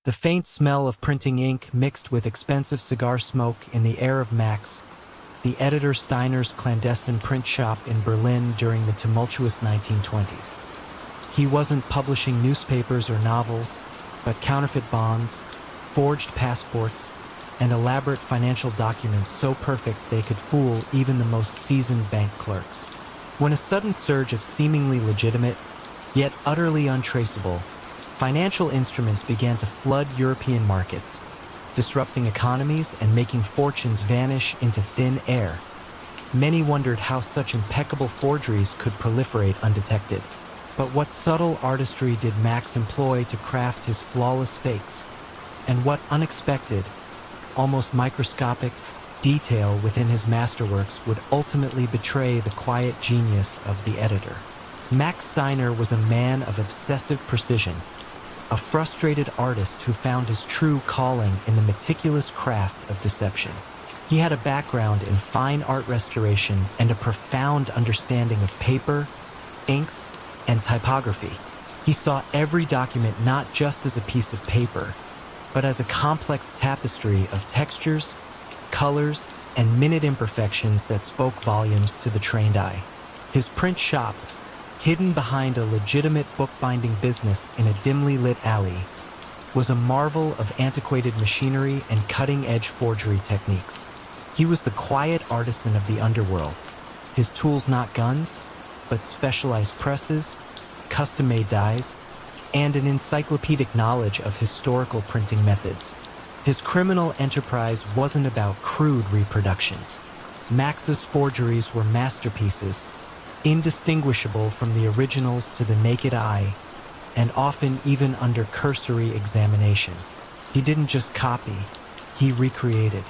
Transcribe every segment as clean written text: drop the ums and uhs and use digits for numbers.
The faint smell of printing ink mixed with expensive cigar smoke in the air of Max, the editor Steiner's clandestine print shop in Berlin during the tumultuous 1920s. He wasn't publishing newspapers or novels, but counterfeit bonds, forged passports, and elaborate financial documents so perfect they could fool even the most seasoned bank clerks. When a sudden surge of seemingly legitimate, yet utterly untraceable, financial instruments began to flood European markets, disrupting economies and making fortunes vanish into thin air, many wondered how such impeccable forgeries could proliferate undetected. But what subtle artistry did Max employ to craft his flawless fakes? And what unexpected, almost microscopic, detail within his masterworks would ultimately betray the quiet genius of the editor? Max Steiner was a man of obsessive precision, a frustrated artist who found his true calling in the meticulous craft of deception. He had a background in fine art restoration and a profound understanding of paper, inks, and typography. He saw every document not just as a piece of paper, but as a complex tapestry of textures, colors, and minute imperfections that spoke volumes to the trained eye. His print shop, hidden behind a legitimate bookbinding business in a dimly lit alley, was a marvel of antiquated machinery and cutting-edge forgery techniques. He was the quiet artisan of the underworld, his tools not guns, but specialized presses, custom-made dyes, and an encyclopedic knowledge of historical printing methods. His criminal enterprise wasn't about crude reproductions. Max's forgeries were masterpieces, indistinguishable from the originals to the naked eye, and often even under cursory examination. He didn't just copy, he recreated.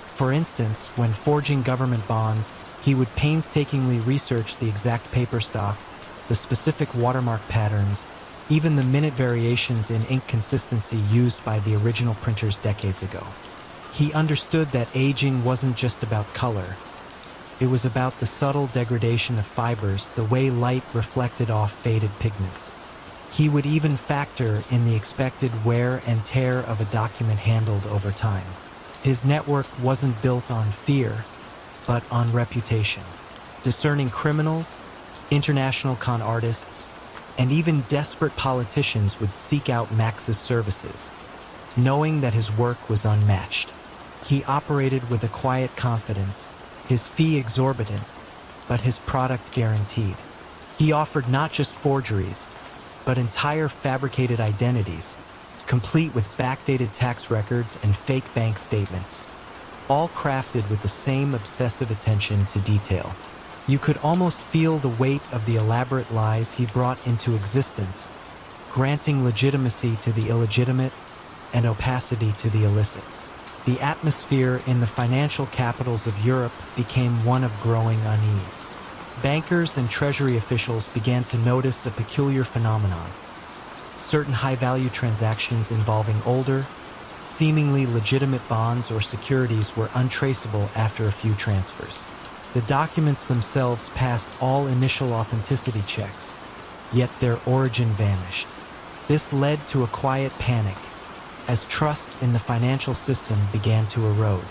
For instance, when forging government bonds, he would painstakingly research the exact paper stock, the specific watermark patterns, even the minute variations in ink consistency used by the original printers decades ago. He understood that aging wasn't just about color. It was about the subtle degradation of fibers, the way light reflected off faded pigments. He would even factor in the expected wear and tear of a document handled over time. His network wasn't built on fear, but on reputation. Discerning criminals, international con artists, and even desperate politicians would seek out Max's services, knowing that his work was unmatched. He operated with a quiet confidence, his fee exorbitant, but his product guaranteed. He offered not just forgeries, but entire fabricated identities, complete with backdated tax records and fake bank statements, all crafted with the same obsessive attention to detail. You could almost feel the weight of the elaborate lies he brought into existence, granting legitimacy to the illegitimate and opacity to the illicit. The atmosphere in the financial capitals of Europe became one of growing unease. Bankers and treasury officials began to notice a peculiar phenomenon. Certain high-value transactions involving older, seemingly legitimate bonds or securities were untraceable after a few transfers. The documents themselves passed all initial authenticity checks, yet their origin vanished. This led to a quiet panic, as trust in the financial system began to erode.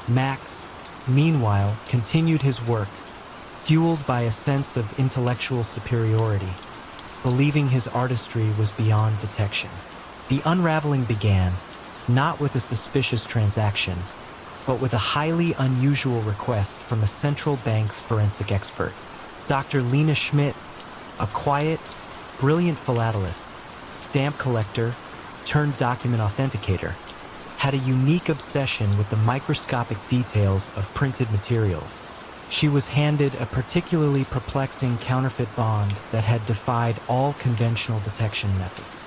Max, meanwhile, continued his work, fueled by a sense of intellectual superiority, believing his artistry was beyond detection. The unraveling began, not with a suspicious transaction, but with a highly unusual request from a central bank's forensic expert. Dr. Lena Schmidt, a quiet, brilliant philatelist, stamp collector, turned document authenticator, had a unique obsession with the microscopic details of printed materials. She was handed a particularly perplexing counterfeit bond that had defied all conventional detection methods.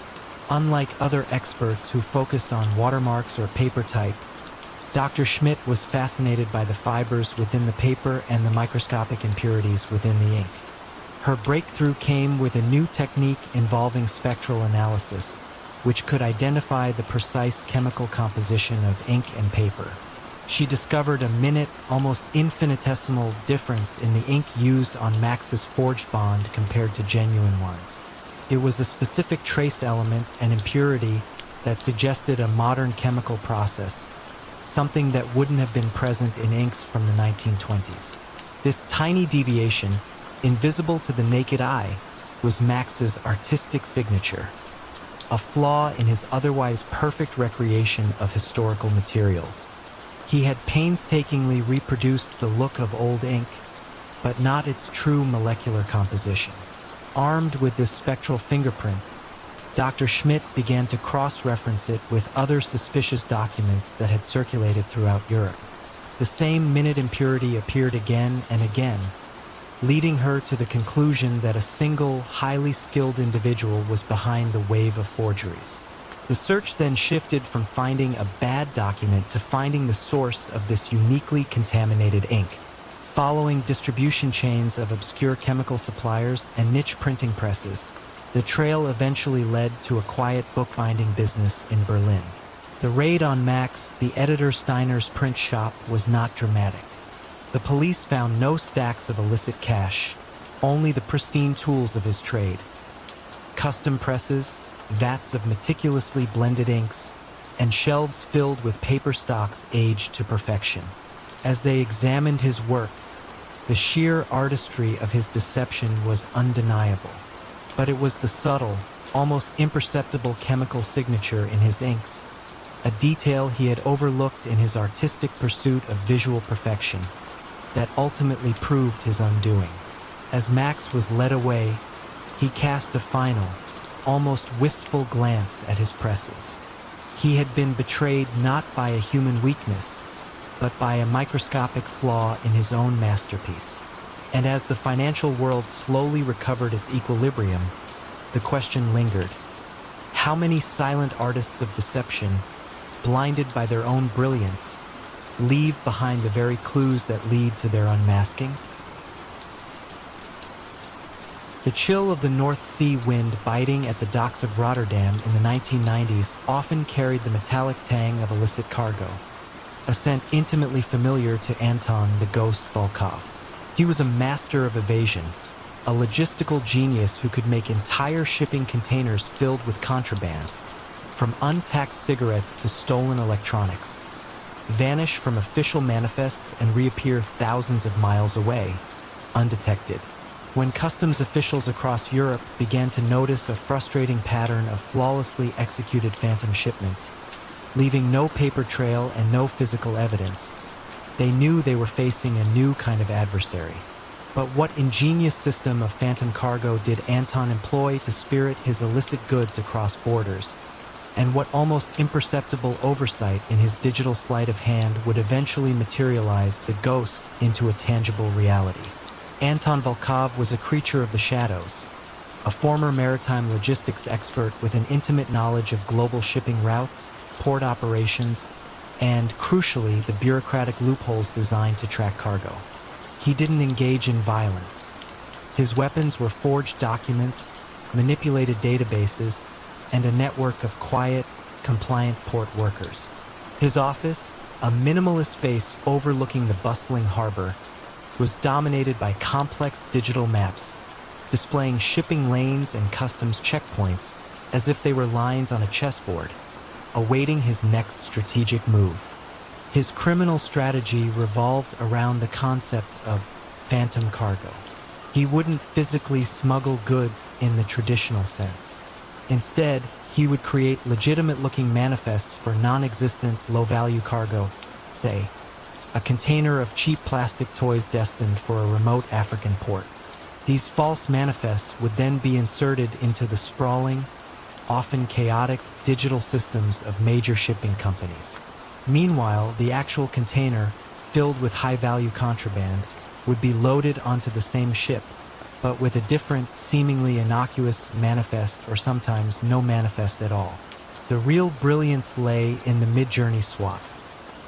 Unlike other experts who focused on watermarks or paper type, Dr. Schmidt was fascinated by the fibers within the paper and the microscopic impurities within the ink. Her breakthrough came with a new technique involving spectral analysis, which could identify the precise chemical composition of ink and paper. She discovered a minute, almost infinitesimal difference in the ink used on Max's forged bond compared to genuine ones. It was a specific trace element and impurity that suggested a modern chemical process, something that wouldn't have been present in inks from the 1920s. This tiny deviation, invisible to the naked eye, was Max's artistic signature, a flaw in his otherwise perfect recreation of historical materials. He had painstakingly reproduced the look of old ink, but not its true molecular composition. Armed with this spectral fingerprint, Dr. Schmidt began to cross-reference it with other suspicious documents that had circulated throughout Europe. The same minute impurity appeared again and again, leading her to the conclusion that a single, highly skilled individual was behind the wave of forgeries. The search then shifted from finding a bad document to finding the source of this uniquely contaminated ink. Following distribution chains of obscure chemical suppliers and niche printing presses, the trail eventually led to a quiet bookbinding business in Berlin. The raid on Max, the editor Steiner's print shop, was not dramatic. The police found no stacks of illicit cash, only the pristine tools of his trade. Custom presses, vats of meticulously blended inks, and shelves filled with paper stocks aged to perfection. As they examined his work, the sheer artistry of his deception was undeniable. But it was the subtle, almost imperceptible chemical signature in his inks, a detail he had overlooked in his artistic pursuit of visual perfection, that ultimately proved his undoing. As Max was led away, he cast a final, almost wistful glance at his presses. He had been betrayed not by a human weakness, but by a microscopic flaw in his own masterpiece. And as the financial world slowly recovered its equilibrium, the question lingered: how many silent artists of deception, blinded by their own brilliance, leave behind the very clues that lead to their unmasking? The chill of the North Sea wind biting at the docks of Rotterdam in the 1990s often carried the metallic tang of illicit cargo, a scent intimately familiar to Anton the Ghost Volkov. He was a master of evasion, a logistical genius who could make entire shipping containers filled with contraband, from untaxed cigarettes to stolen electronics, vanish from official manifests and reappear thousands of miles away, undetected. When customs officials across Europe began to notice a frustrating pattern of flawlessly executed phantom shipments, leaving no paper trail and no physical evidence, they knew they were facing a new kind of adversary. But what ingenious system of phantom cargo did Anton employ to spirit his illicit goods across borders? And what almost imperceptible oversight in his digital sleight of hand would eventually materialize the ghost into a tangible reality? Anton Volkov was a creature of the shadows, a former maritime logistics expert with an intimate knowledge of global shipping routes, port operations, and, crucially, the bureaucratic loopholes designed to track cargo. He didn't engage in violence. His weapons were forged documents, manipulated databases, and a network of quiet, compliant port workers. His office, a minimalist space overlooking the bustling harbor, was dominated by complex digital maps, displaying shipping lanes and customs checkpoints as if they were lines on a chessboard, awaiting his next strategic move. His criminal strategy revolved around the concept of phantom cargo. He wouldn't physically smuggle goods in the traditional sense. Instead, he would create legitimate-looking manifests for non-existent, low-value cargo, say, a container of cheap plastic toys destined for a remote African port. These false manifests would then be inserted into the sprawling, often chaotic, digital systems of major shipping companies. Meanwhile, the actual container, filled with high-value contraband, would be loaded onto the same ship, but with a different, seemingly innocuous manifest, or sometimes no manifest at all. The real brilliance lay in the mid-journey swap.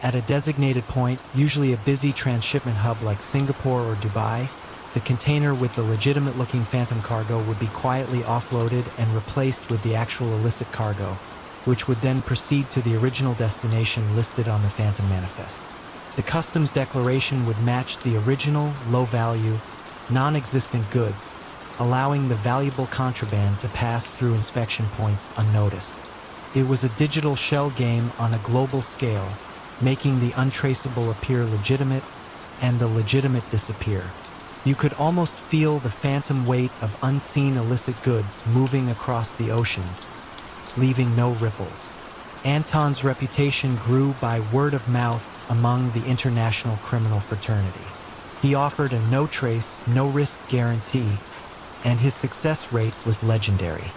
At a designated point, usually a busy transshipment hub like Singapore or Dubai, the container with the legitimate-looking phantom cargo would be quietly offloaded and replaced with the actual illicit cargo, which would then proceed to the original destination listed on the phantom manifest. The customs declaration would match the original, low-value, non-existent goods, allowing the valuable contraband to pass through inspection points unnoticed. It was a digital shell game on a global scale, making the untraceable appear legitimate and the legitimate disappear. You could almost feel the phantom weight of unseen illicit goods moving across the oceans, leaving no ripples. Anton's reputation grew by word of mouth among the international criminal fraternity. He offered a no-trace, no-risk guarantee, and his success rate was legendary.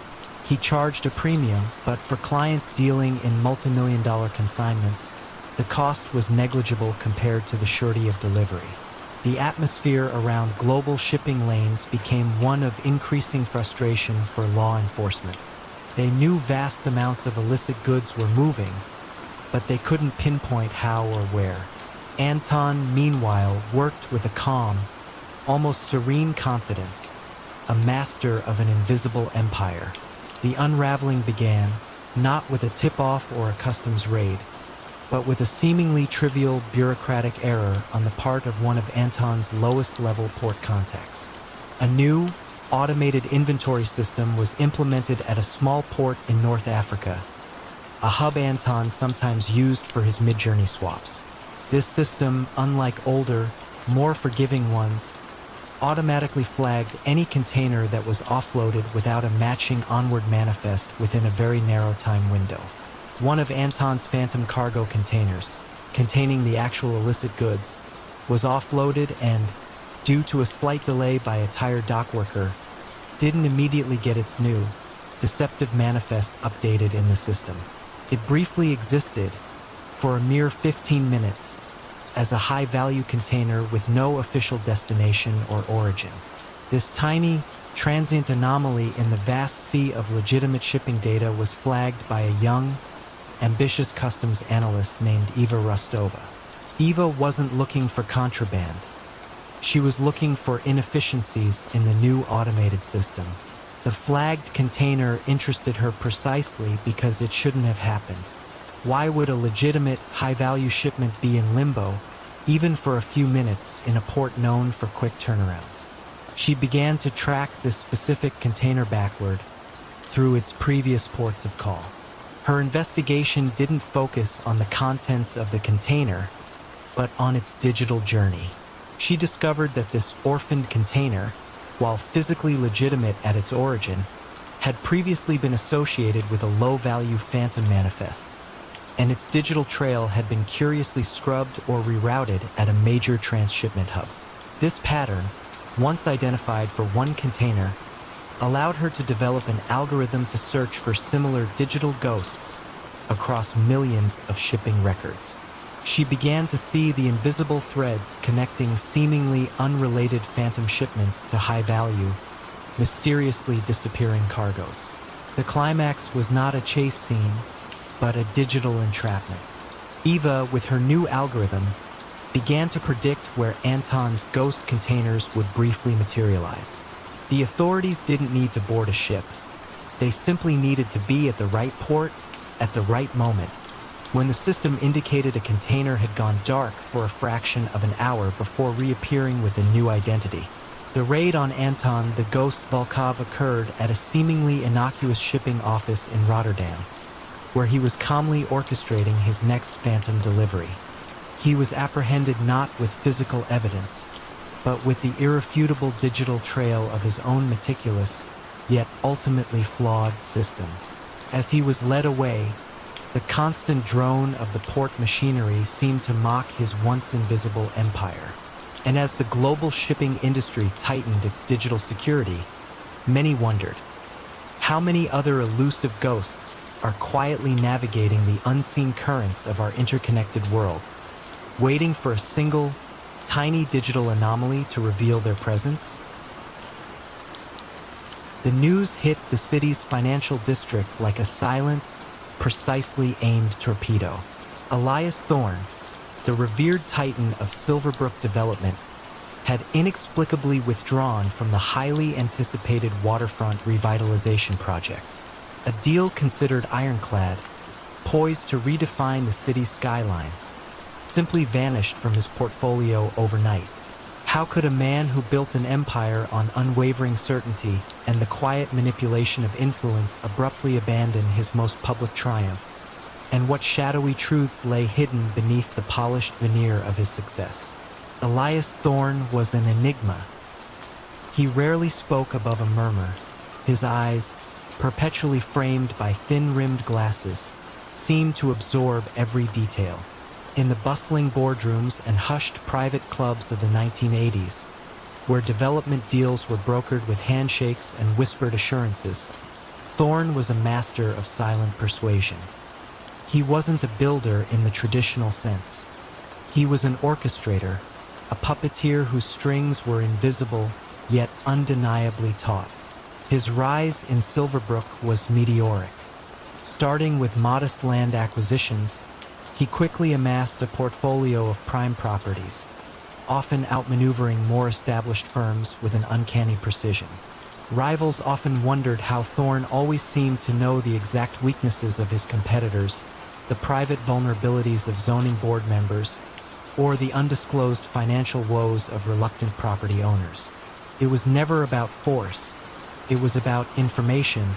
He charged a premium, but for clients dealing in multi-million-dollar consignments, the cost was negligible compared to the surety of delivery. The atmosphere around global shipping lanes became one of increasing frustration for law enforcement. They knew vast amounts of illicit goods were moving, but they couldn't pinpoint how or where. Anton, meanwhile, worked with a calm, almost serene confidence, a master of an invisible empire. The unraveling began, not with a tip-off or a customs raid, but with a seemingly trivial bureaucratic error on the part of one of Anton's lowest-level port contacts. A new, automated inventory system was implemented at a small port in North Africa, a hub Anton sometimes used for his mid-journey swaps. This system, unlike older, more forgiving ones, automatically flagged any container that was offloaded without a matching onward manifest within a very narrow time window. One of Anton's phantom cargo containers, containing the actual illicit goods, was offloaded and, due to a slight delay by a tired dock worker, didn't immediately get its new, deceptive manifest updated in the system. It briefly existed, for a mere 15 minutes, as a high-value container with no official destination or origin. This tiny, transient anomaly in the vast sea of legitimate shipping data was flagged by a young, ambitious customs analyst named Eva Rostova. Eva wasn't looking for contraband. She was looking for inefficiencies in the new automated system. The flagged container interested her precisely because it shouldn't have happened. Why would a legitimate, high-value shipment be in limbo, even for a few minutes, in a port known for quick turnarounds? She began to track this specific container backward through its previous ports of call. Her investigation didn't focus on the contents of the container, but on its digital journey. She discovered that this orphaned container, while physically legitimate at its origin, had previously been associated with a low-value phantom manifest, and its digital trail had been curiously scrubbed or rerouted at a major transshipment hub. This pattern, once identified for one container, allowed her to develop an algorithm to search for similar digital ghosts across millions of shipping records. She began to see the invisible threads connecting seemingly unrelated phantom shipments to high-value, mysteriously disappearing cargoes. The climax was not a chase scene, but a digital entrapment. Eva, with her new algorithm, began to predict where Anton's ghost containers would briefly materialize. The authorities didn't need to board a ship. They simply needed to be at the right port at the right moment. When the system indicated a container had gone dark for a fraction of an hour before reappearing with a new identity. The raid on Anton the Ghost Volkov occurred at a seemingly innocuous shipping office in Rotterdam, where he was calmly orchestrating his next phantom delivery. He was apprehended not with physical evidence, but with the irrefutable digital trail of his own meticulous, yet ultimately flawed system. As he was led away, the constant drone of the port machinery seemed to mock his once invisible empire. And as the global shipping industry tightened its digital security, many wondered, how many other elusive ghosts are quietly navigating the unseen currents of our interconnected world, waiting for a single, tiny digital anomaly to reveal their presence? The news hit the city's financial district like a silent, precisely aimed torpedo. Elias Thorne, the revered titan of Silverbrook development, had inexplicably withdrawn from the highly anticipated waterfront revitalization project. A deal considered ironclad, poised to redefine the city's skyline, simply vanished from his portfolio overnight. How could a man who built an empire on unwavering certainty and the quiet manipulation of influence abruptly abandon his most public triumph? And what shadowy truths lay hidden beneath the polished veneer of his success? Elias Thorne was an enigma. He rarely spoke above a murmur. His eyes, perpetually framed by thin-rimmed glasses, seemed to absorb every detail. In the bustling boardrooms and hushed private clubs of the 1980s, where development deals were brokered with handshakes and whispered assurances, Thorne was a master of silent persuasion. He wasn't a builder in the traditional sense. He was an orchestrator, a puppeteer whose strings were invisible yet undeniably taut. His rise in Silverbrook was meteoric. Starting with modest land acquisitions, he quickly amassed a portfolio of prime properties, often outmaneuvering more established firms with an uncanny precision. Rivals often wondered how Thorne always seemed to know the exact weaknesses of his competitors, the private vulnerabilities of zoning board members, or the undisclosed financial woes of reluctant property owners. It was never about force. It was about information,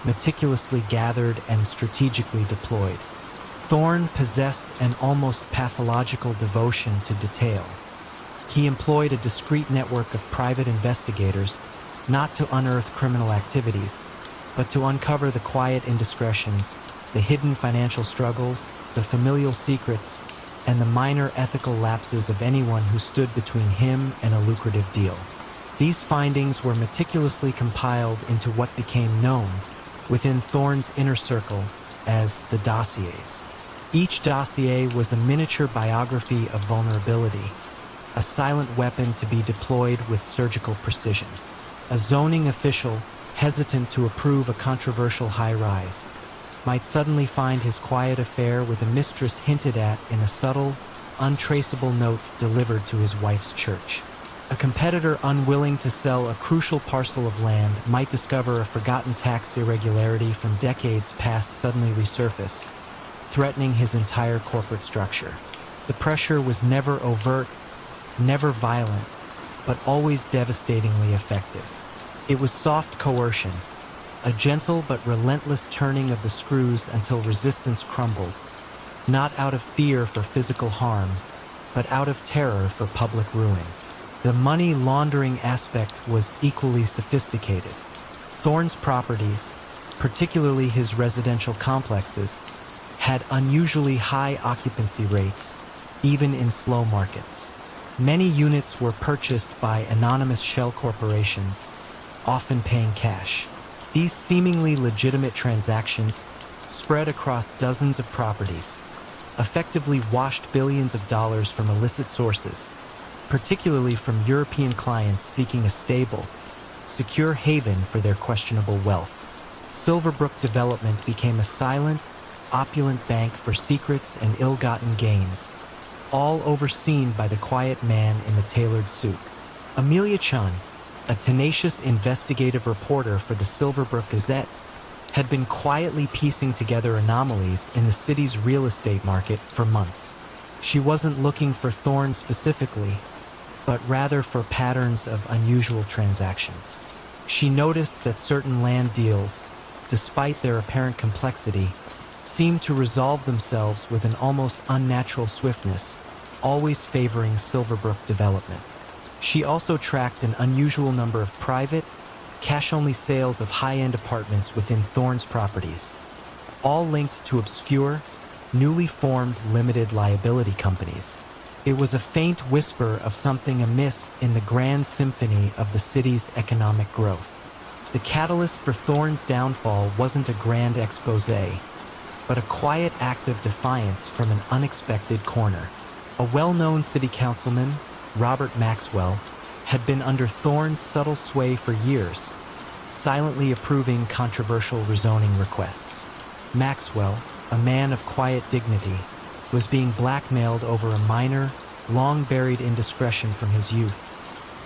meticulously gathered and strategically deployed. Thorne possessed an almost pathological devotion to detail. He employed a discreet network of private investigators, not to unearth criminal activities, but to uncover the quiet indiscretions, the hidden financial struggles, the familial secrets, and the minor ethical lapses of anyone who stood between him and a lucrative deal. These findings were meticulously compiled into what became known within Thorne's inner circle as the dossiers. Each dossier was a miniature biography of vulnerability, a silent weapon to be deployed with surgical precision. A zoning official, hesitant to approve a controversial high-rise, might suddenly find his quiet affair with a mistress hinted at in a subtle, untraceable note delivered to his wife's church. A competitor unwilling to sell a crucial parcel of land might discover a forgotten tax irregularity from decades past suddenly resurface, threatening his entire corporate structure. The pressure was never overt, never violent, but always devastatingly effective. It was soft coercion, a gentle but relentless turning of the screws until resistance crumbled, not out of fear for physical harm, but out of terror for public ruin. The money laundering aspect was equally sophisticated. Thorne's properties, particularly his residential complexes, had unusually high occupancy rates, even in slow markets. Many units were purchased by anonymous shell corporations, often paying cash. These seemingly legitimate transactions spread across dozens of properties, effectively washed billions of dollars from illicit sources, particularly from European clients seeking a stable, secure haven for their questionable wealth. Silverbrook Development became a silent, opulent bank for secrets and ill-gotten gains, all overseen by the quiet man in the tailored suit. Amelia Chun, a tenacious investigative reporter for the Silverbrook Gazette, had been quietly piecing together anomalies in the city's real estate market for months. She wasn't looking for Thorne specifically, but rather for patterns of unusual transactions. She noticed that certain land deals, despite their apparent complexity, seemed to resolve themselves with an almost unnatural swiftness, always favoring Silverbrook Development. She also tracked an unusual number of private, cash-only sales of high-end apartments within Thorne's properties, all linked to obscure, newly formed limited liability companies. It was a faint whisper of something amiss in the grand symphony of the city's economic growth. The catalyst for Thorne's downfall wasn't a grand exposé, but a quiet act of defiance from an unexpected corner. A well-known city councilman, Robert Maxwell, had been under Thorne's subtle sway for years, silently approving controversial rezoning requests. Maxwell, a man of quiet dignity, was being blackmailed over a minor, long-buried indiscretion from his youth,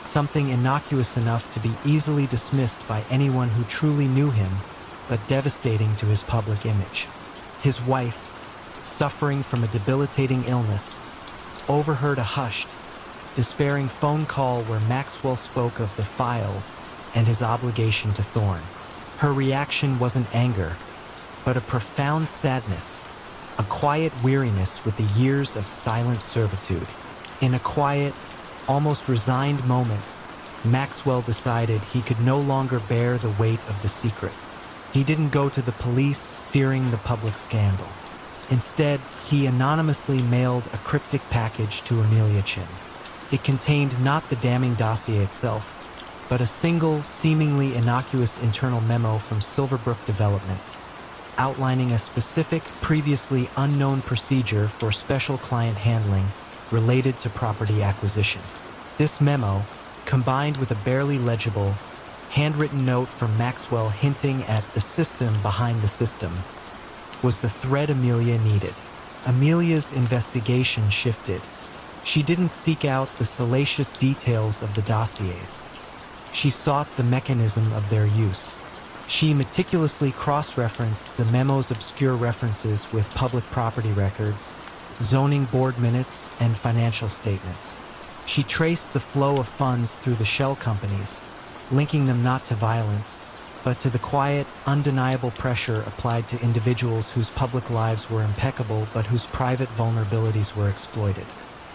something innocuous enough to be easily dismissed by anyone who truly knew him, but devastating to his public image. His wife, suffering from a debilitating illness, overheard a hushed, despairing phone call where Maxwell spoke of the files and his obligation to Thorne. Her reaction wasn't anger, but a profound sadness, a quiet weariness with the years of silent servitude. In a quiet, almost resigned moment, Maxwell decided he could no longer bear the weight of the secret. He didn't go to the police fearing the public scandal. Instead, he anonymously mailed a cryptic package to Amelia Chin. It contained not the damning dossier itself, but a single, seemingly innocuous internal memo from Silverbrook Development, outlining a specific, previously unknown procedure for special client handling related to property acquisition. This memo, combined with a barely legible, handwritten note from Maxwell hinting at the system behind the system, was the thread Amelia needed. Amelia's investigation shifted. She didn't seek out the salacious details of the dossiers. She sought the mechanism of their use. She meticulously cross-referenced the memo's obscure references with public property records, zoning board minutes, and financial statements. She traced the flow of funds through the shell companies, linking them not to violence, but to the quiet, undeniable pressure applied to individuals whose public lives were impeccable but whose private vulnerabilities were exploited.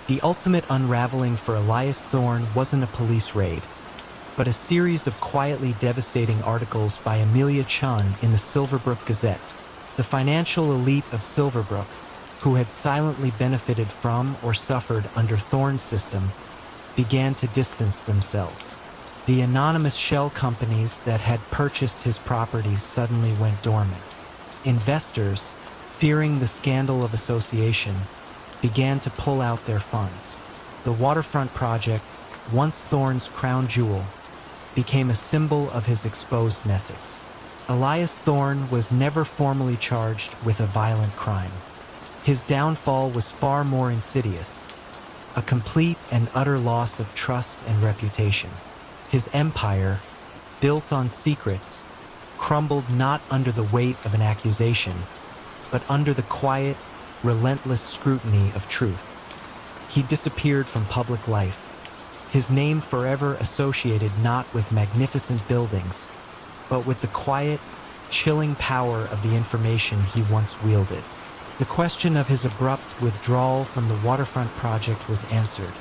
The ultimate unraveling for Elias Thorne wasn't a police raid, but a series of quietly devastating articles by Amelia Chun in the Silverbrook Gazette. The financial elite of Silverbrook, who had silently benefited from or suffered under Thorne's system, began to distance themselves. The anonymous shell companies that had purchased his properties suddenly went dormant. Investors, fearing the scandal of association, began to pull out their funds. The waterfront project, once Thorne's crown jewel, became a symbol of his exposed methods. Elias Thorne was never formally charged with a violent crime. His downfall was far more insidious, a complete and utter loss of trust and reputation. His empire, built on secrets, crumbled not under the weight of an accusation, but under the quiet, relentless scrutiny of truth. He disappeared from public life, his name forever associated not with magnificent buildings, but with the quiet, chilling power of the information he once wielded. The question of his abrupt withdrawal from the waterfront project was answered.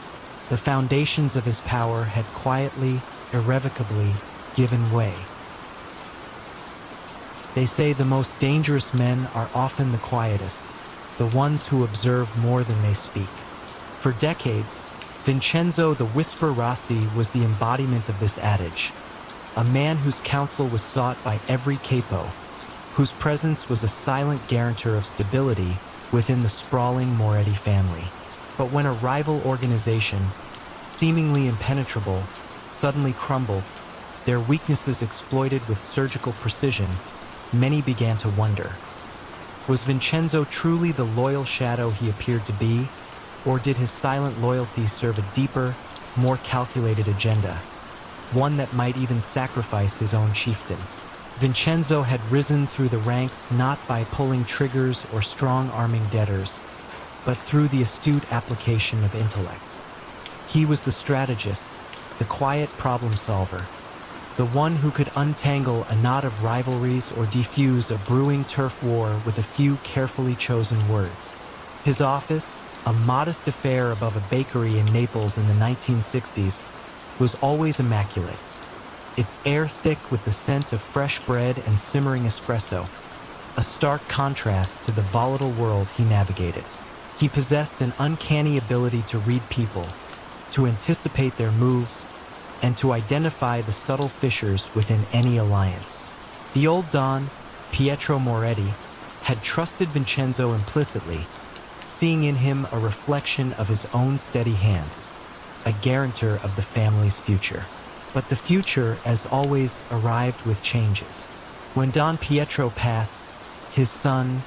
The foundations of his power had quietly, irrevocably given way. They say the most dangerous men are often the quietest, the ones who observe more than they speak. For decades, Vincenzo the Whisper Rossi was the embodiment of this adage, a man whose counsel was sought by every capo, whose presence was a silent guarantor of stability within the sprawling Moretti family. But when a rival organization, seemingly impenetrable, suddenly crumbled, their weaknesses exploited with surgical precision, many began to wonder. Was Vincenzo truly the loyal shadow he appeared to be, or did his silent loyalty serve a deeper, more calculated agenda, one that might even sacrifice his own chieftain? Vincenzo had risen through the ranks not by pulling triggers or strong-arming debtors, but through the astute application of intellect. He was the strategist, the quiet problem solver, the one who could untangle a knot of rivalries or defuse a brewing turf war with a few carefully chosen words. His office, a modest affair above a bakery in Naples in the 1960s, was always immaculate, its air thick with the scent of fresh bread and simmering espresso, a stark contrast to the volatile world he navigated. He possessed an uncanny ability to read people, to anticipate their moves, and to identify the subtle fissures within any alliance. The old Don, Pietro Moretti, had trusted Vincenzo implicitly, seeing in him a reflection of his own steady hand, a guarantor of the family's future. But the future, as always, arrived with changes. When Don Pietro passed, his son,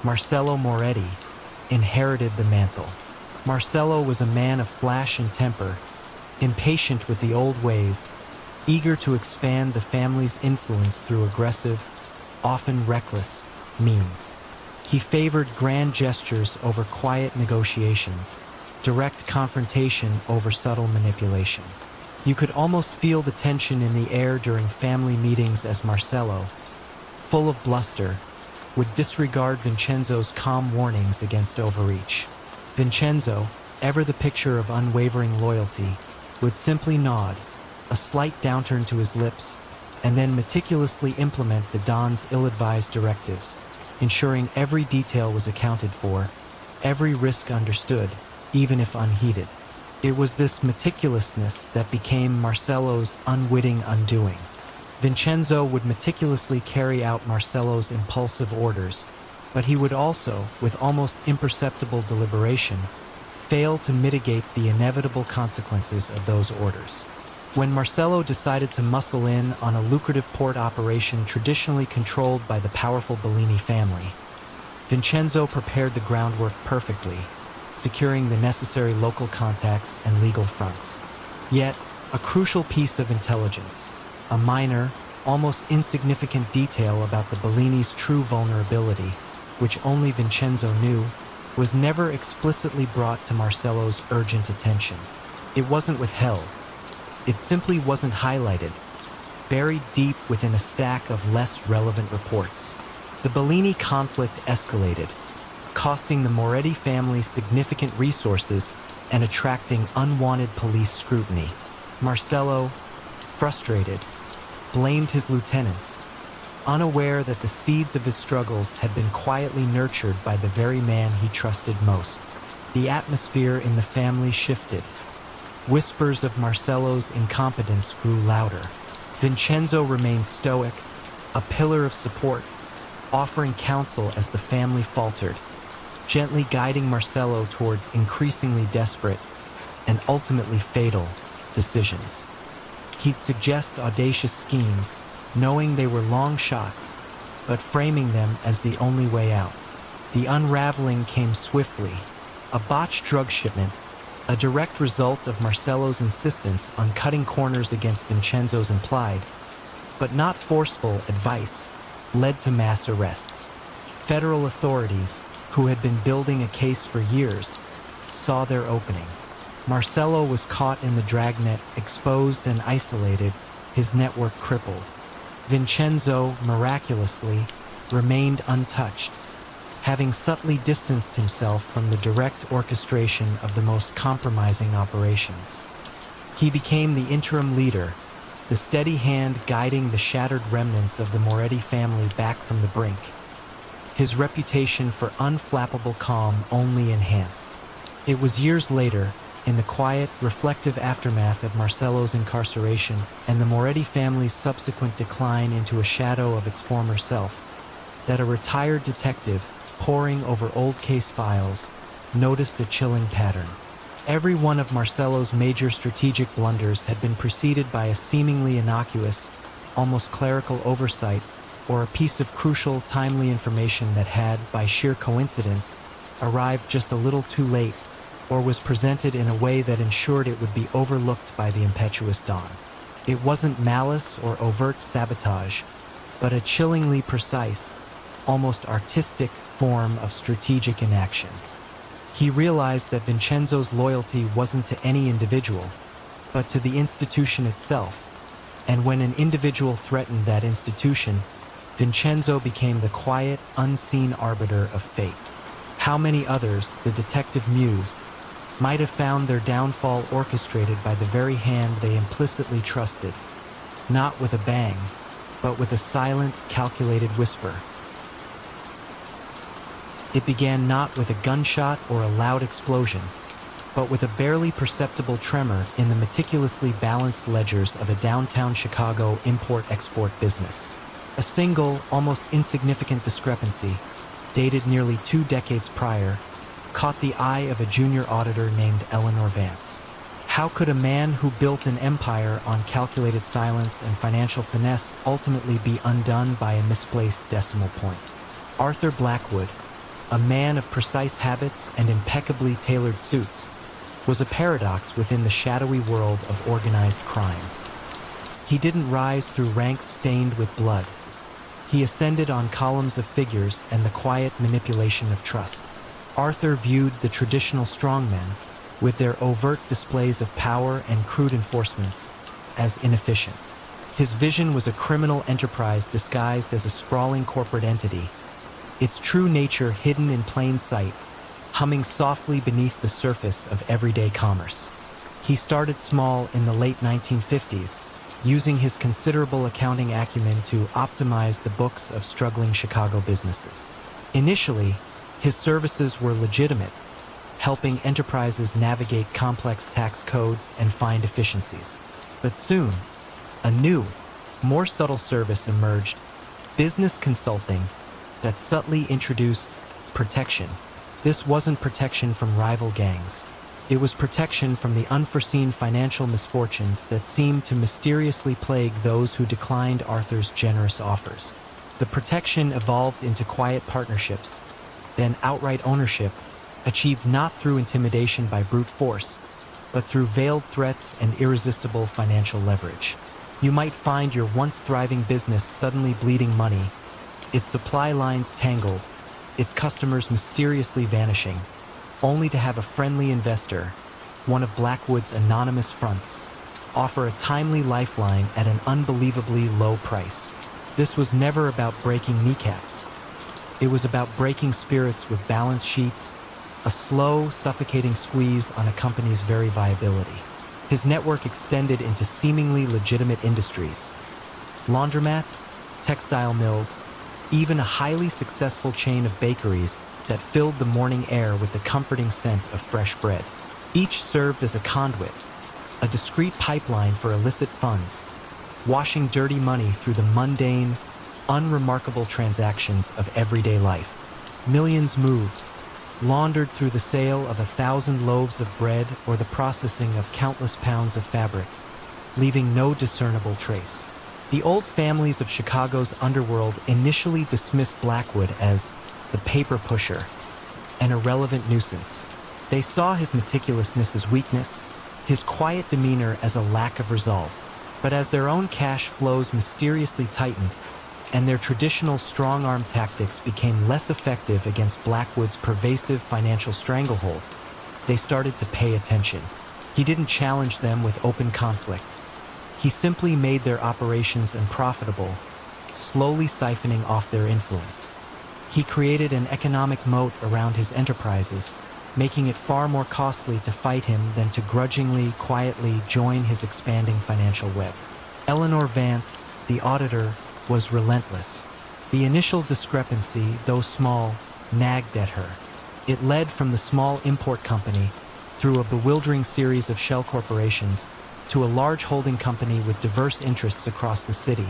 Marcello Moretti, inherited the mantle. Marcello was a man of flash and temper, impatient with the old ways, eager to expand the family's influence through aggressive, often reckless, means. He favored grand gestures over quiet negotiations, direct confrontation over subtle manipulation. You could almost feel the tension in the air during family meetings as Marcello, full of bluster, would disregard Vincenzo's calm warnings against overreach. Vincenzo, ever the picture of unwavering loyalty, would simply nod, a slight downturn to his lips, and then meticulously implement the Don's ill-advised directives, ensuring every detail was accounted for, every risk understood, even if unheeded. It was this meticulousness that became Marcello's unwitting undoing. Vincenzo would meticulously carry out Marcello's impulsive orders, but he would also, with almost imperceptible deliberation, fail to mitigate the inevitable consequences of those orders. When Marcello decided to muscle in on a lucrative port operation traditionally controlled by the powerful Bellini family, Vincenzo prepared the groundwork perfectly, securing the necessary local contacts and legal fronts. Yet, a crucial piece of intelligence, a minor, almost insignificant detail about the Bellini's true vulnerability, which only Vincenzo knew, was never explicitly brought to Marcello's urgent attention. It wasn't withheld. It simply wasn't highlighted, buried deep within a stack of less relevant reports. The Bellini conflict escalated, costing the Moretti family significant resources and attracting unwanted police scrutiny. Marcello, frustrated, blamed his lieutenants, unaware that the seeds of his struggles had been quietly nurtured by the very man he trusted most. The atmosphere in the family shifted. Whispers of Marcello's incompetence grew louder. Vincenzo remained stoic, a pillar of support, offering counsel as the family faltered, gently guiding Marcello towards increasingly desperate and ultimately fatal decisions. He'd suggest audacious schemes, knowing they were long shots, but framing them as the only way out. The unraveling came swiftly. A botched drug shipment, a direct result of Marcello's insistence on cutting corners against Vincenzo's implied, but not forceful advice, led to mass arrests. Federal authorities, who had been building a case for years, saw their opening. Marcello was caught in the dragnet, exposed and isolated, his network crippled. Vincenzo, miraculously, remained untouched, having subtly distanced himself from the direct orchestration of the most compromising operations. He became the interim leader, the steady hand guiding the shattered remnants of the Moretti family back from the brink. His reputation for unflappable calm only enhanced. It was years later, in the quiet, reflective aftermath of Marcello's incarceration and the Moretti family's subsequent decline into a shadow of its former self, that a retired detective, poring over old case files, noticed a chilling pattern. Every one of Marcello's major strategic blunders had been preceded by a seemingly innocuous, almost clerical oversight, or a piece of crucial, timely information that had, by sheer coincidence, arrived just a little too late, or was presented in a way that ensured it would be overlooked by the impetuous Don. It wasn't malice or overt sabotage, but a chillingly precise, almost artistic form of strategic inaction. He realized that Vincenzo's loyalty wasn't to any individual, but to the institution itself, and when an individual threatened that institution, Vincenzo became the quiet, unseen arbiter of fate. How many others, the detective mused, might have found their downfall orchestrated by the very hand they implicitly trusted, not with a bang, but with a silent, calculated whisper. It began not with a gunshot or a loud explosion, but with a barely perceptible tremor in the meticulously balanced ledgers of a downtown Chicago import-export business. A single, almost insignificant discrepancy, dated nearly 2 decades prior, caught the eye of a junior auditor named Eleanor Vance. How could a man who built an empire on calculated silence and financial finesse ultimately be undone by a misplaced decimal point? Arthur Blackwood, a man of precise habits and impeccably tailored suits, was a paradox within the shadowy world of organized crime. He didn't rise through ranks stained with blood. He ascended on columns of figures and the quiet manipulation of trust. Arthur viewed the traditional strongmen, with their overt displays of power and crude enforcements as inefficient. His vision was a criminal enterprise disguised as a sprawling corporate entity, its true nature hidden in plain sight, humming softly beneath the surface of everyday commerce. He started small in the late 1950s, using his considerable accounting acumen to optimize the books of struggling Chicago businesses. Initially, his services were legitimate, helping enterprises navigate complex tax codes and find efficiencies. But soon, a new, more subtle service emerged, business consulting, that subtly introduced protection. This wasn't protection from rival gangs. It was protection from the unforeseen financial misfortunes that seemed to mysteriously plague those who declined Arthur's generous offers. The protection evolved into quiet partnerships, then outright ownership, achieved not through intimidation by brute force, but through veiled threats and irresistible financial leverage. You might find your once thriving business suddenly bleeding money, its supply lines tangled, its customers mysteriously vanishing, only to have a friendly investor, one of Blackwood's anonymous fronts, offer a timely lifeline at an unbelievably low price. This was never about breaking kneecaps. It was about breaking spirits with balance sheets, a slow, suffocating squeeze on a company's very viability. His network extended into seemingly legitimate industries: laundromats, textile mills, even a highly successful chain of bakeries that filled the morning air with the comforting scent of fresh bread. Each served as a conduit, a discreet pipeline for illicit funds, washing dirty money through the mundane, unremarkable transactions of everyday life. Millions moved, laundered through the sale of 1,000 loaves of bread or the processing of countless pounds of fabric, leaving no discernible trace. The old families of Chicago's underworld initially dismissed Blackwood as the paper pusher, an irrelevant nuisance. They saw his meticulousness as weakness, his quiet demeanor as a lack of resolve. But as their own cash flows mysteriously tightened, and their traditional strong-arm tactics became less effective against Blackwood's pervasive financial stranglehold, they started to pay attention. He didn't challenge them with open conflict. He simply made their operations unprofitable, slowly siphoning off their influence. He created an economic moat around his enterprises, making it far more costly to fight him than to grudgingly, quietly join his expanding financial web. Eleanor Vance, the auditor, was relentless. The initial discrepancy, though small, nagged at her. It led from the small import company, through a bewildering series of shell corporations, to a large holding company with diverse interests across the city,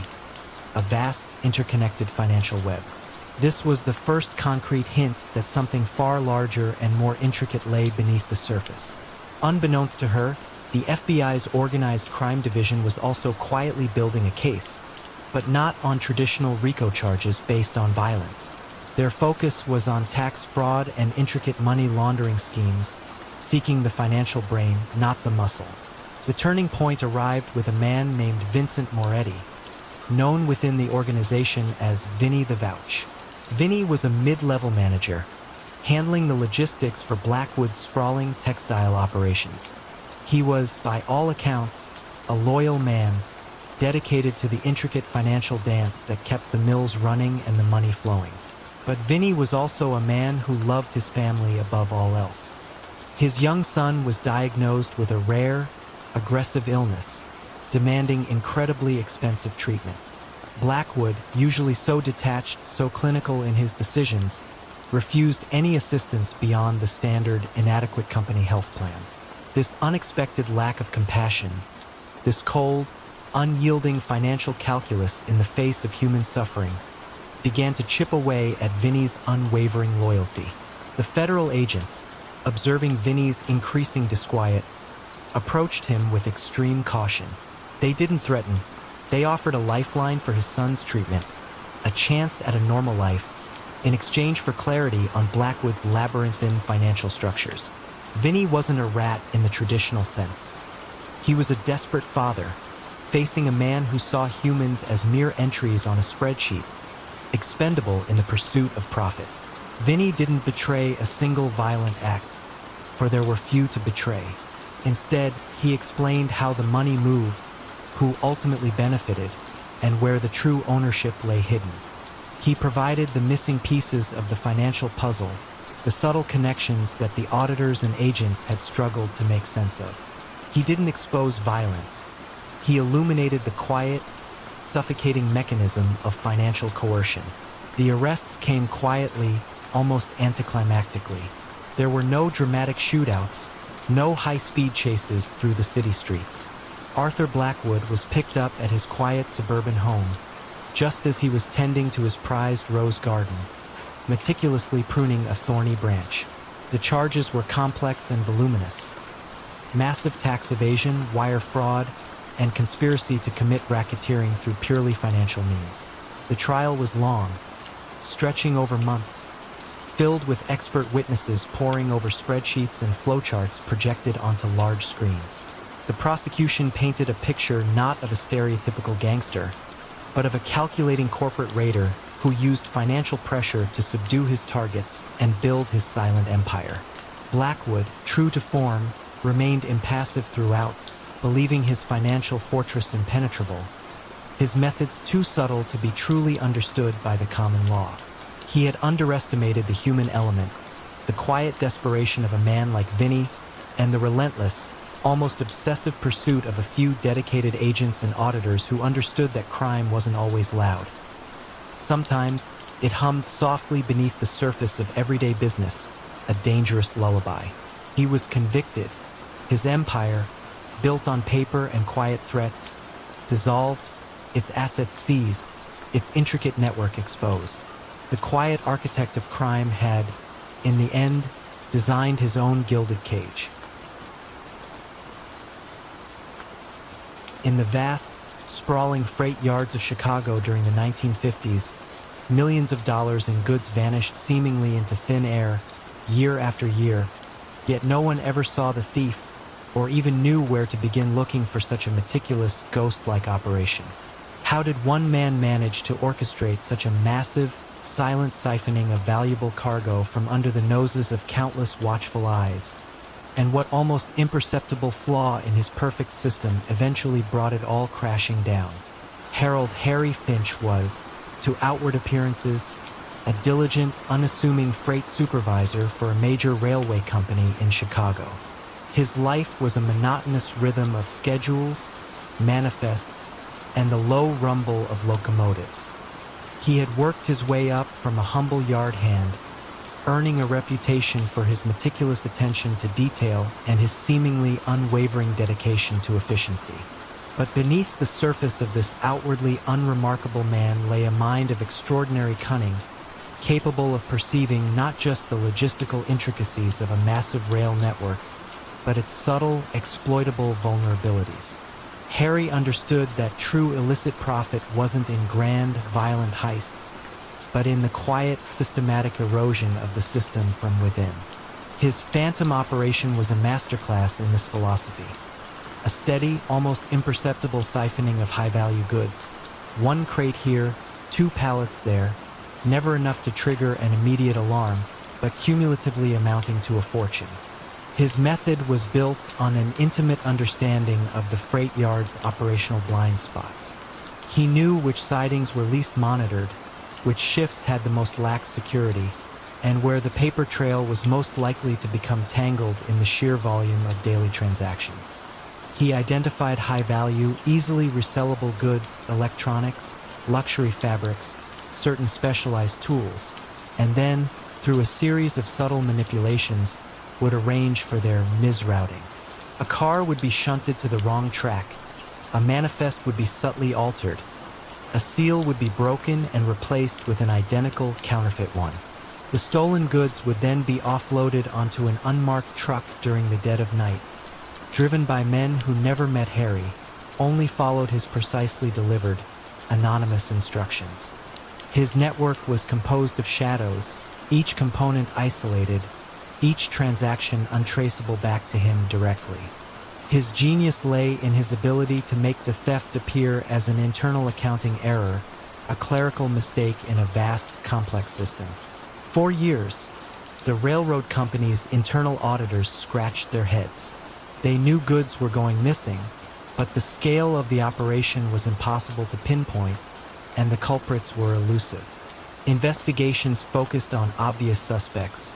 a vast, interconnected financial web. This was the first concrete hint that something far larger and more intricate lay beneath the surface. Unbeknownst to her, the FBI's organized crime division was also quietly building a case, but not on traditional RICO charges based on violence. Their focus was on tax fraud and intricate money laundering schemes, seeking the financial brain, not the muscle. The turning point arrived with a man named Vincent Moretti, known within the organization as Vinny the Vouch. Vinny was a mid-level manager, handling the logistics for Blackwood's sprawling textile operations. He was, by all accounts, a loyal man, dedicated to the intricate financial dance that kept the mills running and the money flowing. But Vinny was also a man who loved his family above all else. His young son was diagnosed with a rare, aggressive illness, demanding incredibly expensive treatment. Blackwood, usually so detached, so clinical in his decisions, refused any assistance beyond the standard, inadequate company health plan. This unexpected lack of compassion, this cold, unyielding financial calculus in the face of human suffering, began to chip away at Vinny's unwavering loyalty. The federal agents, observing Vinny's increasing disquiet, approached him with extreme caution. They didn't threaten. They offered a lifeline for his son's treatment, a chance at a normal life, in exchange for clarity on Blackwood's labyrinthine financial structures. Vinny wasn't a rat in the traditional sense. He was a desperate father, facing a man who saw humans as mere entries on a spreadsheet, expendable in the pursuit of profit. Vinny didn't betray a single violent act. for there were few to betray. Instead, he explained how the money moved, who ultimately benefited, and where the true ownership lay hidden. He provided the missing pieces of the financial puzzle, the subtle connections that the auditors and agents had struggled to make sense of. He didn't expose violence. He illuminated the quiet, suffocating mechanism of financial coercion. The arrests came quietly, almost anticlimactically. There were no dramatic shootouts, no high-speed chases through the city streets. Arthur Blackwood was picked up at his quiet suburban home, just as he was tending to his prized rose garden, meticulously pruning a thorny branch. The charges were complex and voluminous. Massive tax evasion, wire fraud, and conspiracy to commit racketeering through purely financial means. The trial was long, stretching over months, filled with expert witnesses poring over spreadsheets and flowcharts projected onto large screens. The prosecution painted a picture not of a stereotypical gangster, but of a calculating corporate raider who used financial pressure to subdue his targets and build his silent empire. Blackwood, true to form, remained impassive throughout, believing his financial fortress impenetrable, his methods too subtle to be truly understood by the common law. He had underestimated the human element, the quiet desperation of a man like Vinny, and the relentless, almost obsessive pursuit of a few dedicated agents and auditors who understood that crime wasn't always loud. Sometimes, it hummed softly beneath the surface of everyday business, a dangerous lullaby. He was convicted. His empire, built on paper and quiet threats, dissolved, its assets seized, its intricate network exposed. The quiet architect of crime had, in the end, designed his own gilded cage. In the vast, sprawling freight yards of Chicago during the 1950s, millions of dollars in goods vanished seemingly into thin air, year after year, yet no one ever saw the thief or even knew where to begin looking for such a meticulous, ghost-like operation. How did one man manage to orchestrate such a massive, silent siphoning of valuable cargo from under the noses of countless watchful eyes? And what almost imperceptible flaw in his perfect system eventually brought it all crashing down? Harold Harry Finch was, to outward appearances, a diligent, unassuming freight supervisor for a major railway company in Chicago. His life was a monotonous rhythm of schedules, manifests, and the low rumble of locomotives. He had worked his way up from a humble yard hand, earning a reputation for his meticulous attention to detail and his seemingly unwavering dedication to efficiency. But beneath the surface of this outwardly unremarkable man lay a mind of extraordinary cunning, capable of perceiving not just the logistical intricacies of a massive rail network, but its subtle, exploitable vulnerabilities. Harry understood that true illicit profit wasn't in grand, violent heists, but in the quiet, systematic erosion of the system from within. His phantom operation was a masterclass in this philosophy. A steady, almost imperceptible siphoning of high-value goods. One crate here, 2 pallets there, never enough to trigger an immediate alarm, but cumulatively amounting to a fortune. His method was built on an intimate understanding of the freight yard's operational blind spots. He knew which sidings were least monitored, which shifts had the most lax security, and where the paper trail was most likely to become tangled in the sheer volume of daily transactions. He identified high-value, easily resellable goods, electronics, luxury fabrics, certain specialized tools, and then, through a series of subtle manipulations, would arrange for their misrouting. A car would be shunted to the wrong track, a manifest would be subtly altered, a seal would be broken and replaced with an identical counterfeit one. The stolen goods would then be offloaded onto an unmarked truck during the dead of night, driven by men who never met Harry, only followed his precisely delivered, anonymous instructions. His network was composed of shadows, each component isolated, each transaction untraceable back to him directly. His genius lay in his ability to make the theft appear as an internal accounting error, a clerical mistake in a vast, complex system. For years, The railroad company's internal auditors scratched their heads. They knew goods were going missing, but the scale of the operation was impossible to pinpoint, and the culprits were elusive. Investigations focused on obvious suspects,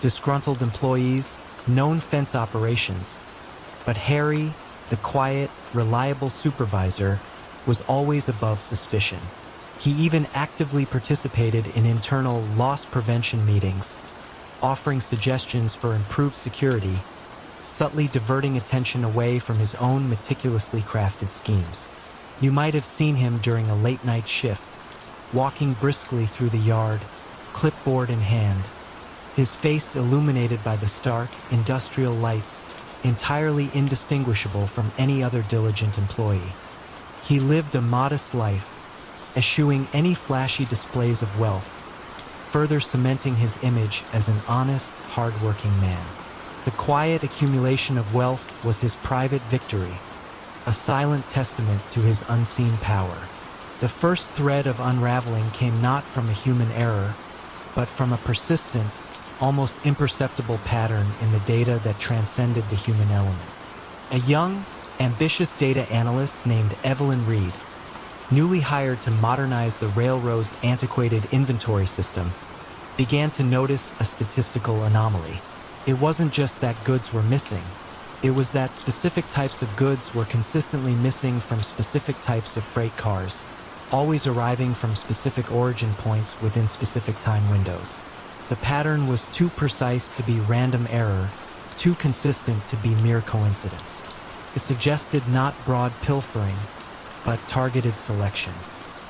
disgruntled employees, known fence operations, but Harry, the quiet, reliable supervisor, was always above suspicion. He even actively participated in internal loss prevention meetings, offering suggestions for improved security, subtly diverting attention away from his own meticulously crafted schemes. You might have seen him during a late-night shift, walking briskly through the yard, clipboard in hand, his face illuminated by the stark, industrial lights, entirely indistinguishable from any other diligent employee. He lived a modest life, eschewing any flashy displays of wealth, further cementing his image as an honest, hard-working man. The quiet accumulation of wealth was his private victory, a silent testament to his unseen power. The first thread of unraveling came not from a human error, but from a persistent, almost imperceptible pattern in the data that transcended the human element. A young, ambitious data analyst named Evelyn Reed, newly hired to modernize the railroad's antiquated inventory system, began to notice a statistical anomaly. It wasn't just that goods were missing. It was that specific types of goods were consistently missing from specific types of freight cars, always arriving from specific origin points within specific time windows. The pattern was too precise to be random error, too consistent to be mere coincidence. It suggested not broad pilfering, but targeted selection.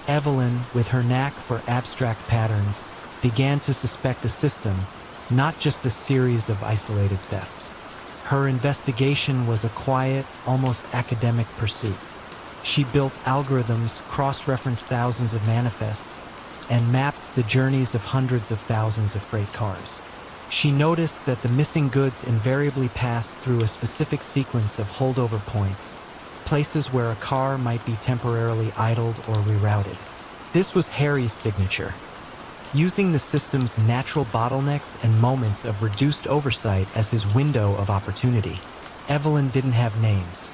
Evelyn, with her knack for abstract patterns, began to suspect a system, not just a series of isolated thefts. Her investigation was a quiet, almost academic pursuit. She built algorithms, cross-referenced thousands of manifests, and mapped the journeys of hundreds of thousands of freight cars. She noticed that the missing goods invariably passed through a specific sequence of holdover points, places where a car might be temporarily idled or rerouted. This was Harry's signature. Using the system's natural bottlenecks and moments of reduced oversight as his window of opportunity, Evelyn didn't have names.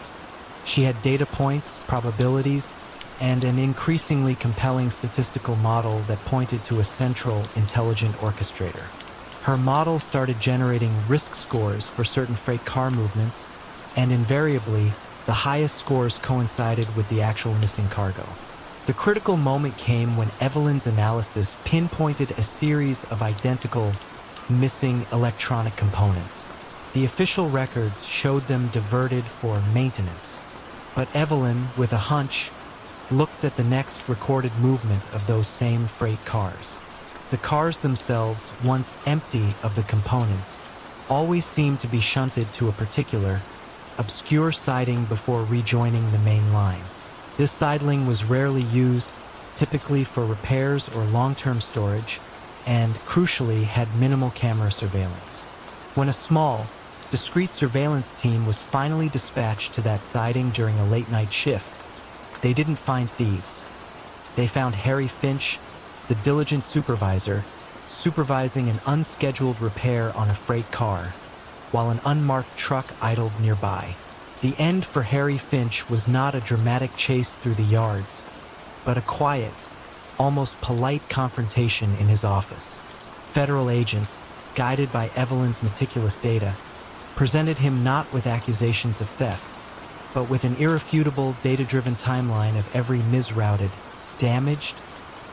She had data points, probabilities, and an increasingly compelling statistical model that pointed to a central, intelligent orchestrator. Her model started generating risk scores for certain freight car movements, and invariably, the highest scores coincided with the actual missing cargo. The critical moment came when Evelyn's analysis pinpointed a series of identical, missing electronic components. The official records showed them diverted for maintenance, but Evelyn, with a hunch, looked at the next recorded movement of those same freight cars. The cars themselves, once empty of the components, always seemed to be shunted to a particular, obscure siding before rejoining the main line. This sidling was rarely used, typically for repairs or long-term storage, and, crucially, had minimal camera surveillance. When a small, discreet surveillance team was finally dispatched to that siding during a late-night shift, they didn't find thieves. They found Harry Finch, the diligent supervisor, supervising an unscheduled repair on a freight car, while an unmarked truck idled nearby. The end for Harry Finch was not a dramatic chase through the yards, but a quiet, almost polite confrontation in his office. Federal agents, guided by Evelyn's meticulous data, presented him not with accusations of theft, but with an irrefutable, data-driven timeline of every misrouted, damaged,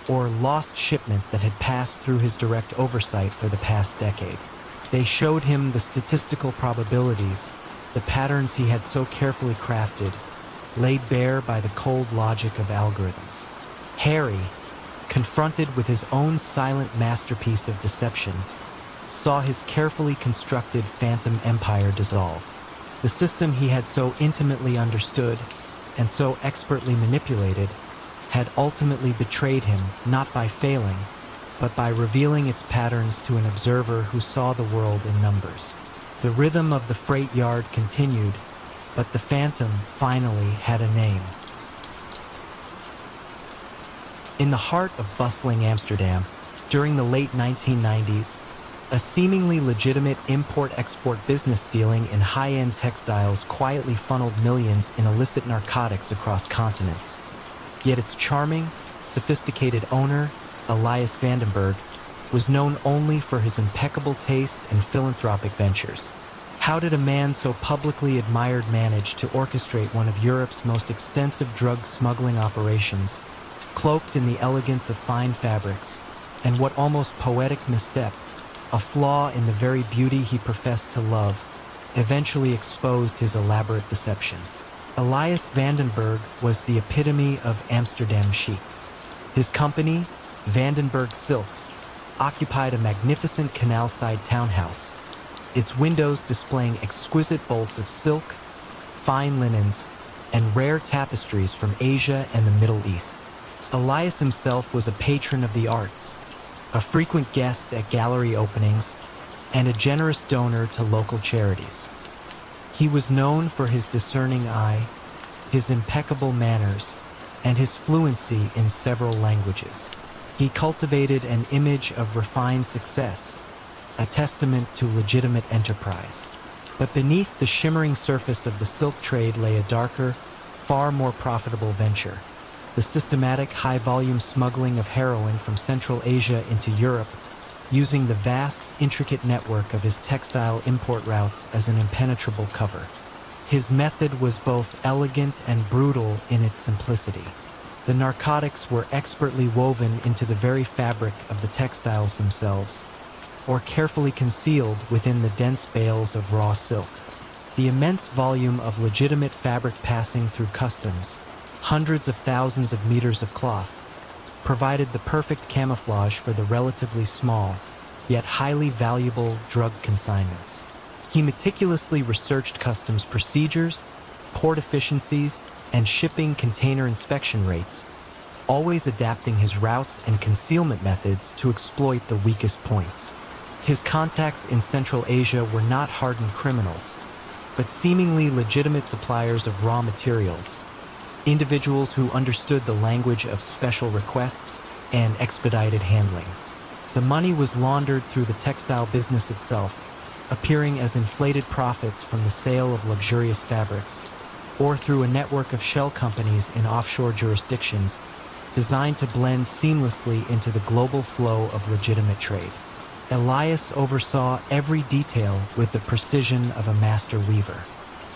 or lost shipment that had passed through his direct oversight for the past decade. They showed him the statistical probabilities, the patterns he had so carefully crafted, laid bare by the cold logic of algorithms. Harry, confronted with his own silent masterpiece of deception, saw his carefully constructed phantom empire dissolve. The system he had so intimately understood and so expertly manipulated had ultimately betrayed him, not by failing, but by revealing its patterns to an observer who saw the world in numbers. The rhythm of the freight yard continued, but the phantom finally had a name. In the heart of bustling Amsterdam, during the late 1990s, a seemingly legitimate import-export business dealing in high-end textiles quietly funneled millions in illicit narcotics across continents. Yet its charming, sophisticated owner, Elias Vandenberg, was known only for his impeccable taste and philanthropic ventures. How did a man so publicly admired manage to orchestrate one of Europe's most extensive drug smuggling operations, cloaked in the elegance of fine fabrics, and what almost poetic misstep, a flaw in the very beauty he professed to love, eventually exposed his elaborate deception? Elias Vandenberg was the epitome of Amsterdam chic. His company, Vandenberg Silks, occupied a magnificent canal-side townhouse, its windows displaying exquisite bolts of silk, fine linens, and rare tapestries from Asia and the Middle East. Elias himself was a patron of the arts, a frequent guest at gallery openings, and a generous donor to local charities. He was known for his discerning eye, his impeccable manners, and his fluency in several languages. He cultivated an image of refined success, a testament to legitimate enterprise. But beneath the shimmering surface of the silk trade lay a darker, far more profitable venture: the systematic high-volume smuggling of heroin from Central Asia into Europe, using the vast, intricate network of his textile import routes as an impenetrable cover. His method was both elegant and brutal in its simplicity. The narcotics were expertly woven into the very fabric of the textiles themselves, or carefully concealed within the dense bales of raw silk. The immense volume of legitimate fabric passing through customs, hundreds of thousands of meters of cloth, provided the perfect camouflage for the relatively small, yet highly valuable drug consignments. He meticulously researched customs procedures, port efficiencies, and shipping container inspection rates, always adapting his routes and concealment methods to exploit the weakest points. His contacts in Central Asia were not hardened criminals, but seemingly legitimate suppliers of raw materials, individuals who understood the language of special requests and expedited handling. The money was laundered through the textile business itself, appearing as inflated profits from the sale of luxurious fabrics, or through a network of shell companies in offshore jurisdictions designed to blend seamlessly into the global flow of legitimate trade. Elias oversaw every detail with the precision of a master weaver.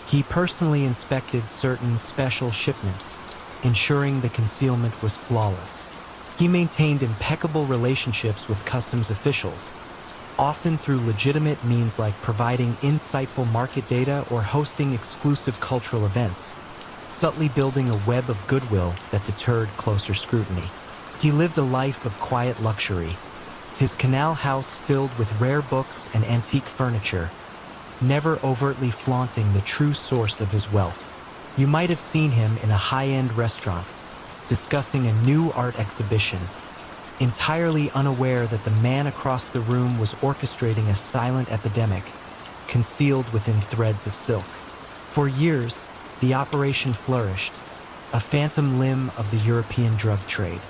He personally inspected certain special shipments, ensuring the concealment was flawless. He maintained impeccable relationships with customs officials, often through legitimate means like providing insightful market data or hosting exclusive cultural events, subtly building a web of goodwill that deterred closer scrutiny. He lived a life of quiet luxury, his canal house filled with rare books and antique furniture, never overtly flaunting the true source of his wealth. You might have seen him in a high-end restaurant, discussing a new art exhibition, entirely unaware that the man across the room was orchestrating a silent epidemic, concealed within threads of silk. For years, the operation flourished, a phantom limb of the European drug trade.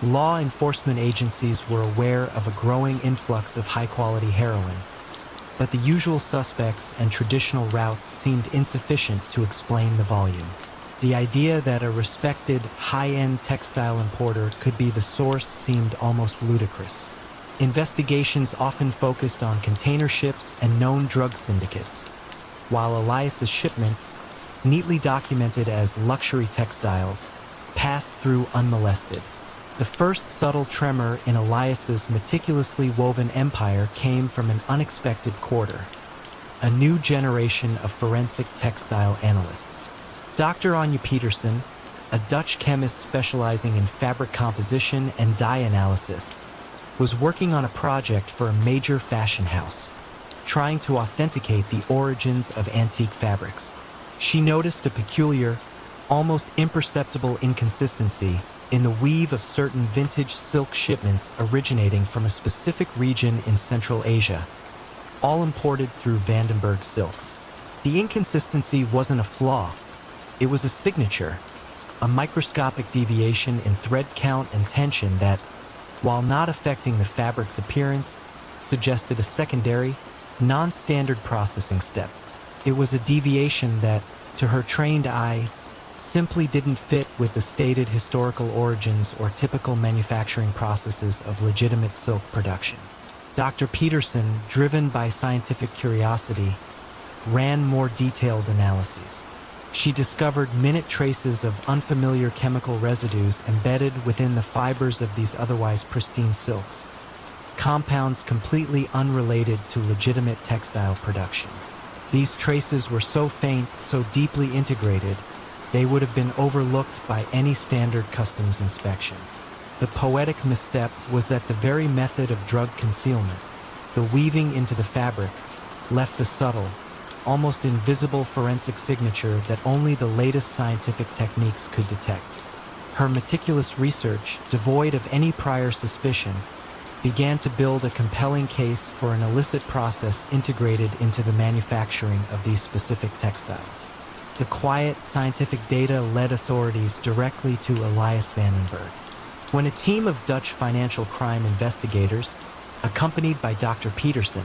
Law enforcement agencies were aware of a growing influx of high-quality heroin, but the usual suspects and traditional routes seemed insufficient to explain the volume. The idea that a respected, high-end textile importer could be the source seemed almost ludicrous. Investigations often focused on container ships and known drug syndicates, while Elias's shipments, neatly documented as luxury textiles, passed through unmolested. The first subtle tremor in Elias's meticulously woven empire came from an unexpected quarter: a new generation of forensic textile analysts. Dr. Anja Peterson, a Dutch chemist specializing in fabric composition and dye analysis, was working on a project for a major fashion house, trying to authenticate the origins of antique fabrics. She noticed a peculiar, almost imperceptible inconsistency in the weave of certain vintage silk shipments originating from a specific region in Central Asia, all imported through Vandenberg Silks. The inconsistency wasn't a flaw. It was a signature, a microscopic deviation in thread count and tension that, while not affecting the fabric's appearance, suggested a secondary, non-standard processing step. It was a deviation that, to her trained eye, simply didn't fit with the stated historical origins or typical manufacturing processes of legitimate silk production. Dr. Peterson, driven by scientific curiosity, ran more detailed analyses. She discovered minute traces of unfamiliar chemical residues embedded within the fibers of these otherwise pristine silks, compounds completely unrelated to legitimate textile production. These traces were so faint, so deeply integrated, they would have been overlooked by any standard customs inspection. The poetic misstep was that the very method of drug concealment, the weaving into the fabric, left a subtle, almost invisible forensic signature that only the latest scientific techniques could detect. Her meticulous research, devoid of any prior suspicion, began to build a compelling case for an illicit process integrated into the manufacturing of these specific textiles. The quiet, scientific data led authorities directly to Elias Vandenberg. When a team of Dutch financial crime investigators, accompanied by Dr. Peterson,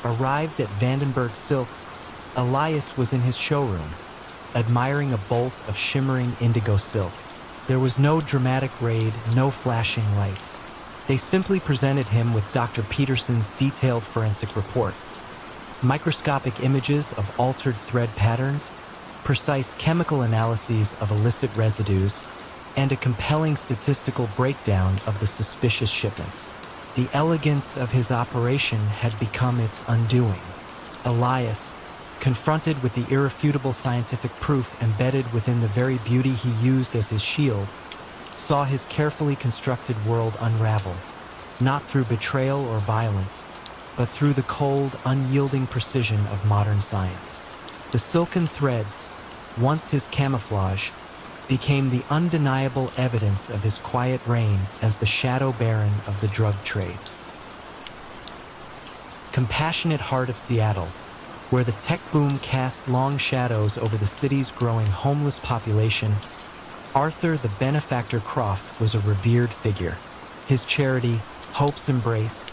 arrived at Vandenberg Silks, Elias was in his showroom, admiring a bolt of shimmering indigo silk. There was no dramatic raid, no flashing lights. They simply presented him with Dr. Peterson's detailed forensic report. Microscopic images of altered thread patterns, precise chemical analyses of illicit residues, and a compelling statistical breakdown of the suspicious shipments. The elegance of his operation had become its undoing. Elias, confronted with the irrefutable scientific proof embedded within the very beauty he used as his shield, saw his carefully constructed world unravel, not through betrayal or violence, but through the cold, unyielding precision of modern science. The silken threads, once his camouflage, became the undeniable evidence of his quiet reign as the shadow baron of the drug trade. Compassionate heart of Seattle, where the tech boom cast long shadows over the city's growing homeless population, Arthur the Benefactor Croft was a revered figure. His charity, Hope's Embrace,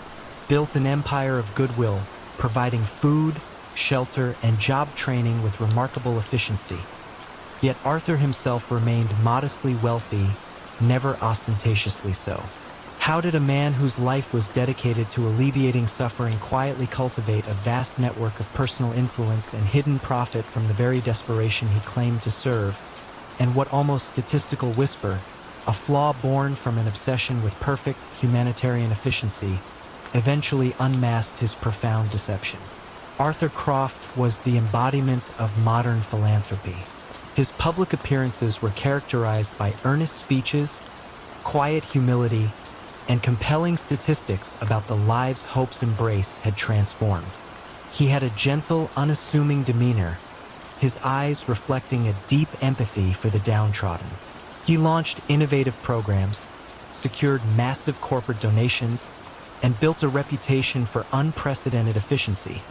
built an empire of goodwill, providing food, shelter, and job training with remarkable efficiency. Yet Arthur himself remained modestly wealthy, never ostentatiously so. How did a man whose life was dedicated to alleviating suffering quietly cultivate a vast network of personal influence and hidden profit from the very desperation he claimed to serve? And what almost statistical whisper, a flaw born from an obsession with perfect humanitarian efficiency, eventually unmasked his profound deception? Arthur Croft was the embodiment of modern philanthropy. His public appearances were characterized by earnest speeches, quiet humility, and compelling statistics about the lives Hope's Embrace had transformed. He had a gentle, unassuming demeanor, his eyes reflecting a deep empathy for the downtrodden. He launched innovative programs, secured massive corporate donations, and built a reputation for unprecedented efficiency,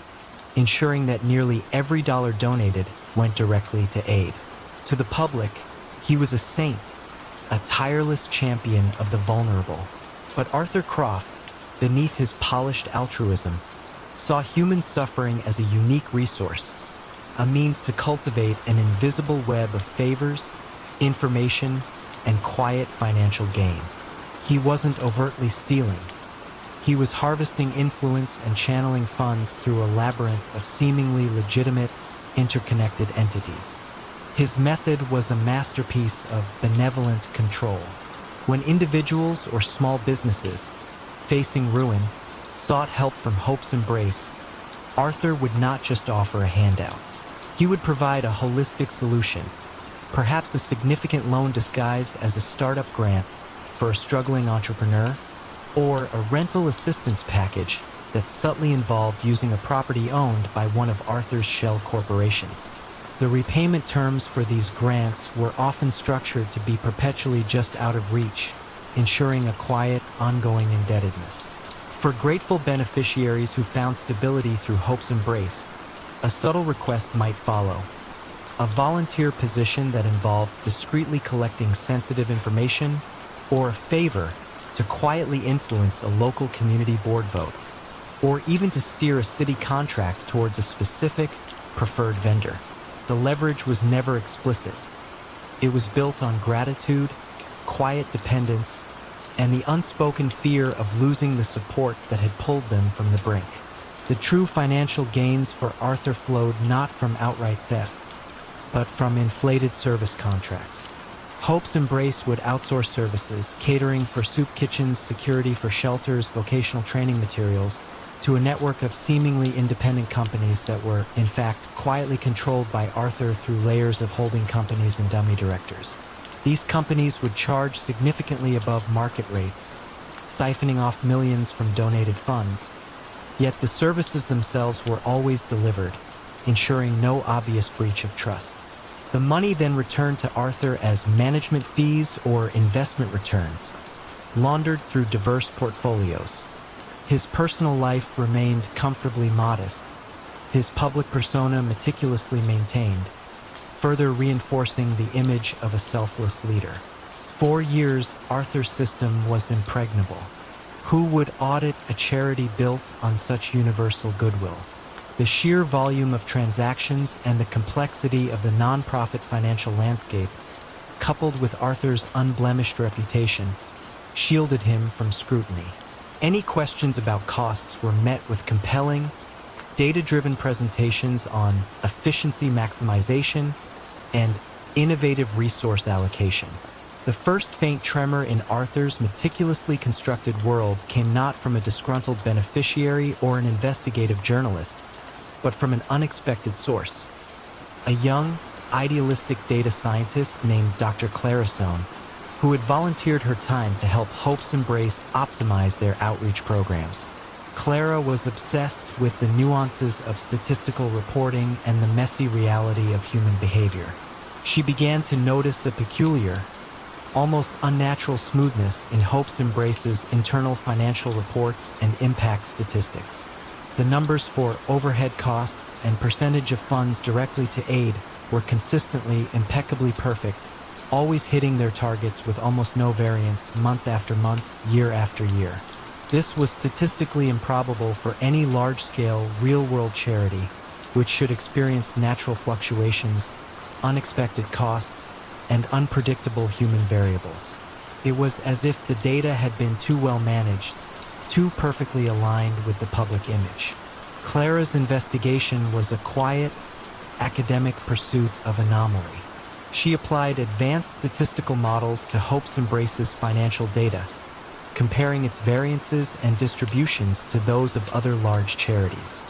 ensuring that nearly every dollar donated went directly to aid. To the public, he was a saint, a tireless champion of the vulnerable. But Arthur Croft, beneath his polished altruism, saw human suffering as a unique resource, a means to cultivate an invisible web of favors, information, and quiet financial gain. He wasn't overtly stealing. He was harvesting influence and channeling funds through a labyrinth of seemingly legitimate, interconnected entities. His method was a masterpiece of benevolent control. When individuals or small businesses, facing ruin, sought help from Hope's Embrace, Arthur would not just offer a handout. He would provide a holistic solution, perhaps a significant loan disguised as a startup grant for a struggling entrepreneur, or a rental assistance package that subtly involved using a property owned by one of Arthur's shell corporations. The repayment terms for these grants were often structured to be perpetually just out of reach, ensuring a quiet, ongoing indebtedness. For grateful beneficiaries who found stability through Hope's Embrace, a subtle request might follow. A volunteer position that involved discreetly collecting sensitive information, or a favor to quietly influence a local community board vote. or even to steer a city contract towards a specific, preferred vendor. The leverage was never explicit. It was built on gratitude, quiet dependence, and the unspoken fear of losing the support that had pulled them from the brink. The true financial gains for Arthur flowed not from outright theft, but from inflated service contracts. Hope's Embrace would outsource services, catering for soup kitchens, security for shelters, vocational training materials, to a network of seemingly independent companies that were, in fact, quietly controlled by Arthur through layers of holding companies and dummy directors. These companies would charge significantly above market rates, siphoning off millions from donated funds. Yet the services themselves were always delivered, ensuring no obvious breach of trust. The money then returned to Arthur as management fees or investment returns, laundered through diverse portfolios. His personal life remained comfortably modest, his public persona meticulously maintained, further reinforcing the image of a selfless leader. 4 years, Arthur's system was impregnable. Who would audit a charity built on such universal goodwill? The sheer volume of transactions and the complexity of the nonprofit financial landscape, coupled with Arthur's unblemished reputation, shielded him from scrutiny. Any questions about costs were met with compelling, data-driven presentations on efficiency maximization and innovative resource allocation. The first faint tremor in Arthur's meticulously constructed world came not from a disgruntled beneficiary or an investigative journalist, but from an unexpected source. A young, idealistic data scientist named Dr. Clarasone, who had volunteered her time to help Hope's Embrace optimize their outreach programs. Clara was obsessed with the nuances of statistical reporting and the messy reality of human behavior. She began to notice a peculiar, almost unnatural smoothness in Hope's Embrace's internal financial reports and impact statistics. The numbers for overhead costs and percentage of funds directly to aid were consistently impeccably perfect, always hitting their targets with almost no variance month after month, year after year. This was statistically improbable for any large-scale, real-world charity, which should experience natural fluctuations, unexpected costs, and unpredictable human variables. It was as if the data had been too well managed, too perfectly aligned with the public image. Clara's investigation was a quiet, academic pursuit of anomaly. She applied advanced statistical models to Hope's Embrace's financial data, comparing its variances and distributions to those of other large charities.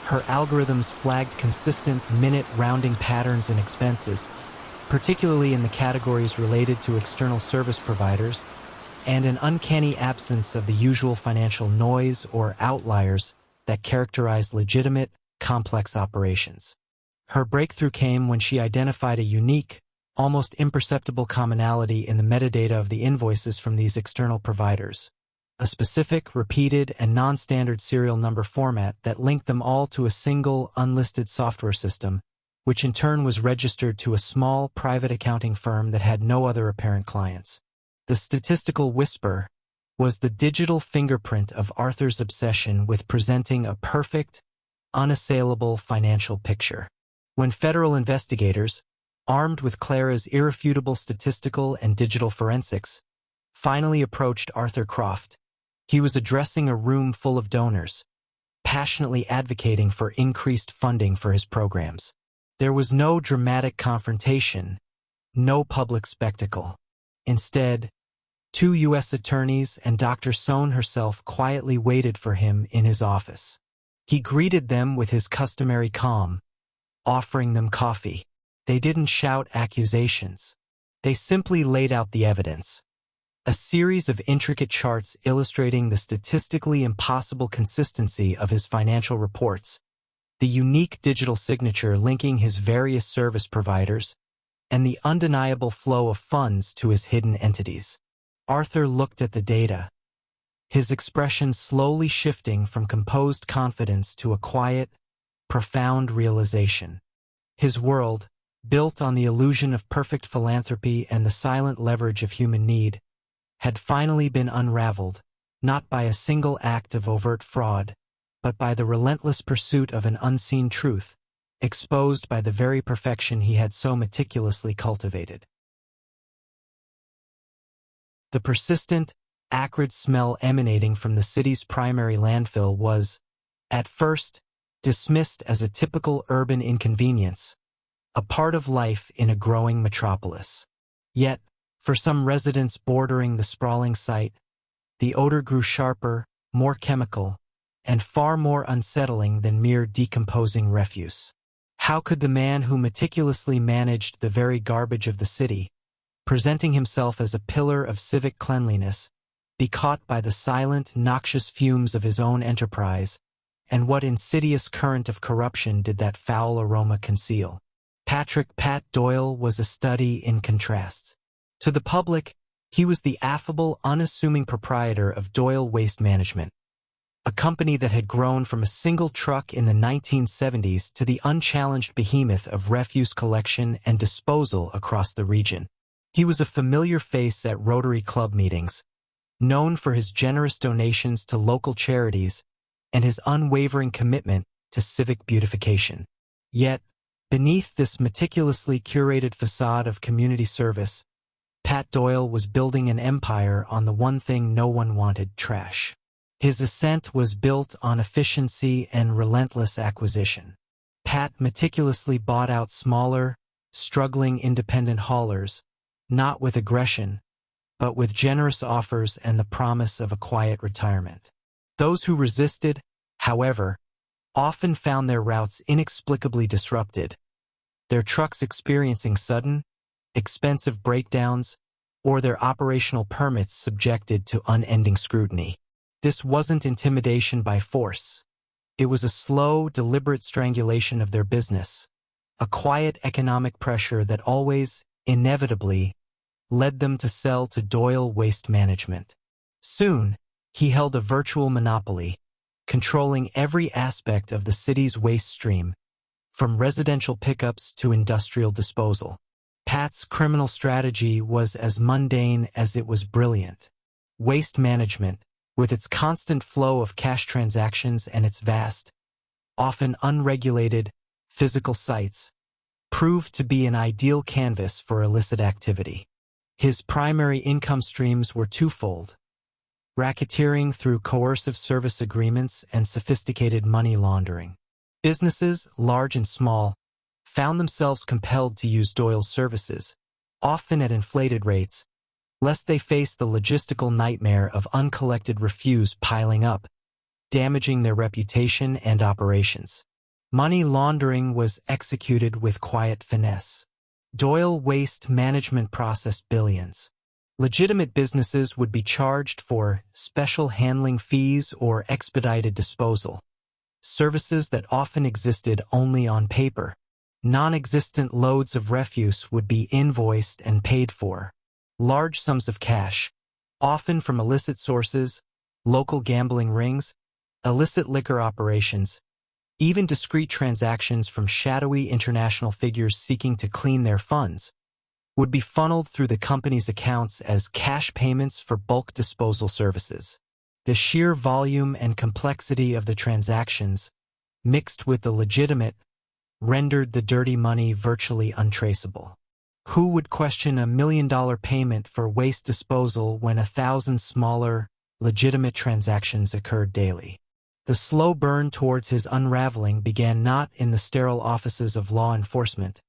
Her algorithms flagged consistent minute rounding patterns in expenses, particularly in the categories related to external service providers, and an uncanny absence of the usual financial noise or outliers that characterize legitimate, complex operations. Her breakthrough came when she identified a unique, almost imperceptible commonality in the metadata of the invoices from these external providers, a specific, repeated, and non-standard serial number format that linked them all to a single, unlisted software system, which in turn was registered to a small, private accounting firm that had no other apparent clients. The statistical whisper was the digital fingerprint of Arthur's obsession with presenting a perfect, unassailable financial picture. When federal investigators, armed with Clara's irrefutable statistical and digital forensics, finally approached Arthur Croft, he was addressing a room full of donors, passionately advocating for increased funding for his programs. There was no dramatic confrontation, no public spectacle. Instead, 2 U.S. attorneys and Dr. Sohn herself quietly waited for him in his office. He greeted them with his customary calm, offering them coffee. They didn't shout accusations. They simply laid out the evidence. A series of intricate charts illustrating the statistically impossible consistency of his financial reports, the unique digital signature linking his various service providers, and the undeniable flow of funds to his hidden entities. Arthur looked at the data, his expression slowly shifting from composed confidence to a quiet, profound realization. His world, built on the illusion of perfect philanthropy and the silent leverage of human need, had finally been unraveled, not by a single act of overt fraud, but by the relentless pursuit of an unseen truth, exposed by the very perfection he had so meticulously cultivated. The persistent, acrid smell emanating from the city's primary landfill was, at first, dismissed as a typical urban inconvenience, a part of life in a growing metropolis. Yet, for some residents bordering the sprawling site, the odor grew sharper, more chemical, and far more unsettling than mere decomposing refuse. How could the man who meticulously managed the very garbage of the city, presenting himself as a pillar of civic cleanliness, be caught by the silent, noxious fumes of his own enterprise, and what insidious current of corruption did that foul aroma conceal? Patrick "Pat" Doyle was a study in contrasts. To the public, he was the affable, unassuming proprietor of Doyle Waste Management, a company that had grown from a single truck in the 1970s to the unchallenged behemoth of refuse collection and disposal across the region. He was a familiar face at Rotary Club meetings, known for his generous donations to local charities and his unwavering commitment to civic beautification. Yet, beneath this meticulously curated facade of community service, Pat Doyle was building an empire on the one thing no one wanted: trash. His ascent was built on efficiency and relentless acquisition. Pat meticulously bought out smaller, struggling independent haulers, not with aggression, but with generous offers and the promise of a quiet retirement. Those who resisted, however, often found their routes inexplicably disrupted, their trucks experiencing sudden, expensive breakdowns, or their operational permits subjected to unending scrutiny. This wasn't intimidation by force. It was a slow, deliberate strangulation of their business, a quiet economic pressure that always, inevitably, led them to sell to Doyle Waste Management. Soon, he held a virtual monopoly, controlling every aspect of the city's waste stream, from residential pickups to industrial disposal. Pat's criminal strategy was as mundane as it was brilliant. Waste management, with its constant flow of cash transactions and its vast, often unregulated, physical sites, proved to be an ideal canvas for illicit activity. His primary income streams were twofold: racketeering through coercive service agreements and sophisticated money laundering. Businesses, large and small, found themselves compelled to use Doyle's services, often at inflated rates, lest they face the logistical nightmare of uncollected refuse piling up, damaging their reputation and operations. Money laundering was executed with quiet finesse. Doyle Waste Management processed billions. Legitimate businesses would be charged for special handling fees or expedited disposal, services that often existed only on paper. Non-existent loads of refuse would be invoiced and paid for. Large sums of cash, often from illicit sources, local gambling rings, illicit liquor operations, even discrete transactions from shadowy international figures seeking to clean their funds, would be funneled through the company's accounts as cash payments for bulk disposal services. The sheer volume and complexity of the transactions, mixed with the legitimate, rendered the dirty money virtually untraceable. Who would question $1 million payment for waste disposal when 1,000 smaller, legitimate transactions occurred daily? The slow burn towards his unraveling began not in the sterile offices of law enforcement,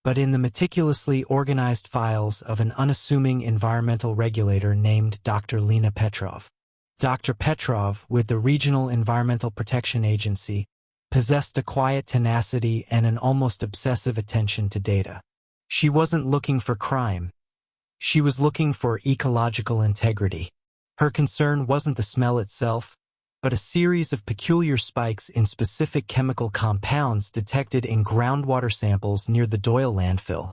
but in the meticulously organized files of an unassuming environmental regulator named Dr. Lena Petrov. Dr. Petrov, with the Regional Environmental Protection Agency, possessed a quiet tenacity and an almost obsessive attention to data. She wasn't looking for crime. She was looking for ecological integrity. Her concern wasn't the smell itself, but a series of peculiar spikes in specific chemical compounds detected in groundwater samples near the Doyle landfill.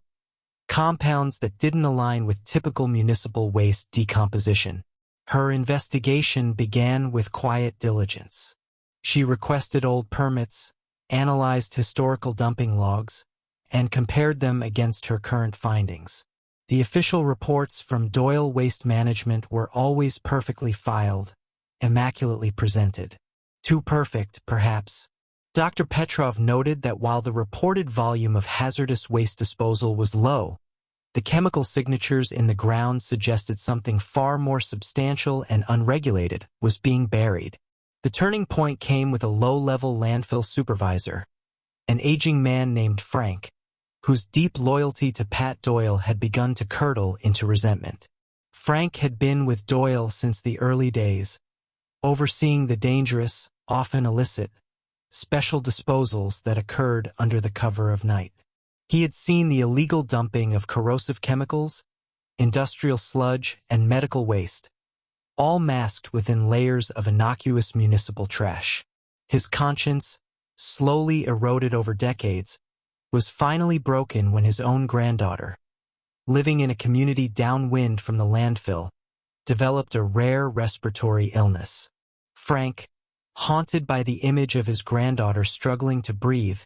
Compounds that didn't align with typical municipal waste decomposition. Her investigation began with quiet diligence. She requested old permits, analyzed historical dumping logs, and compared them against her current findings. The official reports from Doyle Waste Management were always perfectly filed, immaculately presented. Too perfect, perhaps. Dr. Petrov noted that while the reported volume of hazardous waste disposal was low, the chemical signatures in the ground suggested something far more substantial and unregulated was being buried. The turning point came with a low-level landfill supervisor, an aging man named Frank, whose deep loyalty to Pat Doyle had begun to curdle into resentment. Frank had been with Doyle since the early days, overseeing the dangerous, often illicit, special disposals that occurred under the cover of night. He had seen the illegal dumping of corrosive chemicals, industrial sludge, and medical waste, all masked within layers of innocuous municipal trash. His conscience, slowly eroded over decades, was finally broken when his own granddaughter, living in a community downwind from the landfill, developed a rare respiratory illness. Frank, haunted by the image of his granddaughter struggling to breathe,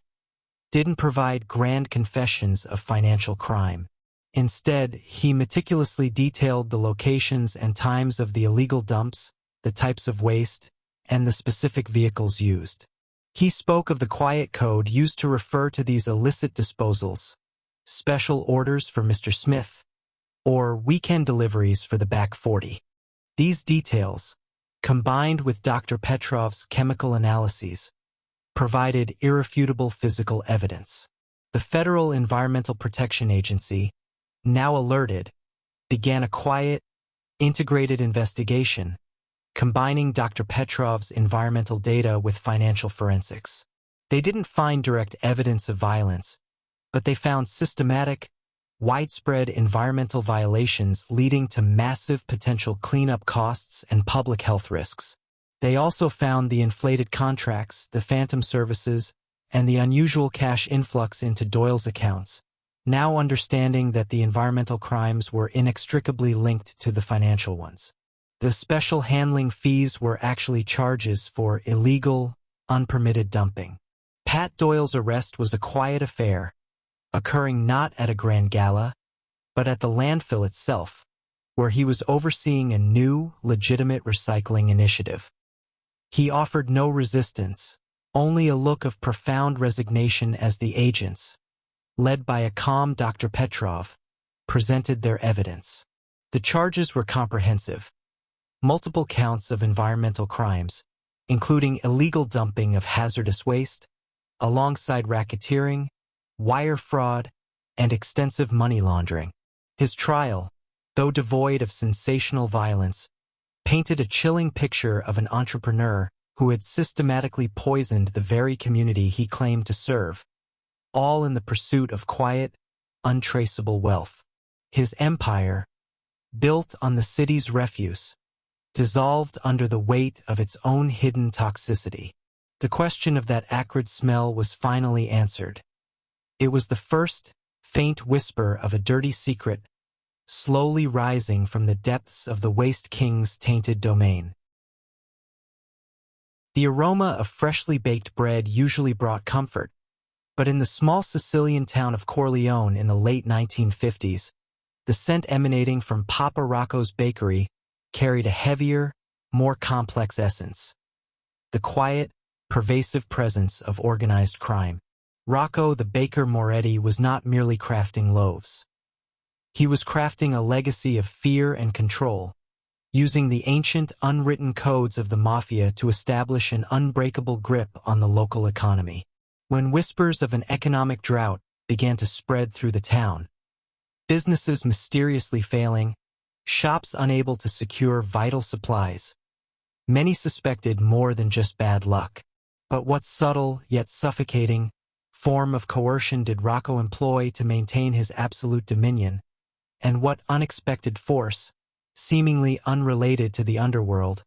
didn't provide grand confessions of financial crime. Instead, he meticulously detailed the locations and times of the illegal dumps, the types of waste, and the specific vehicles used. He spoke of the quiet code used to refer to these illicit disposals, special orders for Mr. Smith, or weekend deliveries for the back 40. These details, combined with Dr. Petrov's chemical analyses, provided irrefutable physical evidence. The Federal Environmental Protection Agency, now alerted, began a quiet, integrated investigation, combining Dr. Petrov's environmental data with financial forensics. They didn't find direct evidence of violence, but they found systematic, widespread environmental violations leading to massive potential cleanup costs and public health risks. They also found the inflated contracts, the phantom services, and the unusual cash influx into Doyle's accounts, now understanding that the environmental crimes were inextricably linked to the financial ones. The special handling fees were actually charges for illegal, unpermitted dumping. Pat Doyle's arrest was a quiet affair, occurring not at a grand gala, but at the landfill itself, where he was overseeing a new, legitimate recycling initiative. He offered no resistance, only a look of profound resignation as the agents, led by a calm Dr. Petrov, presented their evidence. The charges were comprehensive. Multiple counts of environmental crimes, including illegal dumping of hazardous waste, alongside racketeering, wire fraud, and extensive money laundering. His trial, though devoid of sensational violence, painted a chilling picture of an entrepreneur who had systematically poisoned the very community he claimed to serve, all in the pursuit of quiet, untraceable wealth. His empire, built on the city's refuse, dissolved under the weight of its own hidden toxicity. The question of that acrid smell was finally answered. It was the first, faint whisper of a dirty secret, slowly rising from the depths of the Waste King's tainted domain. The aroma of freshly baked bread usually brought comfort, but in the small Sicilian town of Corleone in the late 1950s, the scent emanating from Papa Rocco's bakery carried a heavier, more complex essence. The quiet, pervasive presence of organized crime. Rocco the Baker Moretti was not merely crafting loaves. He was crafting a legacy of fear and control, using the ancient, unwritten codes of the Mafia to establish an unbreakable grip on the local economy. When whispers of an economic drought began to spread through the town, businesses mysteriously failing, shops unable to secure vital supplies, many suspected more than just bad luck. But what subtle, yet suffocating, form of coercion did Rocco employ to maintain his absolute dominion, and what unexpected force, seemingly unrelated to the underworld,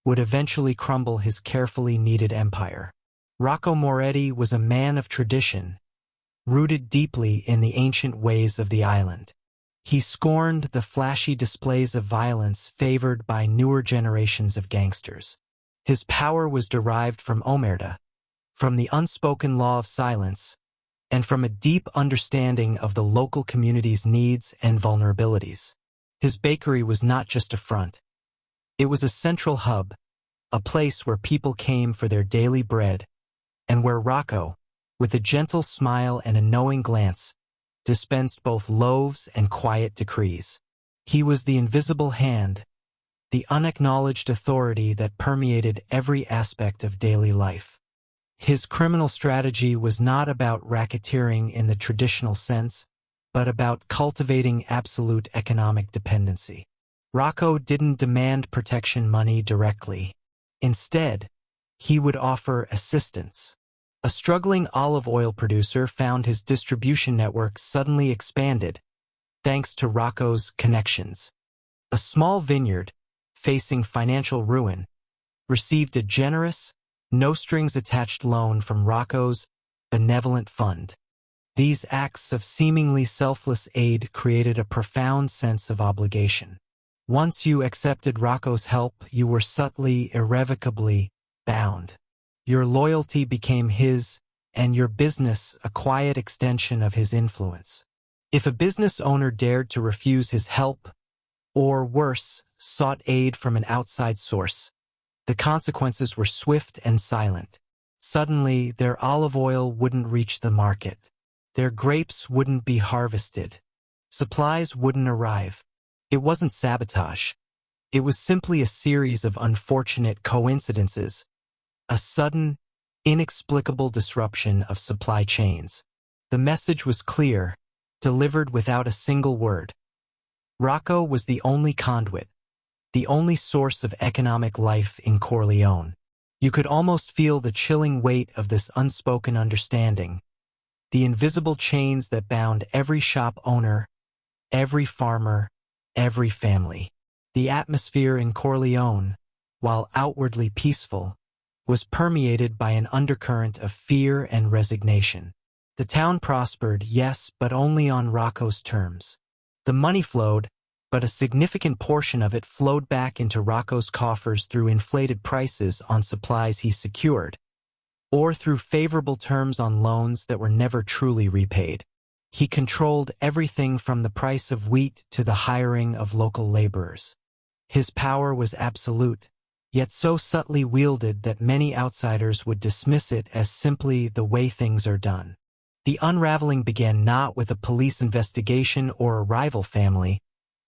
would eventually crumble his carefully kneaded empire? Rocco Moretti was a man of tradition, rooted deeply in the ancient ways of the island. He scorned the flashy displays of violence favored by newer generations of gangsters. His power was derived from omerta, from the unspoken law of silence, and from a deep understanding of the local community's needs and vulnerabilities. His bakery was not just a front. It was a central hub, a place where people came for their daily bread, and where Rocco, with a gentle smile and a knowing glance, dispensed both loaves and quiet decrees. He was the invisible hand, the unacknowledged authority that permeated every aspect of daily life. His criminal strategy was not about racketeering in the traditional sense, but about cultivating absolute economic dependency. Rocco didn't demand protection money directly. Instead, he would offer assistance. A struggling olive oil producer found his distribution network suddenly expanded, thanks to Rocco's connections. A small vineyard, facing financial ruin, received a generous, no-strings-attached loan from Rocco's benevolent fund. These acts of seemingly selfless aid created a profound sense of obligation. Once you accepted Rocco's help, you were subtly, irrevocably bound. Your loyalty became his, and your business a quiet extension of his influence. If a business owner dared to refuse his help, or worse, sought aid from an outside source, the consequences were swift and silent. Suddenly, their olive oil wouldn't reach the market. Their grapes wouldn't be harvested. Supplies wouldn't arrive. It wasn't sabotage. It was simply a series of unfortunate coincidences, a sudden, inexplicable disruption of supply chains. The message was clear, delivered without a single word. Rocco was the only conduit, the only source of economic life in Corleone. You could almost feel the chilling weight of this unspoken understanding, the invisible chains that bound every shop owner, every farmer, every family. The atmosphere in Corleone, while outwardly peaceful, was permeated by an undercurrent of fear and resignation. The town prospered, yes, but only on Rocco's terms. The money flowed, but a significant portion of it flowed back into Rocco's coffers through inflated prices on supplies he secured, or through favorable terms on loans that were never truly repaid. He controlled everything from the price of wheat to the hiring of local laborers. His power was absolute, yet so subtly wielded that many outsiders would dismiss it as simply the way things are done. The unraveling began not with a police investigation or a rival family,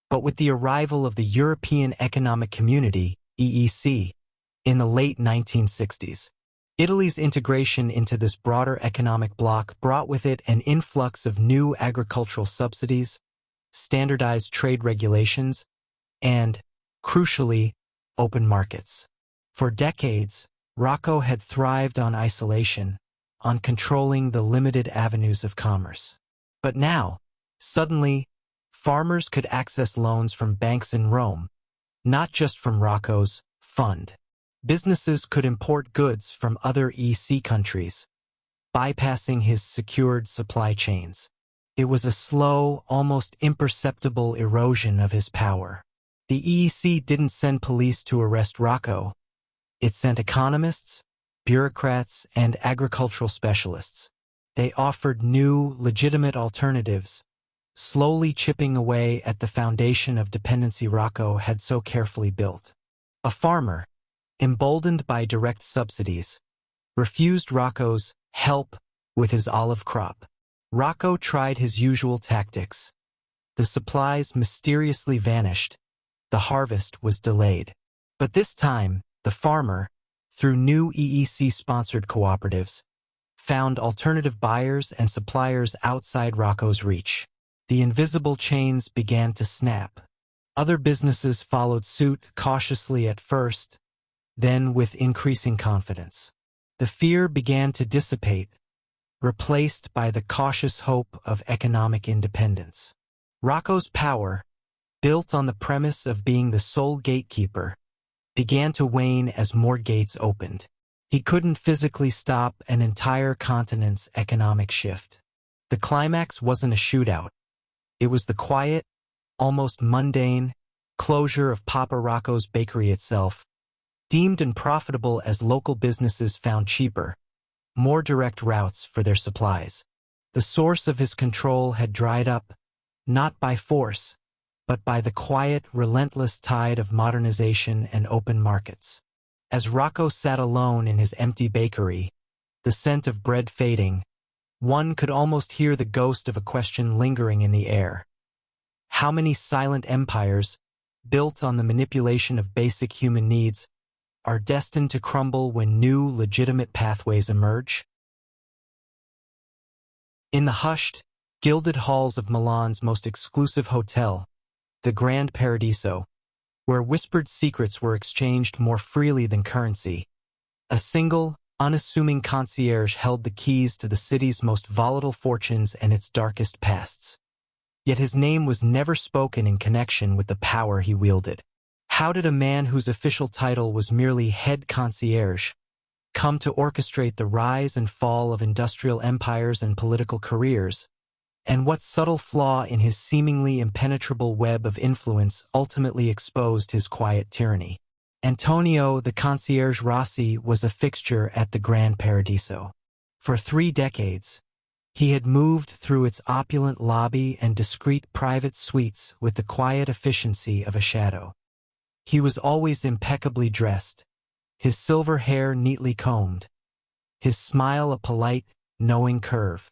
but with the arrival of the European Economic Community, EEC, in the late 1960s. Italy's integration into this broader economic bloc brought with it an influx of new agricultural subsidies, standardized trade regulations, and, crucially, open markets. For decades, Rocco had thrived on isolation, on controlling the limited avenues of commerce. But now, suddenly, farmers could access loans from banks in Rome, not just from Rocco's fund. Businesses could import goods from other EC countries, bypassing his secured supply chains. It was a slow, almost imperceptible erosion of his power. The EEC didn't send police to arrest Rocco. It sent economists, bureaucrats, and agricultural specialists. They offered new, legitimate alternatives, slowly chipping away at the foundation of dependency Rocco had so carefully built. A farmer, emboldened by direct subsidies, refused Rocco's help with his olive crop. Rocco tried his usual tactics. The supplies mysteriously vanished. The harvest was delayed. But this time, the farmer, through new EEC-sponsored cooperatives, found alternative buyers and suppliers outside Rocco's reach. The invisible chains began to snap. Other businesses followed suit, cautiously at first, then with increasing confidence. The fear began to dissipate, replaced by the cautious hope of economic independence. Rocco's power, built on the premise of being the sole gatekeeper, began to wane as more gates opened. He couldn't physically stop an entire continent's economic shift. The climax wasn't a shootout. It was the quiet, almost mundane, closure of Papa Rocco's bakery itself, deemed unprofitable as local businesses found cheaper, more direct routes for their supplies. The source of his control had dried up, not by force, but by the quiet, relentless tide of modernization and open markets. As Rocco sat alone in his empty bakery, the scent of bread fading, one could almost hear the ghost of a question lingering in the air. How many silent empires, built on the manipulation of basic human needs, are destined to crumble when new, legitimate pathways emerge? In the hushed, gilded halls of Milan's most exclusive hotel, the Grand Paradiso, where whispered secrets were exchanged more freely than currency, a single, unassuming concierge held the keys to the city's most volatile fortunes and its darkest pasts. Yet his name was never spoken in connection with the power he wielded. How did a man whose official title was merely head concierge come to orchestrate the rise and fall of industrial empires and political careers? And what subtle flaw in his seemingly impenetrable web of influence ultimately exposed his quiet tyranny? Antonio, the concierge Rossi, was a fixture at the Grand Paradiso. For 3 decades, he had moved through its opulent lobby and discreet private suites with the quiet efficiency of a shadow. He was always impeccably dressed, his silver hair neatly combed, his smile a polite, knowing curve.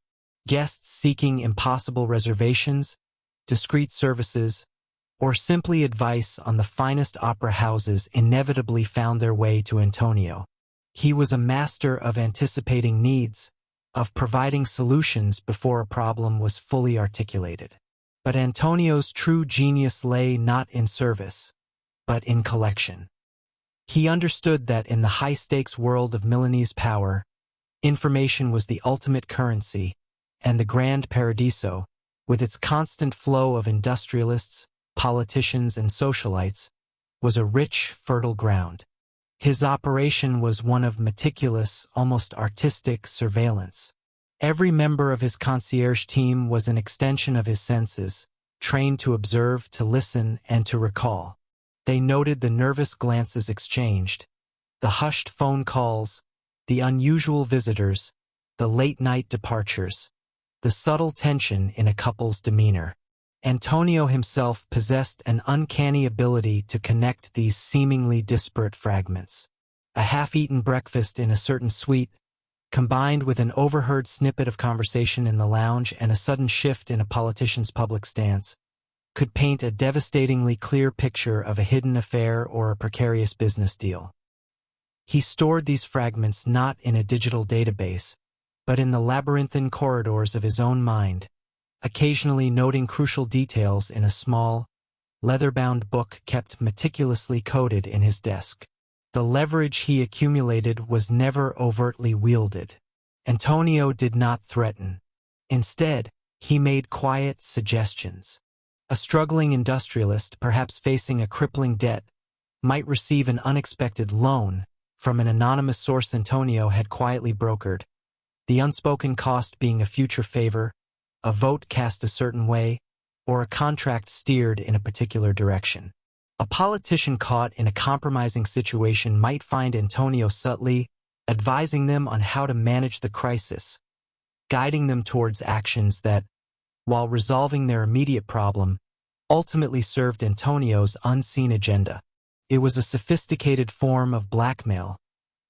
Guests seeking impossible reservations, discreet services, or simply advice on the finest opera houses inevitably found their way to Antonio. He was a master of anticipating needs, of providing solutions before a problem was fully articulated. But Antonio's true genius lay not in service, but in collection. He understood that in the high-stakes world of Milanese power, information was the ultimate currency, and the Grand Paradiso, with its constant flow of industrialists, politicians, and socialites, was a rich, fertile ground. His operation was one of meticulous, almost artistic surveillance. Every member of his concierge team was an extension of his senses, trained to observe, to listen, and to recall. They noted the nervous glances exchanged, the hushed phone calls, the unusual visitors, the late-night departures, the subtle tension in a couple's demeanor. Antonio himself possessed an uncanny ability to connect these seemingly disparate fragments. A half-eaten breakfast in a certain suite, combined with an overheard snippet of conversation in the lounge and a sudden shift in a politician's public stance, could paint a devastatingly clear picture of a hidden affair or a precarious business deal. He stored these fragments not in a digital database, but in the labyrinthine corridors of his own mind, occasionally noting crucial details in a small, leather-bound book kept meticulously coded in his desk. The leverage he accumulated was never overtly wielded. Antonio did not threaten. Instead, he made quiet suggestions. A struggling industrialist, perhaps facing a crippling debt, might receive an unexpected loan from an anonymous source Antonio had quietly brokered, the unspoken cost being a future favor, a vote cast a certain way, or a contract steered in a particular direction. A politician caught in a compromising situation might find Antonio subtly advising them on how to manage the crisis, guiding them towards actions that, while resolving their immediate problem, ultimately served Antonio's unseen agenda. It was a sophisticated form of blackmail,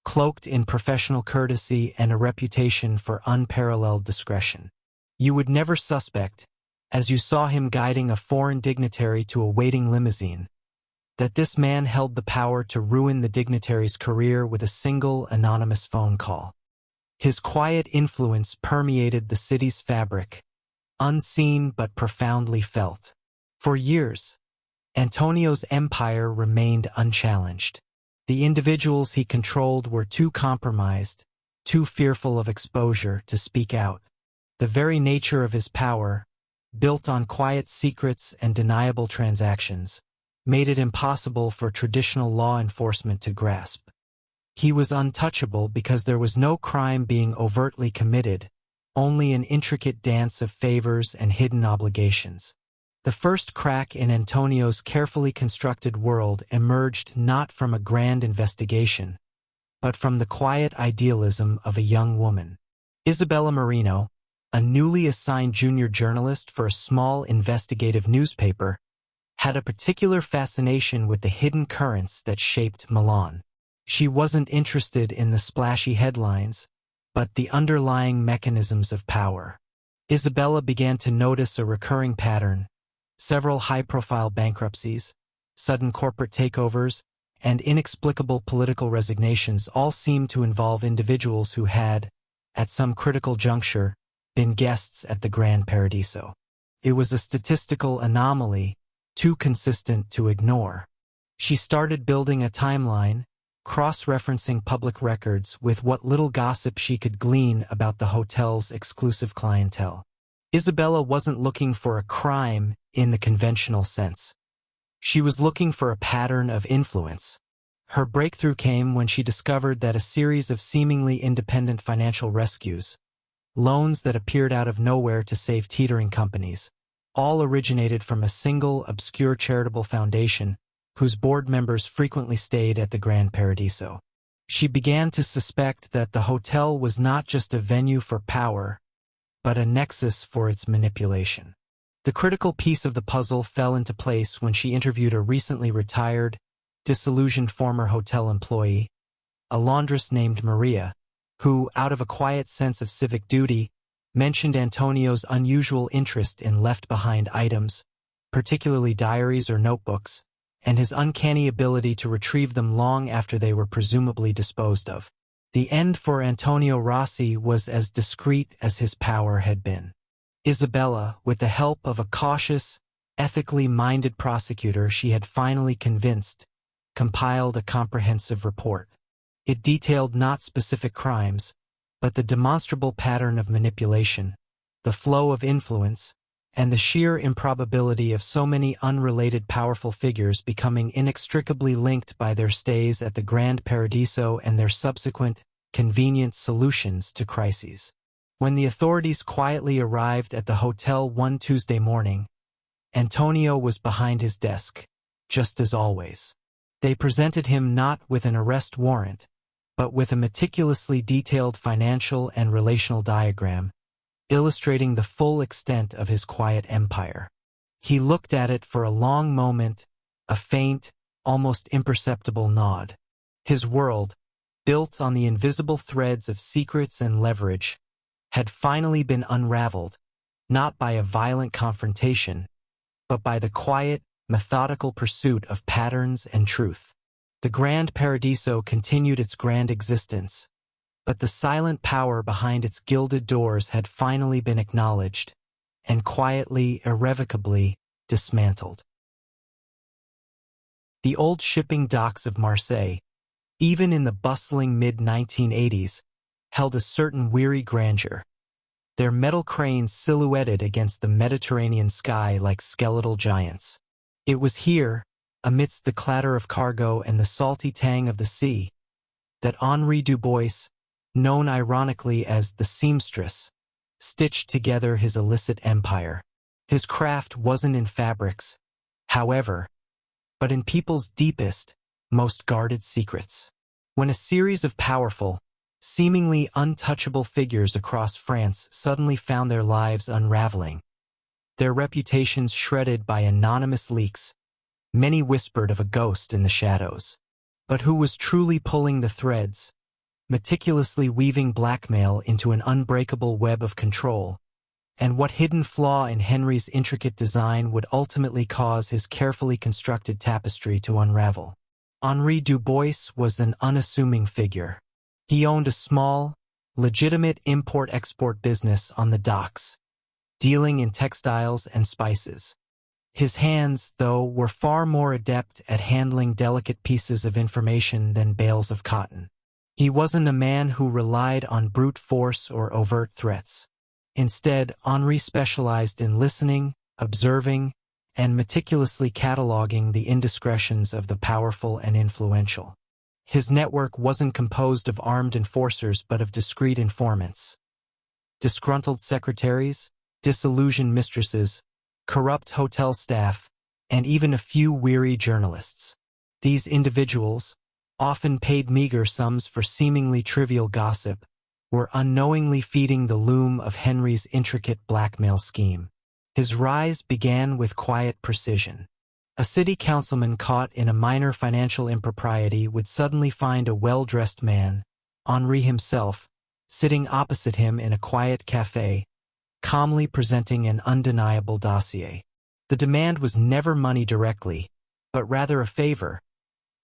cloaked in professional courtesy and a reputation for unparalleled discretion. You would never suspect, as you saw him guiding a foreign dignitary to a waiting limousine, that this man held the power to ruin the dignitary's career with a single anonymous phone call. His quiet influence permeated the city's fabric, unseen but profoundly felt. For years, Antonio's empire remained unchallenged. The individuals he controlled were too compromised, too fearful of exposure to speak out. The very nature of his power, built on quiet secrets and deniable transactions, made it impossible for traditional law enforcement to grasp. He was untouchable because there was no crime being overtly committed, only an intricate dance of favors and hidden obligations. The first crack in Antonio's carefully constructed world emerged not from a grand investigation, but from the quiet idealism of a young woman. Isabella Marino, a newly assigned junior journalist for a small investigative newspaper, had a particular fascination with the hidden currents that shaped Milan. She wasn't interested in the splashy headlines, but the underlying mechanisms of power. Isabella began to notice a recurring pattern: several high-profile bankruptcies, sudden corporate takeovers, and inexplicable political resignations all seemed to involve individuals who had, at some critical juncture, been guests at the Grand Paradiso. It was a statistical anomaly, too consistent to ignore. She started building a timeline, cross-referencing public records with what little gossip she could glean about the hotel's exclusive clientele. Isabella wasn't looking for a crime in the conventional sense. She was looking for a pattern of influence. Her breakthrough came when she discovered that a series of seemingly independent financial rescues, loans that appeared out of nowhere to save teetering companies, all originated from a single obscure charitable foundation whose board members frequently stayed at the Grand Paradiso. She began to suspect that the hotel was not just a venue for power, but a nexus for its manipulation. The critical piece of the puzzle fell into place when she interviewed a recently retired, disillusioned former hotel employee, a laundress named Maria, who, out of a quiet sense of civic duty, mentioned Antonio's unusual interest in left-behind items, particularly diaries or notebooks, and his uncanny ability to retrieve them long after they were presumably disposed of. The end for Antonio Rossi was as discreet as his power had been. Isabella, with the help of a cautious, ethically minded prosecutor she had finally convinced, compiled a comprehensive report. It detailed not specific crimes, but the demonstrable pattern of manipulation, the flow of influence, and the sheer improbability of so many unrelated powerful figures becoming inextricably linked by their stays at the Grand Paradiso and their subsequent, convenient solutions to crises. When the authorities quietly arrived at the hotel one Tuesday morning, Antonio was behind his desk, just as always. They presented him not with an arrest warrant, but with a meticulously detailed financial and relational diagram, illustrating the full extent of his quiet empire. He looked at it for a long moment, a faint, almost imperceptible nod. His world, built on the invisible threads of secrets and leverage, had finally been unraveled, not by a violent confrontation, but by the quiet, methodical pursuit of patterns and truth. The Grand Paradiso continued its grand existence, but the silent power behind its gilded doors had finally been acknowledged, and quietly, irrevocably, dismantled. The old shipping docks of Marseille, even in the bustling mid-1980s, held a certain weary grandeur, their metal cranes silhouetted against the Mediterranean sky like skeletal giants. It was here, amidst the clatter of cargo and the salty tang of the sea, that Henri Dubois, known ironically as the seamstress, stitched together his illicit empire. His craft wasn't in fabrics, however, but in people's deepest, most guarded secrets. When a series of powerful, seemingly untouchable figures across France suddenly found their lives unraveling, their reputations shredded by anonymous leaks, many whispered of a ghost in the shadows. But who was truly pulling the threads, meticulously weaving blackmail into an unbreakable web of control, and what hidden flaw in Henry's intricate design would ultimately cause his carefully constructed tapestry to unravel? Henri Dubois was an unassuming figure. He owned a small, legitimate import-export business on the docks, dealing in textiles and spices. His hands, though, were far more adept at handling delicate pieces of information than bales of cotton. He wasn't a man who relied on brute force or overt threats. Instead, Henri specialized in listening, observing, and meticulously cataloging the indiscretions of the powerful and influential. His network wasn't composed of armed enforcers but of discreet informants. Disgruntled secretaries, disillusioned mistresses, corrupt hotel staff, and even a few weary journalists. These individuals, often paid meager sums for seemingly trivial gossip, were unknowingly feeding the loom of Henry's intricate blackmail scheme. His rise began with quiet precision. A city councilman caught in a minor financial impropriety would suddenly find a well-dressed man, Henri himself, sitting opposite him in a quiet cafe, calmly presenting an undeniable dossier. The demand was never money directly, but rather a favor.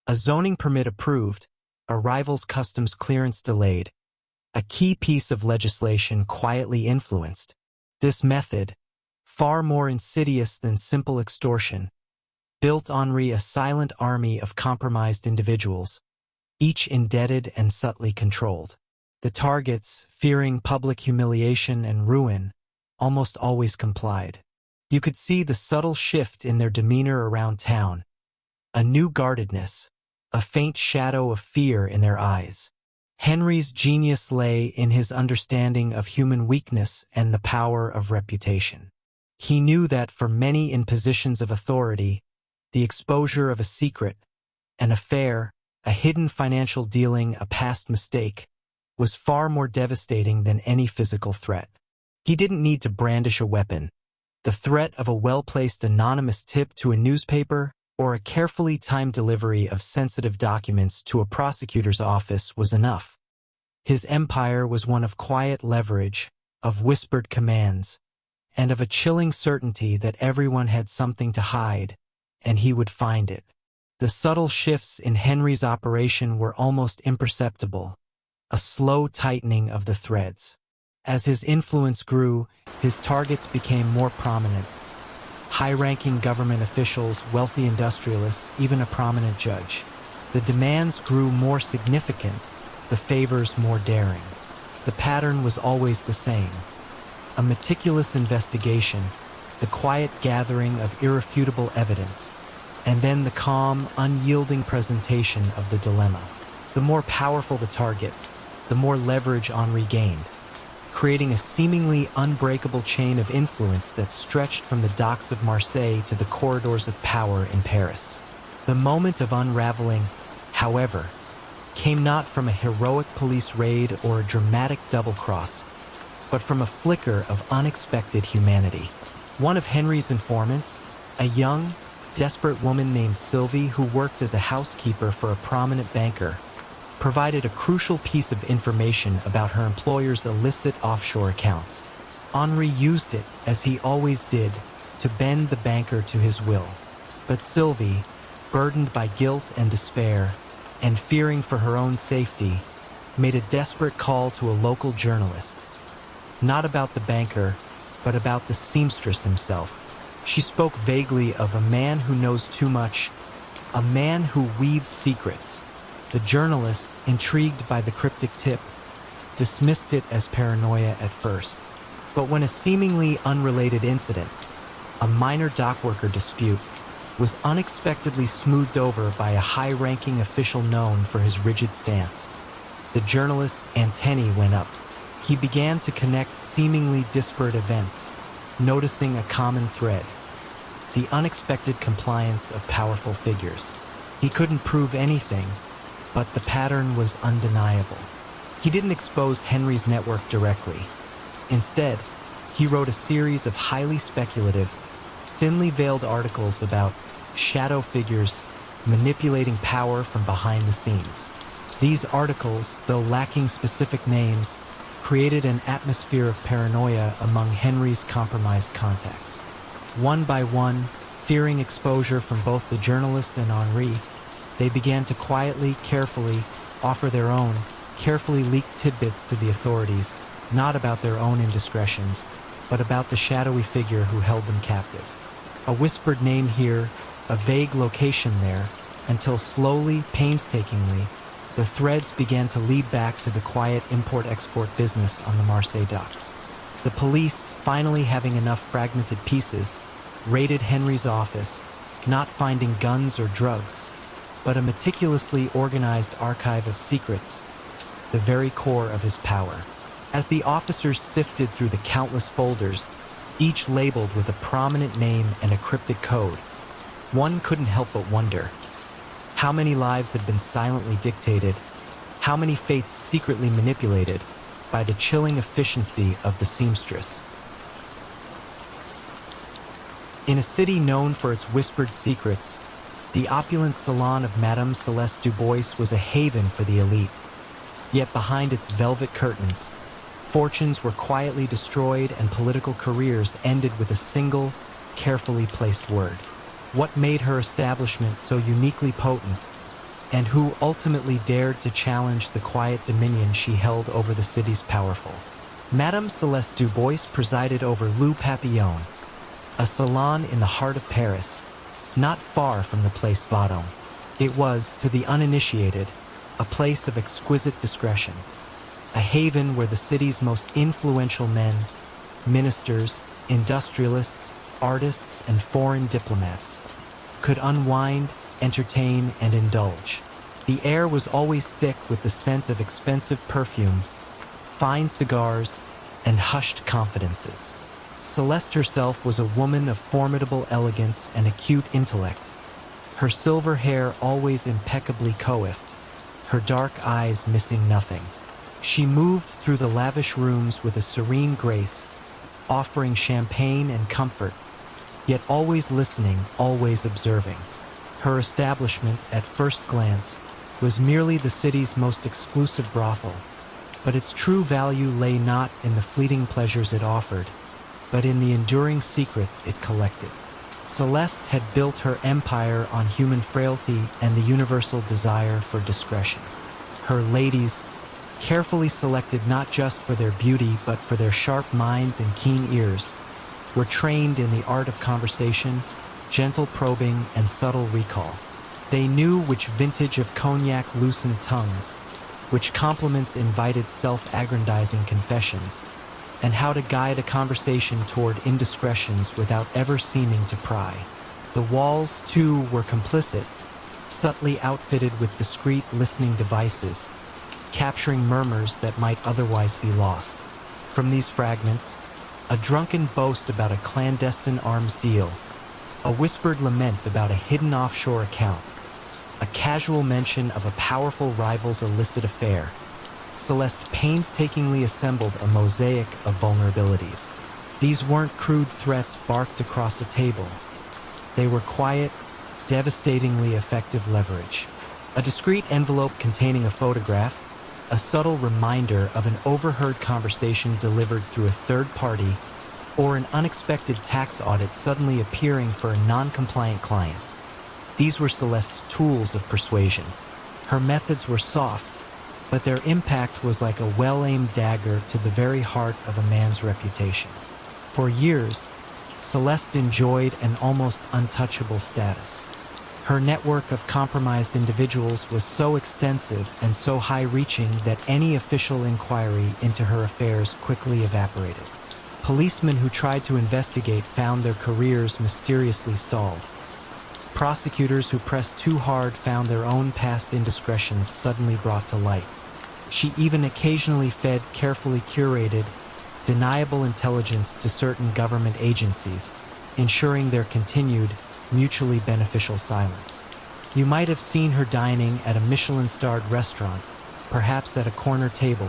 A zoning permit approved, a rival's customs clearance delayed, a key piece of legislation quietly influenced. This method, far more insidious than simple extortion, built Henri a silent army of compromised individuals, each indebted and subtly controlled. The targets, fearing public humiliation and ruin, almost always complied. You could see the subtle shift in their demeanor around town, a new guardedness, a faint shadow of fear in their eyes. Henry's genius lay in his understanding of human weakness and the power of reputation. He knew that for many in positions of authority, the exposure of a secret, an affair, a hidden financial dealing, a past mistake, was far more devastating than any physical threat. He didn't need to brandish a weapon. The threat of a well-placed anonymous tip to a newspaper or a carefully timed delivery of sensitive documents to a prosecutor's office was enough. His empire was one of quiet leverage, of whispered commands, and of a chilling certainty that everyone had something to hide, and he would find it. The subtle shifts in Henry's operation were almost imperceptible, a slow tightening of the threads. As his influence grew, his targets became more prominent. High-ranking government officials, wealthy industrialists, even a prominent judge. The demands grew more significant, the favors more daring. The pattern was always the same. A meticulous investigation, the quiet gathering of irrefutable evidence, and then the calm, unyielding presentation of the dilemma. The more powerful the target, the more leverage Henri gained, creating a seemingly unbreakable chain of influence that stretched from the docks of Marseille to the corridors of power in Paris. The moment of unraveling, however, came not from a heroic police raid or a dramatic double-cross, but from a flicker of unexpected humanity. One of Henry's informants, a young, desperate woman named Sylvie who worked as a housekeeper for a prominent banker, provided a crucial piece of information about her employer's illicit offshore accounts. Henri used it, as he always did, to bend the banker to his will. But Sylvie, burdened by guilt and despair, and fearing for her own safety, made a desperate call to a local journalist. Not about the banker, but about the seamstress himself. She spoke vaguely of a man who knows too much, a man who weaves secrets. The journalist, intrigued by the cryptic tip, dismissed it as paranoia at first. But when a seemingly unrelated incident, a minor dockworker dispute, was unexpectedly smoothed over by a high-ranking official known for his rigid stance, the journalist's antennae went up. He began to connect seemingly disparate events, noticing a common thread: the unexpected compliance of powerful figures. He couldn't prove anything, but the pattern was undeniable. He didn't expose Henry's network directly. Instead, he wrote a series of highly speculative, thinly veiled articles about shadow figures manipulating power from behind the scenes. These articles, though lacking specific names, created an atmosphere of paranoia among Henry's compromised contacts. One by one, fearing exposure from both the journalist and Henri, they began to quietly, carefully offer their own, carefully leaked tidbits to the authorities, not about their own indiscretions, but about the shadowy figure who held them captive. A whispered name here, a vague location there, until slowly, painstakingly, the threads began to lead back to the quiet import-export business on the Marseille docks. The police, finally having enough fragmented pieces, raided Henry's office, not finding guns or drugs, but a meticulously organized archive of secrets, the very core of his power. As the officers sifted through the countless folders, each labeled with a prominent name and a cryptic code, one couldn't help but wonder: how many lives had been silently dictated, how many fates secretly manipulated by the chilling efficiency of the seamstress. In a city known for its whispered secrets, the opulent salon of Madame Celeste Dubois was a haven for the elite. Yet behind its velvet curtains, fortunes were quietly destroyed and political careers ended with a single, carefully placed word. What made her establishment so uniquely potent, and who ultimately dared to challenge the quiet dominion she held over the city's powerful? Madame Celeste Dubois presided over Le Papillon, a salon in the heart of Paris, not far from the Place Vendôme. It was, to the uninitiated, a place of exquisite discretion, a haven where the city's most influential men, ministers, industrialists, artists, and foreign diplomats could unwind, entertain, and indulge. The air was always thick with the scent of expensive perfume, fine cigars, and hushed confidences. Celeste herself was a woman of formidable elegance and acute intellect, her silver hair always impeccably coiffed, her dark eyes missing nothing. She moved through the lavish rooms with a serene grace, offering champagne and comfort, yet always listening, always observing. Her establishment, at first glance, was merely the city's most exclusive brothel, but its true value lay not in the fleeting pleasures it offered, but in the enduring secrets it collected. Celeste had built her empire on human frailty and the universal desire for discretion. Her ladies, carefully selected not just for their beauty but for their sharp minds and keen ears, were trained in the art of conversation, gentle probing, and subtle recall. They knew which vintage of cognac loosened tongues, which compliments invited self-aggrandizing confessions, and how to guide a conversation toward indiscretions without ever seeming to pry. The walls, too, were complicit, subtly outfitted with discreet listening devices, capturing murmurs that might otherwise be lost. From these fragments, a drunken boast about a clandestine arms deal, a whispered lament about a hidden offshore account, a casual mention of a powerful rival's illicit affair, Celeste painstakingly assembled a mosaic of vulnerabilities. These weren't crude threats barked across a table. They were quiet, devastatingly effective leverage. A discreet envelope containing a photograph, a subtle reminder of an overheard conversation delivered through a third party, or an unexpected tax audit suddenly appearing for a non-compliant client. These were Celeste's tools of persuasion. Her methods were soft, but their impact was like a well-aimed dagger to the very heart of a man's reputation. For years, Celeste enjoyed an almost untouchable status. Her network of compromised individuals was so extensive and so high-reaching that any official inquiry into her affairs quickly evaporated. Policemen who tried to investigate found their careers mysteriously stalled. Prosecutors who pressed too hard found their own past indiscretions suddenly brought to light. She even occasionally fed carefully curated, deniable intelligence to certain government agencies, ensuring their continued, mutually beneficial silence. You might have seen her dining at a Michelin-starred restaurant, perhaps at a corner table,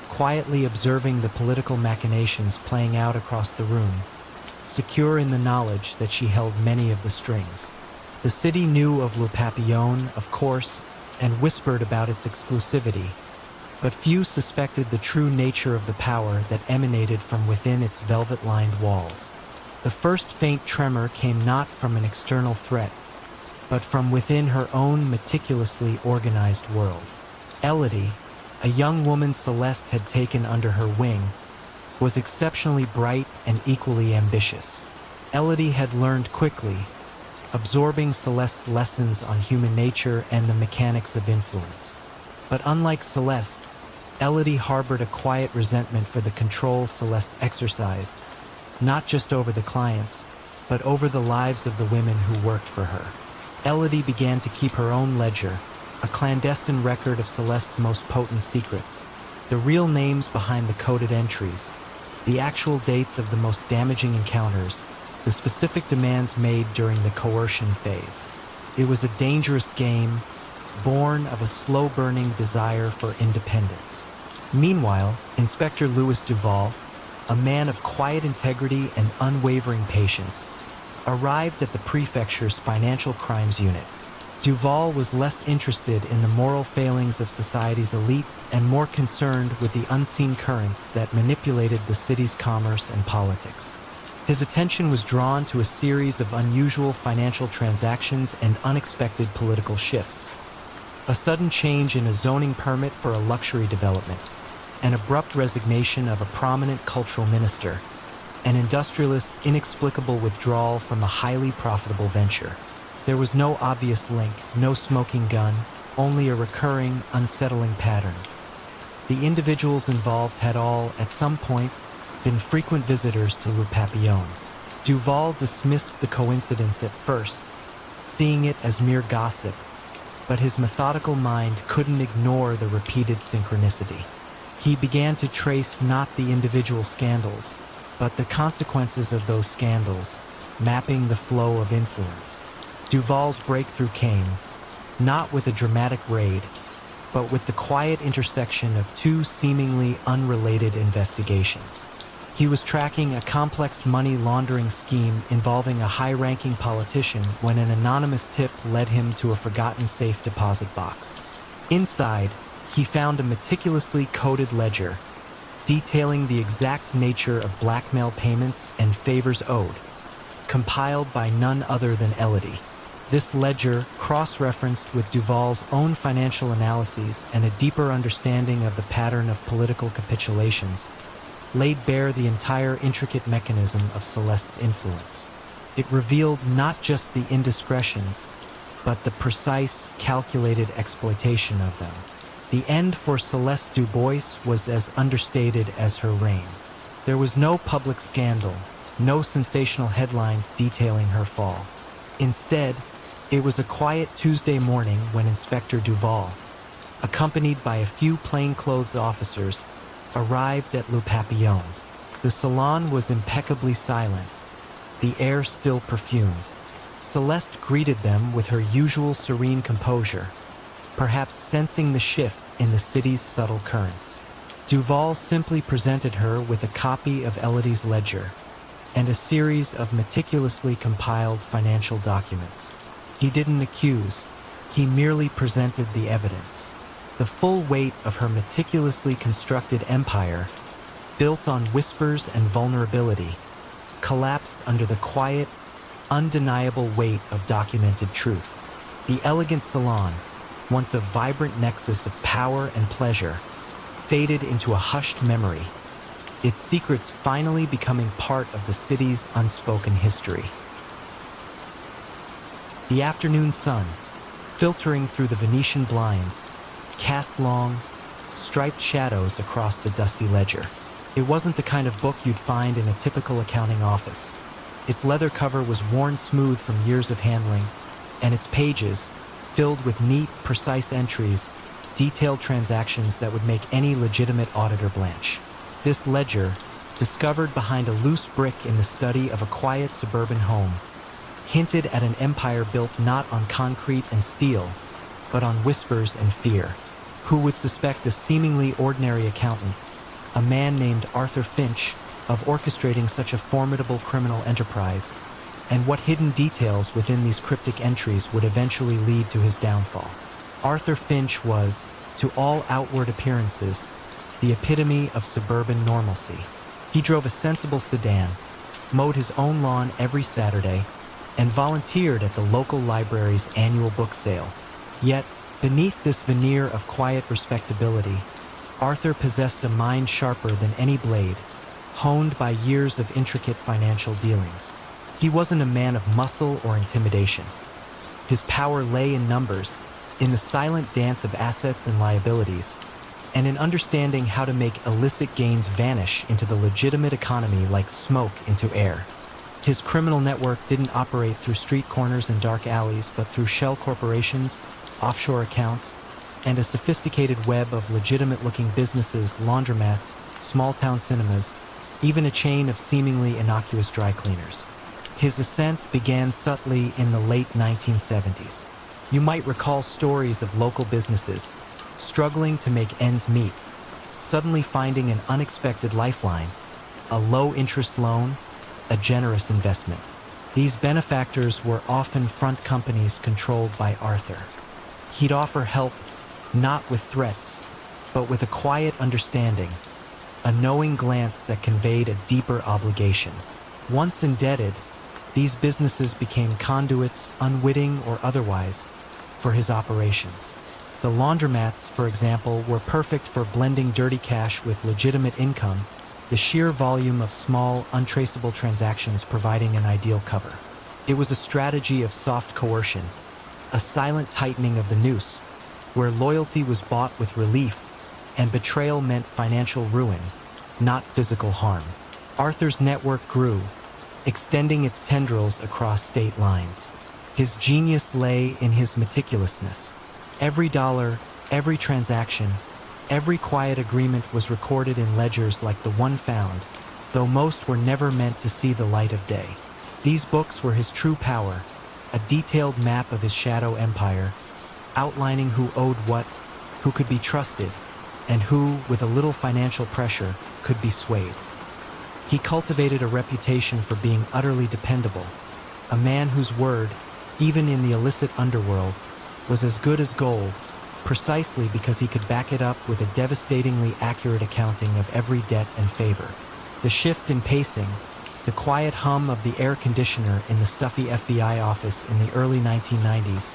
quietly observing the political machinations playing out across the room, secure in the knowledge that she held many of the strings. The city knew of Le Papillon, of course, and whispered about its exclusivity, but few suspected the true nature of the power that emanated from within its velvet-lined walls. The first faint tremor came not from an external threat, but from within her own meticulously organized world. Elodie, a young woman Celeste had taken under her wing, was exceptionally bright and equally ambitious. Elodie had learned quickly, absorbing Celeste's lessons on human nature and the mechanics of influence. But unlike Celeste, Elodie harbored a quiet resentment for the control Celeste exercised, not just over the clients, but over the lives of the women who worked for her. Elodie began to keep her own ledger, a clandestine record of Celeste's most potent secrets, the real names behind the coded entries, the actual dates of the most damaging encounters, the specific demands made during the coercion phase. It was a dangerous game, born of a slow-burning desire for independence. Meanwhile, Inspector Louis Duval, a man of quiet integrity and unwavering patience, arrived at the prefecture's financial crimes unit. Duval was less interested in the moral failings of society's elite and more concerned with the unseen currents that manipulated the city's commerce and politics. His attention was drawn to a series of unusual financial transactions and unexpected political shifts. A sudden change in a zoning permit for a luxury development, an abrupt resignation of a prominent cultural minister, an industrialist's inexplicable withdrawal from a highly profitable venture. There was no obvious link, no smoking gun, only a recurring, unsettling pattern. The individuals involved had all, at some point, been frequent visitors to Le Papillon. Duval dismissed the coincidence at first, seeing it as mere gossip, but his methodical mind couldn't ignore the repeated synchronicity. He began to trace not the individual scandals, but the consequences of those scandals, mapping the flow of influence. Duval's breakthrough came, not with a dramatic raid, but with the quiet intersection of two seemingly unrelated investigations. He was tracking a complex money laundering scheme involving a high-ranking politician when an anonymous tip led him to a forgotten safe deposit box. Inside, he found a meticulously coded ledger, detailing the exact nature of blackmail payments and favors owed, compiled by none other than Elodie. This ledger, cross-referenced with Duval's own financial analyses and a deeper understanding of the pattern of political capitulations, laid bare the entire intricate mechanism of Celeste's influence. It revealed not just the indiscretions, but the precise, calculated exploitation of them. The end for Celeste Dubois was as understated as her reign. There was no public scandal, no sensational headlines detailing her fall. Instead, it was a quiet Tuesday morning when Inspector Duval, accompanied by a few plainclothes officers, arrived at Le Papillon. The salon was impeccably silent, the air still perfumed. Celeste greeted them with her usual serene composure, perhaps sensing the shift in the city's subtle currents. Duval simply presented her with a copy of Elodie's ledger and a series of meticulously compiled financial documents. He didn't accuse, he merely presented the evidence. The full weight of her meticulously constructed empire, built on whispers and vulnerability, collapsed under the quiet, undeniable weight of documented truth. The elegant salon, once a vibrant nexus of power and pleasure, faded into a hushed memory, its secrets finally becoming part of the city's unspoken history. The afternoon sun, filtering through the Venetian blinds, cast long, striped shadows across the dusty ledger. It wasn't the kind of book you'd find in a typical accounting office. Its leather cover was worn smooth from years of handling, and its pages, filled with neat, precise entries, detailed transactions that would make any legitimate auditor blanch. This ledger, discovered behind a loose brick in the study of a quiet suburban home, hinted at an empire built not on concrete and steel, but on whispers and fear. Who would suspect a seemingly ordinary accountant, a man named Arthur Finch, of orchestrating such a formidable criminal enterprise, and what hidden details within these cryptic entries would eventually lead to his downfall? Arthur Finch was, to all outward appearances, the epitome of suburban normalcy. He drove a sensible sedan, mowed his own lawn every Saturday, and volunteered at the local library's annual book sale. Yet, beneath this veneer of quiet respectability, Arthur possessed a mind sharper than any blade, honed by years of intricate financial dealings. He wasn't a man of muscle or intimidation. His power lay in numbers, in the silent dance of assets and liabilities, and in understanding how to make illicit gains vanish into the legitimate economy like smoke into air. His criminal network didn't operate through street corners and dark alleys, but through shell corporations, offshore accounts, and a sophisticated web of legitimate-looking businesses, laundromats, small-town cinemas, even a chain of seemingly innocuous dry cleaners. His ascent began subtly in the late 1970s. You might recall stories of local businesses struggling to make ends meet, suddenly finding an unexpected lifeline, a low-interest loan, a generous investment. These benefactors were often front companies controlled by Arthur. He'd offer help not with threats, but with a quiet understanding, a knowing glance that conveyed a deeper obligation. Once indebted, these businesses became conduits, unwitting or otherwise, for his operations. The laundromats, for example, were perfect for blending dirty cash with legitimate income, the sheer volume of small, untraceable transactions providing an ideal cover. It was a strategy of soft coercion, a silent tightening of the noose, where loyalty was bought with relief, and betrayal meant financial ruin, not physical harm. Arthur's network grew, extending its tendrils across state lines. His genius lay in his meticulousness. Every dollar, every transaction, every quiet agreement was recorded in ledgers like the one found, though most were never meant to see the light of day. These books were his true power, a detailed map of his shadow empire, outlining who owed what, who could be trusted, and who, with a little financial pressure, could be swayed. He cultivated a reputation for being utterly dependable, a man whose word, even in the illicit underworld, was as good as gold, precisely because he could back it up with a devastatingly accurate accounting of every debt and favor. The shift in pacing, the quiet hum of the air conditioner in the stuffy FBI office in the early 1990s,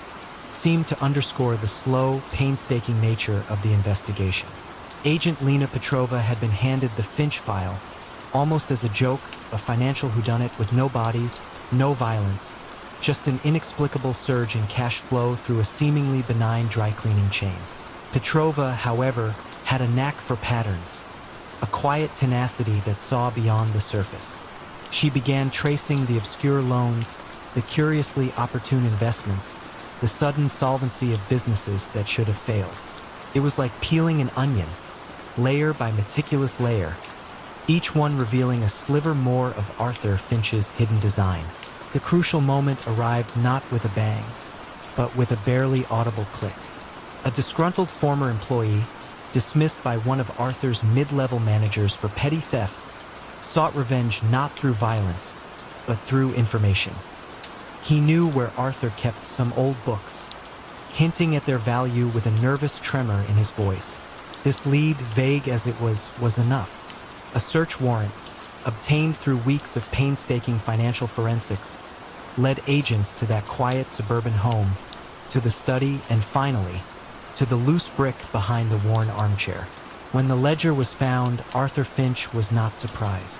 seemed to underscore the slow, painstaking nature of the investigation. Agent Lena Petrova had been handed the Finch file, almost as a joke, a financial whodunit with no bodies, no violence, just an inexplicable surge in cash flow through a seemingly benign dry-cleaning chain. Petrova, however, had a knack for patterns, a quiet tenacity that saw beyond the surface. She began tracing the obscure loans, the curiously opportune investments, the sudden solvency of businesses that should have failed. It was like peeling an onion, layer by meticulous layer, each one revealing a sliver more of Arthur Finch's hidden design. The crucial moment arrived not with a bang, but with a barely audible click. A disgruntled former employee, dismissed by one of Arthur's mid-level managers for petty theft, sought revenge not through violence, but through information. He knew where Arthur kept some old books, hinting at their value with a nervous tremor in his voice. This lead, vague as it was enough. A search warrant, obtained through weeks of painstaking financial forensics, led agents to that quiet suburban home, to the study, and finally, to the loose brick behind the worn armchair. When the ledger was found, Arthur Finch was not surprised.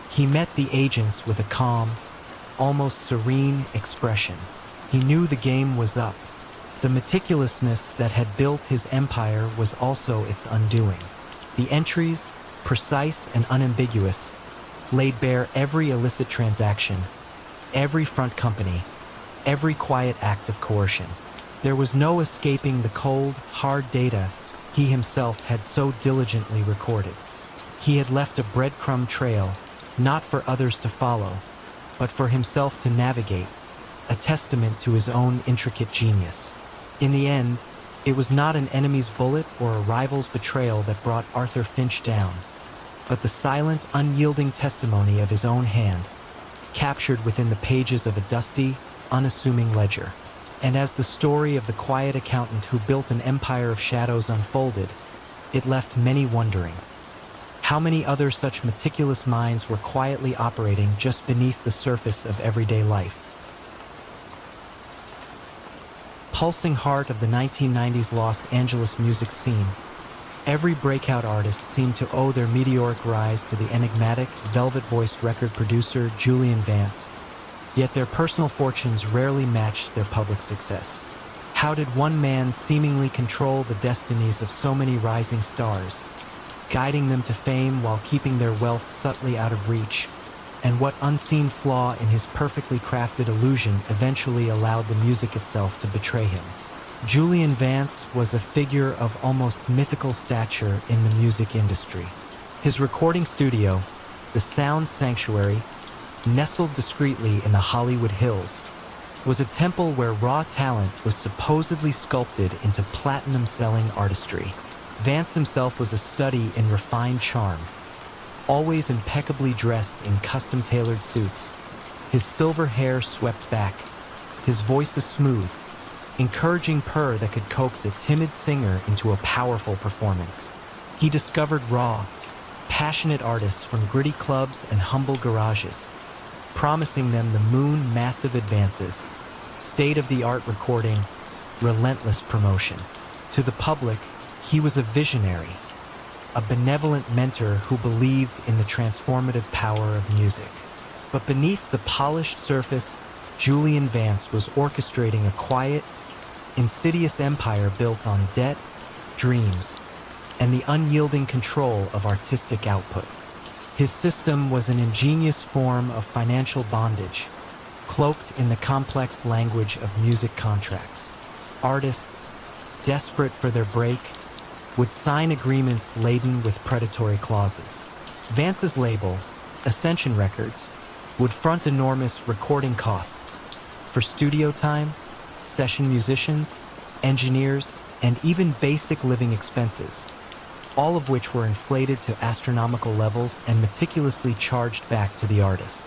He met the agents with a calm, almost serene expression. He knew the game was up. The meticulousness that had built his empire was also its undoing. The entries, precise and unambiguous, laid bare every illicit transaction, every front company, every quiet act of coercion. There was no escaping the cold, hard data he himself had so diligently recorded. He had left a breadcrumb trail, not for others to follow, but for himself to navigate, a testament to his own intricate genius. In the end, it was not an enemy's bullet or a rival's betrayal that brought Arthur Finch down, but the silent, unyielding testimony of his own hand, captured within the pages of a dusty, unassuming ledger. And as the story of the quiet accountant who built an empire of shadows unfolded, it left many wondering. How many other such meticulous minds were quietly operating just beneath the surface of everyday life? Pulsing heart of the 1990s Los Angeles music scene, every breakout artist seemed to owe their meteoric rise to the enigmatic, velvet-voiced record producer Julian Vance, yet their personal fortunes rarely matched their public success. How did one man seemingly control the destinies of so many rising stars, guiding them to fame while keeping their wealth subtly out of reach? And what unseen flaw in his perfectly crafted illusion eventually allowed the music itself to betray him? Julian Vance was a figure of almost mythical stature in the music industry. His recording studio, the Sound Sanctuary, nestled discreetly in the Hollywood Hills, was a temple where raw talent was supposedly sculpted into platinum-selling artistry. Vance himself was a study in refined charm, always impeccably dressed in custom-tailored suits, his silver hair swept back, his voice a smooth, encouraging purr that could coax a timid singer into a powerful performance. He discovered raw, passionate artists from gritty clubs and humble garages, promising them the moon massive advances, state-of-the-art recording, relentless promotion. To the public, he was a visionary, a benevolent mentor who believed in the transformative power of music. But beneath the polished surface, Julian Vance was orchestrating a quiet, insidious empire built on debt, dreams, and the unyielding control of artistic output. His system was an ingenious form of financial bondage, cloaked in the complex language of music contracts. Artists, desperate for their break, would sign agreements laden with predatory clauses. Vance's label, Ascension Records, would front enormous recording costs for studio time, session musicians, engineers, and even basic living expenses, all of which were inflated to astronomical levels and meticulously charged back to the artist.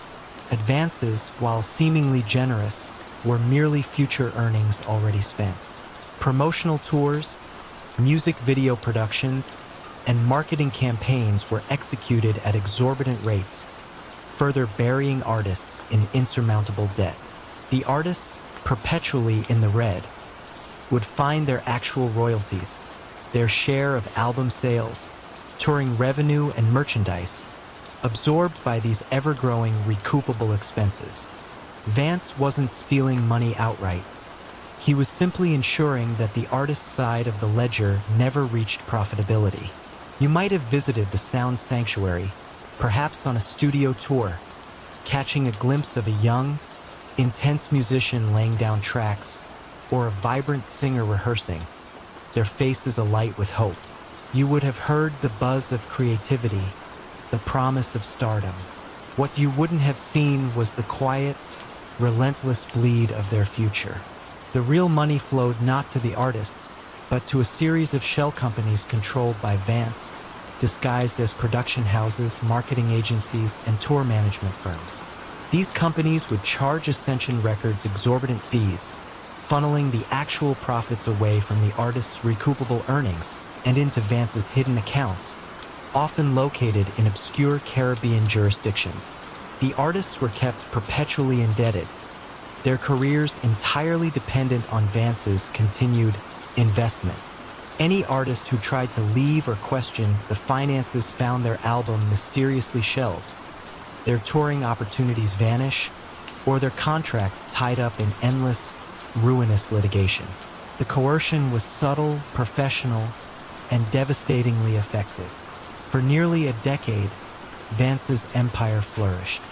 Advances, while seemingly generous, were merely future earnings already spent. Promotional tours, music video productions, and marketing campaigns were executed at exorbitant rates, further burying artists in insurmountable debt. The artists, perpetually in the red, would find their actual royalties, their share of album sales, touring revenue, and merchandise, absorbed by these ever-growing recoupable expenses. Vance wasn't stealing money outright. He was simply ensuring that the artist's side of the ledger never reached profitability. You might have visited the Sound Sanctuary, perhaps on a studio tour, catching a glimpse of a young, intense musician laying down tracks, or a vibrant singer rehearsing, their faces alight with hope. You would have heard the buzz of creativity, the promise of stardom. What you wouldn't have seen was the quiet, relentless bleed of their future. The real money flowed not to the artists, but to a series of shell companies controlled by Vance, disguised as production houses, marketing agencies, and tour management firms. These companies would charge Ascension Records exorbitant fees, funneling the actual profits away from the artist's recoupable earnings and into Vance's hidden accounts, often located in obscure Caribbean jurisdictions. The artists were kept perpetually indebted, their careers entirely dependent on Vance's continued investment. Any artist who tried to leave or question the finances found their album mysteriously shelved, their touring opportunities vanish, or their contracts tied up in endless, ruinous litigation. The coercion was subtle, professional, and devastatingly effective. For nearly a decade, Vance's empire flourished.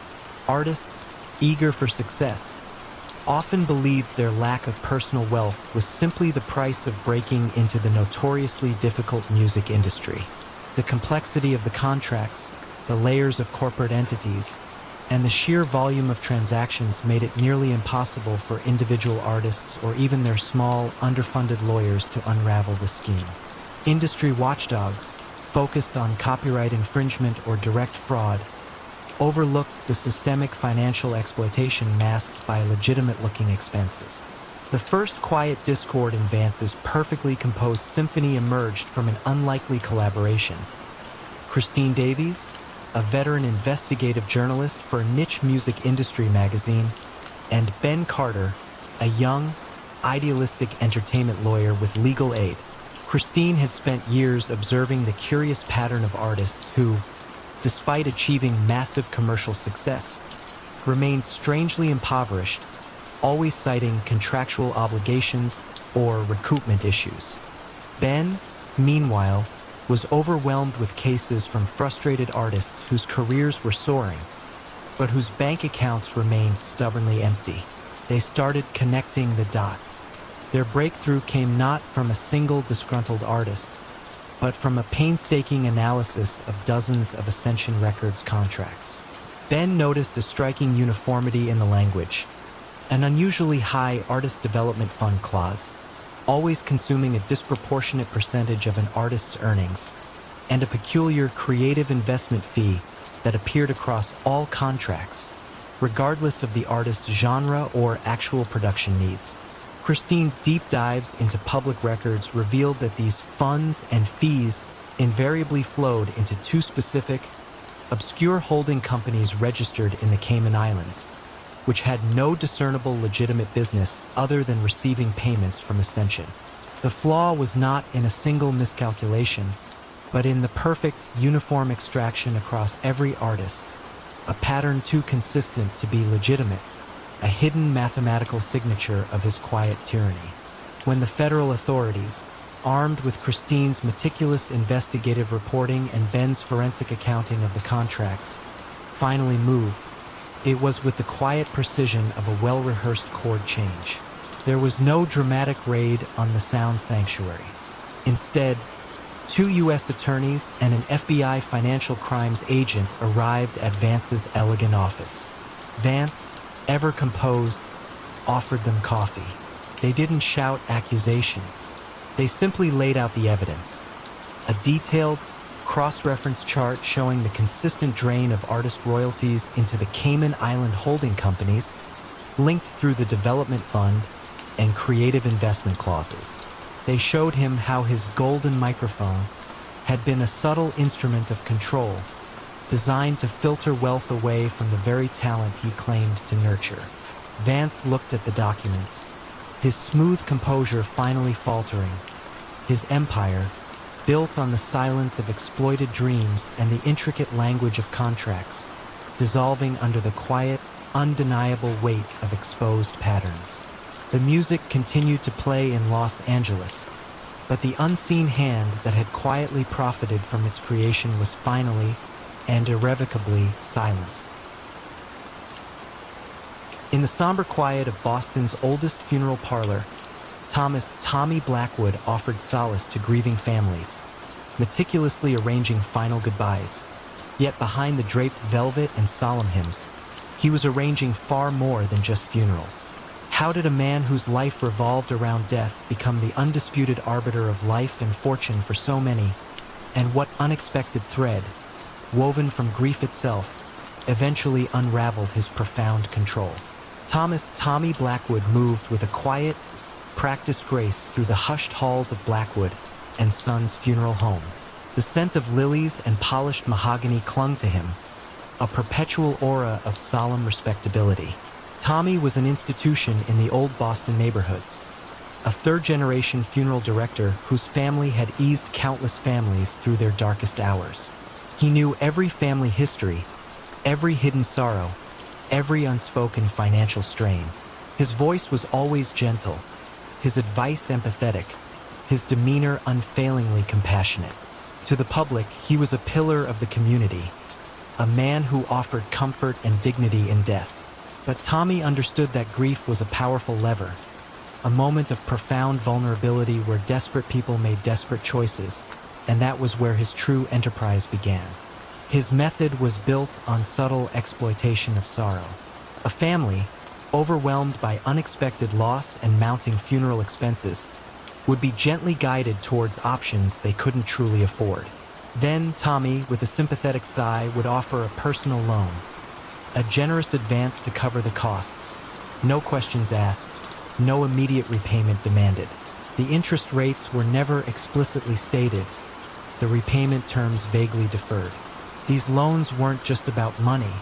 Artists, eager for success, often believed their lack of personal wealth was simply the price of breaking into the notoriously difficult music industry. The complexity of the contracts, the layers of corporate entities, and the sheer volume of transactions made it nearly impossible for individual artists or even their small, underfunded lawyers to unravel the scheme. Industry watchdogs, focused on copyright infringement or direct fraud, overlooked the systemic financial exploitation masked by legitimate-looking expenses. The first quiet discord in Vance's perfectly composed symphony emerged from an unlikely collaboration. Christine Davies, a veteran investigative journalist for a niche music industry magazine, and Ben Carter, a young, idealistic entertainment lawyer with legal aid. Christine had spent years observing the curious pattern of artists who, despite achieving massive commercial success, remained strangely impoverished, always citing contractual obligations or recoupment issues. Ben, meanwhile, was overwhelmed with cases from frustrated artists whose careers were soaring, but whose bank accounts remained stubbornly empty. They started connecting the dots. Their breakthrough came not from a single disgruntled artist, but from a painstaking analysis of dozens of Ascension Records contracts. Ben noticed a striking uniformity in the language, an unusually high artist development fund clause, always consuming a disproportionate percentage of an artist's earnings, and a peculiar creative investment fee that appeared across all contracts, regardless of the artist's genre or actual production needs. Christine's deep dives into public records revealed that these funds and fees invariably flowed into two specific, obscure holding companies registered in the Cayman Islands, which had no discernible legitimate business other than receiving payments from Ascension. The flaw was not in a single miscalculation, but in the perfect, uniform extraction across every artist, a pattern too consistent to be legitimate, a hidden mathematical signature of his quiet tyranny. When the federal authorities, armed with Christine's meticulous investigative reporting and Ben's forensic accounting of the contracts, finally moved, it was with the quiet precision of a well-rehearsed chord change. There was no dramatic raid on the sound sanctuary. Instead, 2 U.S. attorneys and an FBI financial crimes agent arrived at Vance's elegant office. Vance, ever composed, offered them coffee. They didn't shout accusations. They simply laid out the evidence. A detailed, cross-reference chart showing the consistent drain of artist royalties into the Cayman Island holding companies, linked through the development fund and creative investment clauses. They showed him how his golden microphone had been a subtle instrument of control, designed to filter wealth away from the very talent he claimed to nurture. Vance looked at the documents, his smooth composure finally faltering. His empire, built on the silence of exploited dreams and the intricate language of contracts, dissolving under the quiet, undeniable weight of exposed patterns. The music continued to play in Los Angeles, but the unseen hand that had quietly profited from its creation was finally and irrevocably silenced. In the somber quiet of Boston's oldest funeral parlor, Thomas "Tommy" Blackwood offered solace to grieving families, meticulously arranging final goodbyes. Yet behind the draped velvet and solemn hymns, he was arranging far more than just funerals. How did a man whose life revolved around death become the undisputed arbiter of life and fortune for so many? And what unexpected thread, woven from grief itself, eventually unraveled his profound control? Thomas "Tommy" Blackwood moved with a quiet, practiced grace through the hushed halls of Blackwood and Son's funeral home. The scent of lilies and polished mahogany clung to him, a perpetual aura of solemn respectability. Tommy was an institution in the old Boston neighborhoods, a third-generation funeral director whose family had eased countless families through their darkest hours. He knew every family history, every hidden sorrow, every unspoken financial strain. His voice was always gentle, his advice empathetic, his demeanor unfailingly compassionate. To the public, he was a pillar of the community, a man who offered comfort and dignity in death. But Tommy understood that grief was a powerful lever, a moment of profound vulnerability where desperate people made desperate choices, and that was where his true enterprise began. His method was built on subtle exploitation of sorrow. A family, overwhelmed by unexpected loss and mounting funeral expenses, would be gently guided towards options they couldn't truly afford. Then Tommy, with a sympathetic sigh, would offer a personal loan, a generous advance to cover the costs. No questions asked, no immediate repayment demanded. The interest rates were never explicitly stated, the repayment terms vaguely deferred. These loans weren't just about money,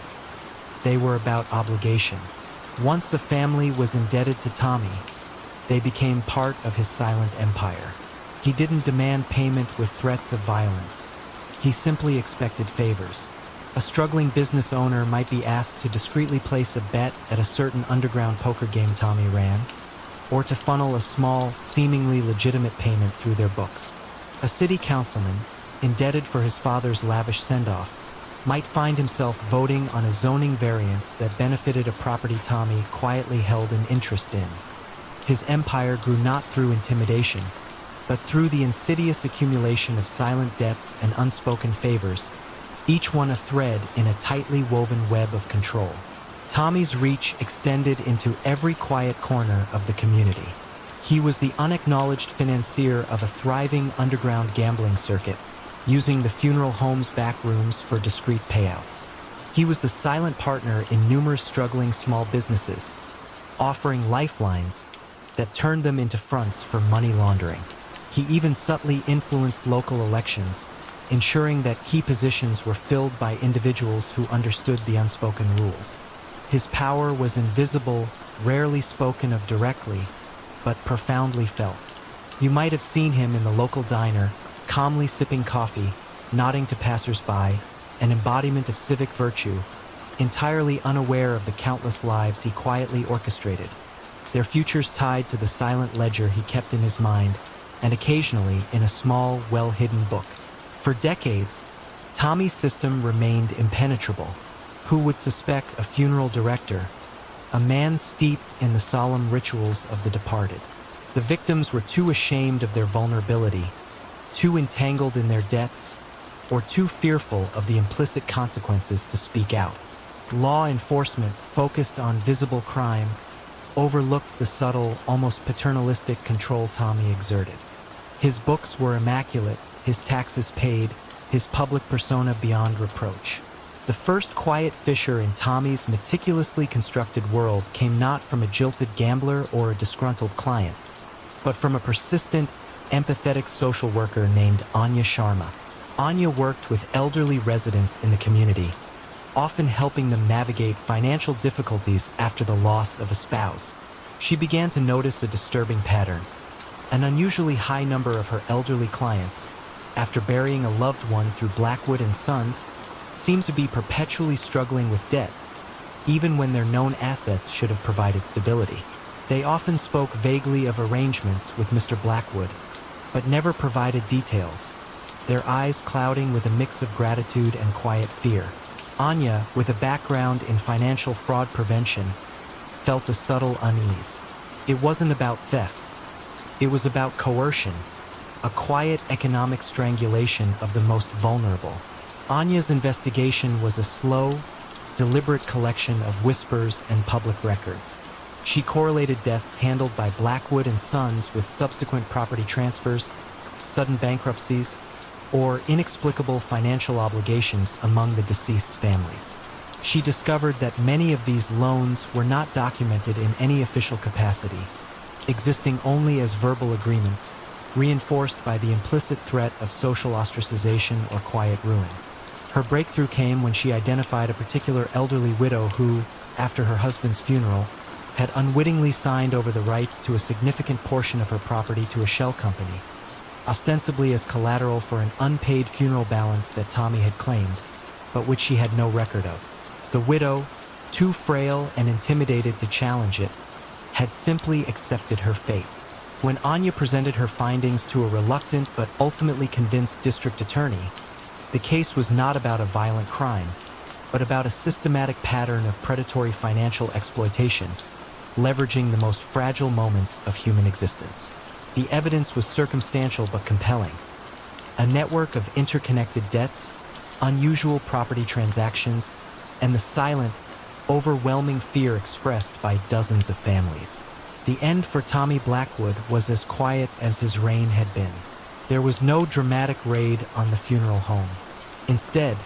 they were about obligation. Once a family was indebted to Tommy, they became part of his silent empire. He didn't demand payment with threats of violence. He simply expected favors. A struggling business owner might be asked to discreetly place a bet at a certain underground poker game Tommy ran, or to funnel a small, seemingly legitimate payment through their books. A city councilman, indebted for his father's lavish send-off, might find himself voting on a zoning variance that benefited a property Tommy quietly held an interest in. His empire grew not through intimidation, but through the insidious accumulation of silent debts and unspoken favors, each one a thread in a tightly woven web of control. Tommy's reach extended into every quiet corner of the community. He was the unacknowledged financier of a thriving underground gambling circuit, using the funeral home's back rooms for discreet payouts. He was the silent partner in numerous struggling small businesses, offering lifelines that turned them into fronts for money laundering. He even subtly influenced local elections, ensuring that key positions were filled by individuals who understood the unspoken rules. His power was invisible, rarely spoken of directly, but profoundly felt. You might have seen him in the local diner, calmly sipping coffee, nodding to passers-by, an embodiment of civic virtue, entirely unaware of the countless lives he quietly orchestrated, their futures tied to the silent ledger he kept in his mind, and occasionally in a small, well-hidden book. For decades, Tommy's system remained impenetrable. Who would suspect a funeral director, a man steeped in the solemn rituals of the departed? The victims were too ashamed of their vulnerability, too entangled in their debts, or too fearful of the implicit consequences to speak out. Law enforcement, focused on visible crime, overlooked the subtle, almost paternalistic control Tommy exerted. His books were immaculate, his taxes paid, his public persona beyond reproach. The first quiet fissure in Tommy's meticulously constructed world came not from a jilted gambler or a disgruntled client, but from a persistent, empathetic social worker named Anya Sharma. Anya worked with elderly residents in the community, often helping them navigate financial difficulties after the loss of a spouse. She began to notice a disturbing pattern. An unusually high number of her elderly clients, after burying a loved one through Blackwood and Sons, seemed to be perpetually struggling with debt, even when their known assets should have provided stability. They often spoke vaguely of arrangements with Mr. Blackwood, but never provided details, their eyes clouding with a mix of gratitude and quiet fear. Anya, with a background in financial fraud prevention, felt a subtle unease. It wasn't about theft. It was about coercion, a quiet economic strangulation of the most vulnerable. Anya's investigation was a slow, deliberate collection of whispers and public records. She correlated deaths handled by Blackwood and Sons with subsequent property transfers, sudden bankruptcies, or inexplicable financial obligations among the deceased's families. She discovered that many of these loans were not documented in any official capacity, existing only as verbal agreements, reinforced by the implicit threat of social ostracization or quiet ruin. Her breakthrough came when she identified a particular elderly widow who, after her husband's funeral, had unwittingly signed over the rights to a significant portion of her property to a shell company, ostensibly as collateral for an unpaid funeral balance that Tommy had claimed, but which she had no record of. The widow, too frail and intimidated to challenge it, had simply accepted her fate. When Anya presented her findings to a reluctant but ultimately convinced district attorney, the case was not about a violent crime, but about a systematic pattern of predatory financial exploitation, leveraging the most fragile moments of human existence. The evidence was circumstantial but compelling. A network of interconnected debts, unusual property transactions, and the silent, overwhelming fear expressed by dozens of families. The end for Tommy Blackwood was as quiet as his reign had been. There was no dramatic raid on the funeral home. Instead,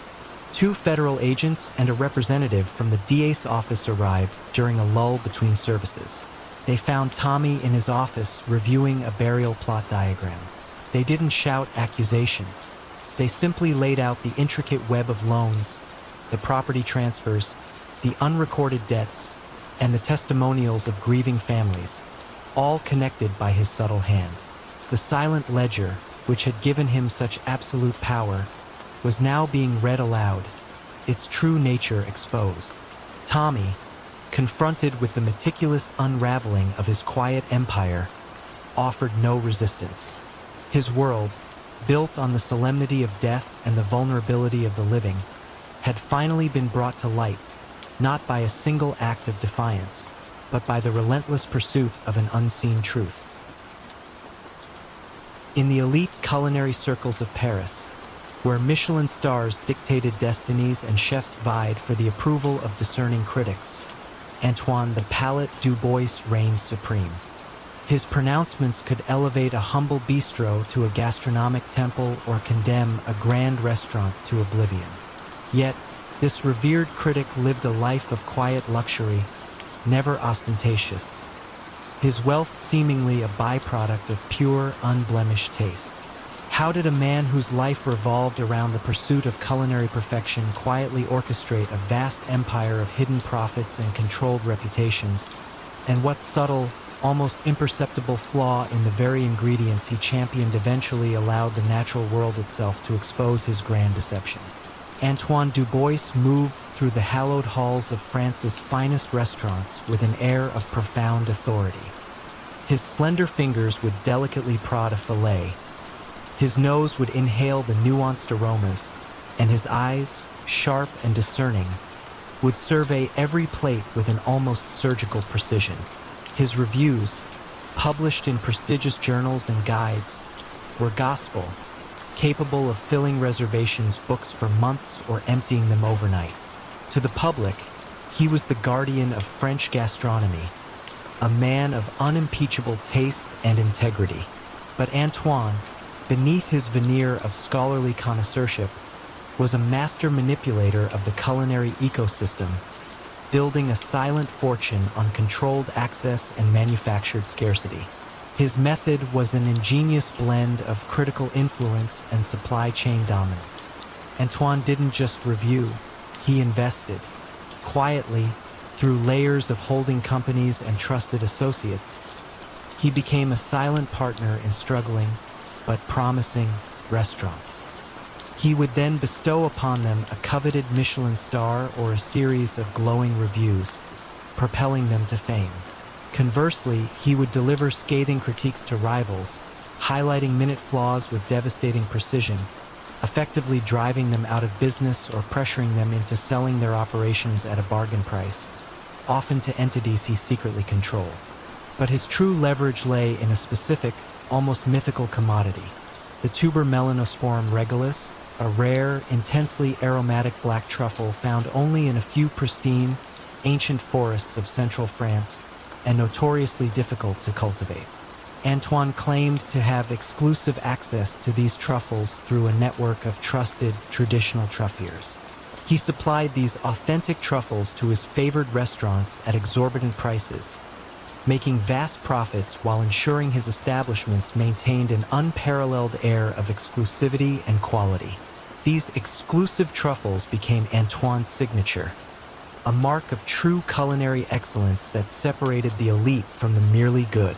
2 federal agents and a representative from the DA's office arrived during a lull between services. They found Tommy in his office reviewing a burial plot diagram. They didn't shout accusations. They simply laid out the intricate web of loans, the property transfers, the unrecorded debts, and the testimonials of grieving families, all connected by his subtle hand. The silent ledger, which had given him such absolute power, was now being read aloud, its true nature exposed. Tommy, confronted with the meticulous unraveling of his quiet empire, offered no resistance. His world, built on the solemnity of death and the vulnerability of the living, had finally been brought to light, not by a single act of defiance, but by the relentless pursuit of an unseen truth. In the elite culinary circles of Paris, where Michelin stars dictated destinies and chefs vied for the approval of discerning critics, Antoine the Palate Du Bois reigned supreme. His pronouncements could elevate a humble bistro to a gastronomic temple or condemn a grand restaurant to oblivion. Yet, This revered critic lived a life of quiet luxury, never ostentatious, his wealth seemingly a byproduct of pure, unblemished taste. How did a man whose life revolved around the pursuit of culinary perfection quietly orchestrate a vast empire of hidden profits and controlled reputations? And what subtle, almost imperceptible flaw in the very ingredients he championed eventually allowed the natural world itself to expose his grand deception? Antoine Dubois moved through the hallowed halls of France's finest restaurants with an air of profound authority. His slender fingers would delicately prod a fillet, his nose would inhale the nuanced aromas, and his eyes, sharp and discerning, would survey every plate with an almost surgical precision. His reviews, published in prestigious journals and guides, were gospel, capable of filling reservations books for months or emptying them overnight. To the public, he was the guardian of French gastronomy, a man of unimpeachable taste and integrity. But Antoine, beneath his veneer of scholarly connoisseurship, was a master manipulator of the culinary ecosystem, building a silent fortune on controlled access and manufactured scarcity. His method was an ingenious blend of critical influence and supply chain dominance. Antoine didn't just review, he invested, quietly, through layers of holding companies and trusted associates. He became a silent partner in struggling, but promising, restaurants. He would then bestow upon them a coveted Michelin star or a series of glowing reviews, propelling them to fame. Conversely, he would deliver scathing critiques to rivals, highlighting minute flaws with devastating precision, effectively driving them out of business or pressuring them into selling their operations at a bargain price, often to entities he secretly controlled. But his true leverage lay in a specific, almost mythical commodity, the tuber melanosporum regalis, a rare, intensely aromatic black truffle found only in a few pristine, ancient forests of central France and notoriously difficult to cultivate. Antoine claimed to have exclusive access to these truffles through a network of trusted, traditional truffiers. He supplied these authentic truffles to his favored restaurants at exorbitant prices, making vast profits while ensuring his establishments maintained an unparalleled air of exclusivity and quality. These exclusive truffles became Antoine's signature, a mark of true culinary excellence that separated the elite from the merely good.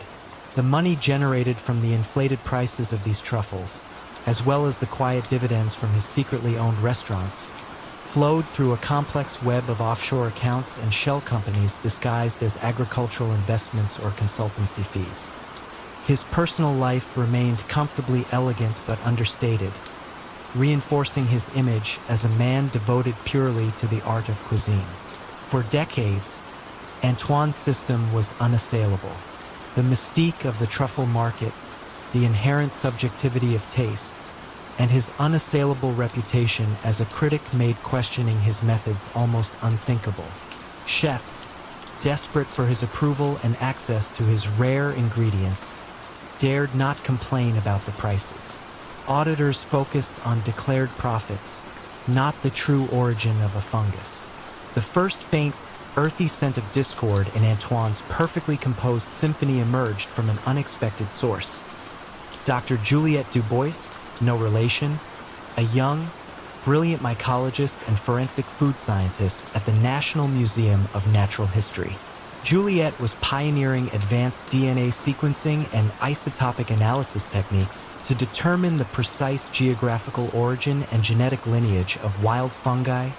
The money generated from the inflated prices of these truffles, as well as the quiet dividends from his secretly owned restaurants, flowed through a complex web of offshore accounts and shell companies disguised as agricultural investments or consultancy fees. His personal life remained comfortably elegant but understated, reinforcing his image as a man devoted purely to the art of cuisine. For decades, Antoine's system was unassailable. The mystique of the truffle market, the inherent subjectivity of taste, and his unassailable reputation as a critic made questioning his methods almost unthinkable. Chefs, desperate for his approval and access to his rare ingredients, dared not complain about the prices. Auditors focused on declared profits, not the true origin of a fungus. The first faint, earthy scent of discord in Antoine's perfectly composed symphony emerged from an unexpected source. Dr. Juliette Dubois, no relation, a young, brilliant mycologist and forensic food scientist at the National Museum of Natural History. Juliette was pioneering advanced DNA sequencing and isotopic analysis techniques to determine the precise geographical origin and genetic lineage of wild fungi,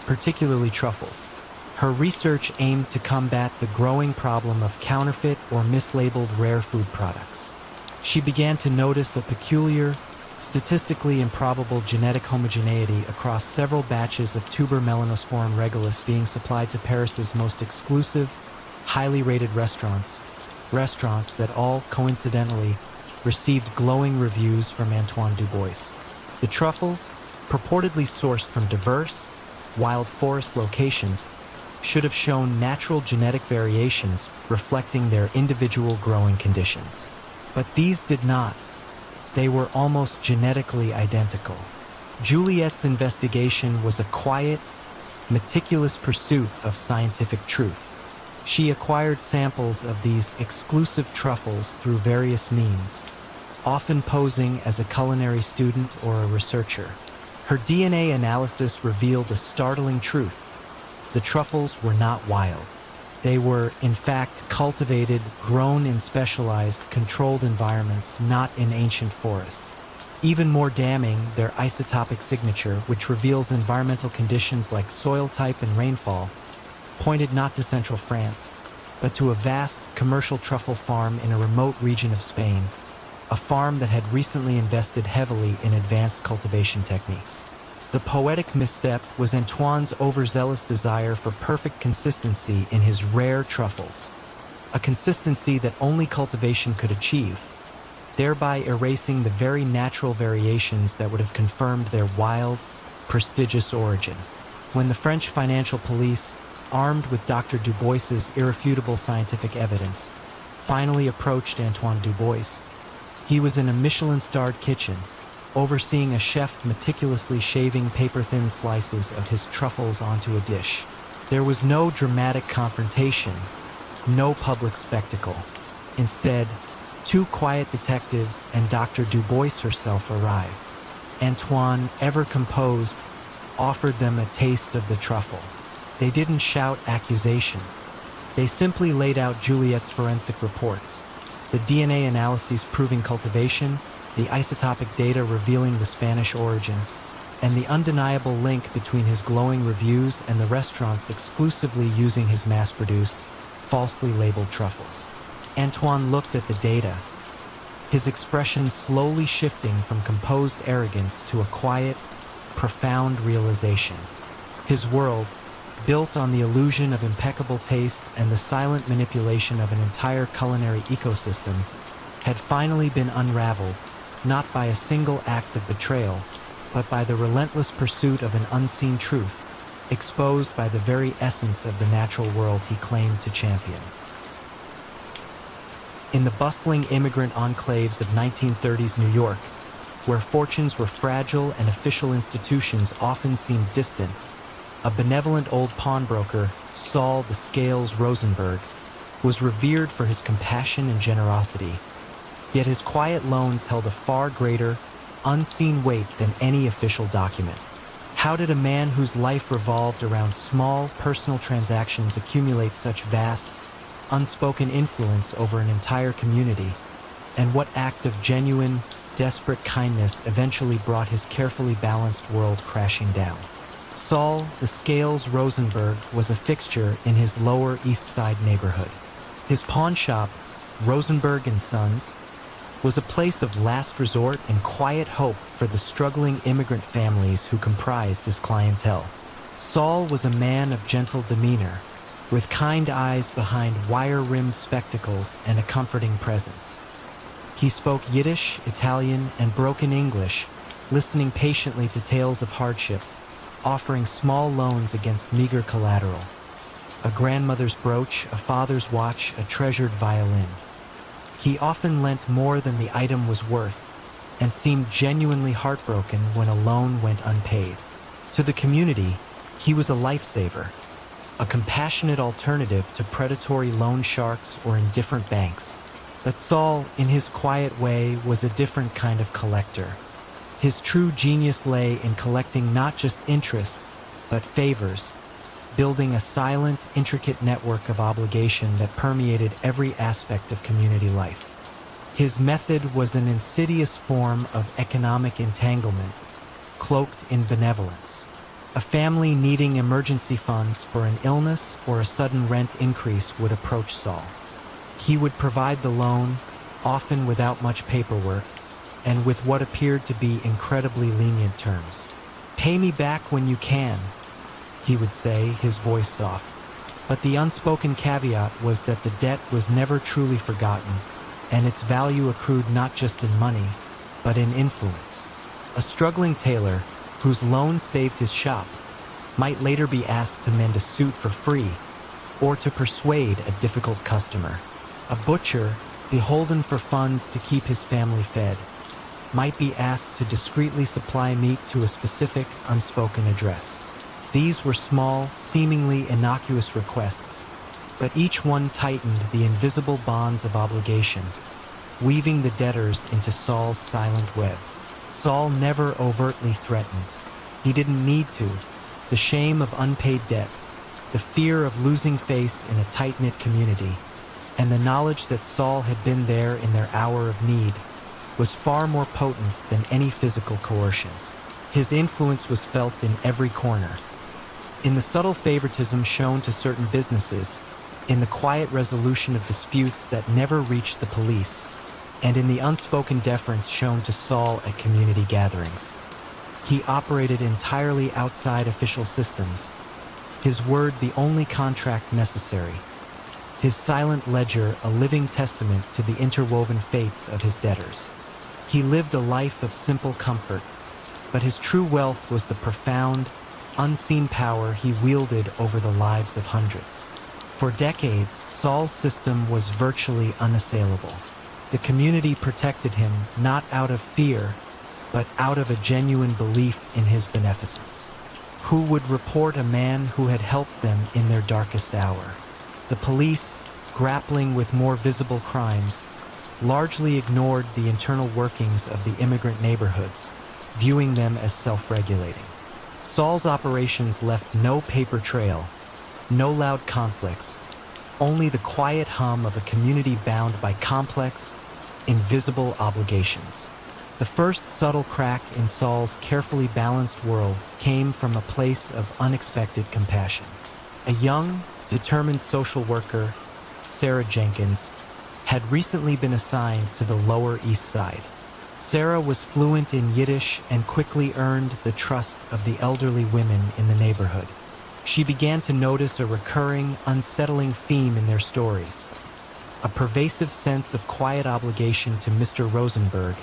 particularly truffles. Her research aimed to combat the growing problem of counterfeit or mislabeled rare food products. She began to notice a peculiar, statistically improbable genetic homogeneity across several batches of tuber melanosporum regalis being supplied to Paris's most exclusive, highly rated restaurants that all, coincidentally, received glowing reviews from Antoine Dubois. The truffles, purportedly sourced from diverse, wild forest locations, should have shown natural genetic variations reflecting their individual growing conditions. But these did not. They were almost genetically identical. Juliette's investigation was a quiet, meticulous pursuit of scientific truth. She acquired samples of these exclusive truffles through various means, often posing as a culinary student or a researcher. Her DNA analysis revealed a startling truth. The truffles were not wild. They were, in fact, cultivated, grown in specialized, controlled environments, not in ancient forests. Even more damning, their isotopic signature, which reveals environmental conditions like soil type and rainfall, pointed not to central France, but to a vast commercial truffle farm in a remote region of Spain, a farm that had recently invested heavily in advanced cultivation techniques. The poetic misstep was Antoine's overzealous desire for perfect consistency in his rare truffles, a consistency that only cultivation could achieve, thereby erasing the very natural variations that would have confirmed their wild, prestigious origin. When the French financial police, armed with Dr. Dubois's irrefutable scientific evidence, finally approached Antoine Dubois, he was in a Michelin-starred kitchen, overseeing a chef meticulously shaving paper-thin slices of his truffles onto a dish. There was no dramatic confrontation, no public spectacle. Instead, two quiet detectives and Dr. Dubois herself arrived. Antoine, ever composed, offered them a taste of the truffle. They didn't shout accusations. They simply laid out Juliet's forensic reports, the DNA analyses proving cultivation, the isotopic data revealing the Spanish origin, and the undeniable link between his glowing reviews and the restaurants exclusively using his mass-produced, falsely labeled truffles. Antoine looked at the data, his expression slowly shifting from composed arrogance to a quiet, profound realization. His world, built on the illusion of impeccable taste and the silent manipulation of an entire culinary ecosystem, had finally been unraveled, not by a single act of betrayal, but by the relentless pursuit of an unseen truth, exposed by the very essence of the natural world he claimed to champion. In the bustling immigrant enclaves of 1930s New York, where fortunes were fragile and official institutions often seemed distant, a benevolent old pawnbroker, Saul the Scales Rosenberg, was revered for his compassion and generosity. Yet his quiet loans held a far greater, unseen weight than any official document. How did a man whose life revolved around small, personal transactions accumulate such vast, unspoken influence over an entire community? And what act of genuine, desperate kindness eventually brought his carefully balanced world crashing down? Saul the Scales Rosenberg was a fixture in his Lower East Side neighborhood. His pawn shop, Rosenberg & Sons, was a place of last resort and quiet hope for the struggling immigrant families who comprised his clientele. Saul was a man of gentle demeanor, with kind eyes behind wire-rimmed spectacles and a comforting presence. He spoke Yiddish, Italian, and broken English, listening patiently to tales of hardship, offering small loans against meager collateral. A grandmother's brooch, a father's watch, a treasured violin. He often lent more than the item was worth, and seemed genuinely heartbroken when a loan went unpaid. To the community, he was a lifesaver, a compassionate alternative to predatory loan sharks or indifferent banks. But Saul, in his quiet way, was a different kind of collector. His true genius lay in collecting not just interest, but favors, building a silent, intricate network of obligation that permeated every aspect of community life. His method was an insidious form of economic entanglement, cloaked in benevolence. A family needing emergency funds for an illness or a sudden rent increase would approach Saul. He would provide the loan, often without much paperwork, and with what appeared to be incredibly lenient terms. "Pay me back when you can," he would say, his voice soft. But the unspoken caveat was that the debt was never truly forgotten, and its value accrued not just in money, but in influence. A struggling tailor, whose loan saved his shop, might later be asked to mend a suit for free, or to persuade a difficult customer. A butcher, beholden for funds to keep his family fed, might be asked to discreetly supply meat to a specific, unspoken address. These were small, seemingly innocuous requests, but each one tightened the invisible bonds of obligation, weaving the debtors into Saul's silent web. Saul never overtly threatened. He didn't need to. The shame of unpaid debt, the fear of losing face in a tight-knit community, and the knowledge that Saul had been there in their hour of need was far more potent than any physical coercion. His influence was felt in every corner. In the subtle favoritism shown to certain businesses, in the quiet resolution of disputes that never reached the police, and in the unspoken deference shown to Saul at community gatherings. He operated entirely outside official systems, his word the only contract necessary, his silent ledger a living testament to the interwoven fates of his debtors. He lived a life of simple comfort, but his true wealth was the profound, unseen power he wielded over the lives of hundreds. For decades, Saul's system was virtually unassailable. The community protected him not out of fear, but out of a genuine belief in his beneficence. Who would report a man who had helped them in their darkest hour? The police, grappling with more visible crimes, largely ignored the internal workings of the immigrant neighborhoods, viewing them as self-regulating. Saul's operations left no paper trail, no loud conflicts, only the quiet hum of a community bound by complex, invisible obligations. The first subtle crack in Saul's carefully balanced world came from a place of unexpected compassion. A young, determined social worker, Sarah Jenkins, had recently been assigned to the Lower East Side. Sarah was fluent in Yiddish and quickly earned the trust of the elderly women in the neighborhood. She began to notice a recurring, unsettling theme in their stories, a pervasive sense of quiet obligation to Mr. Rosenberg,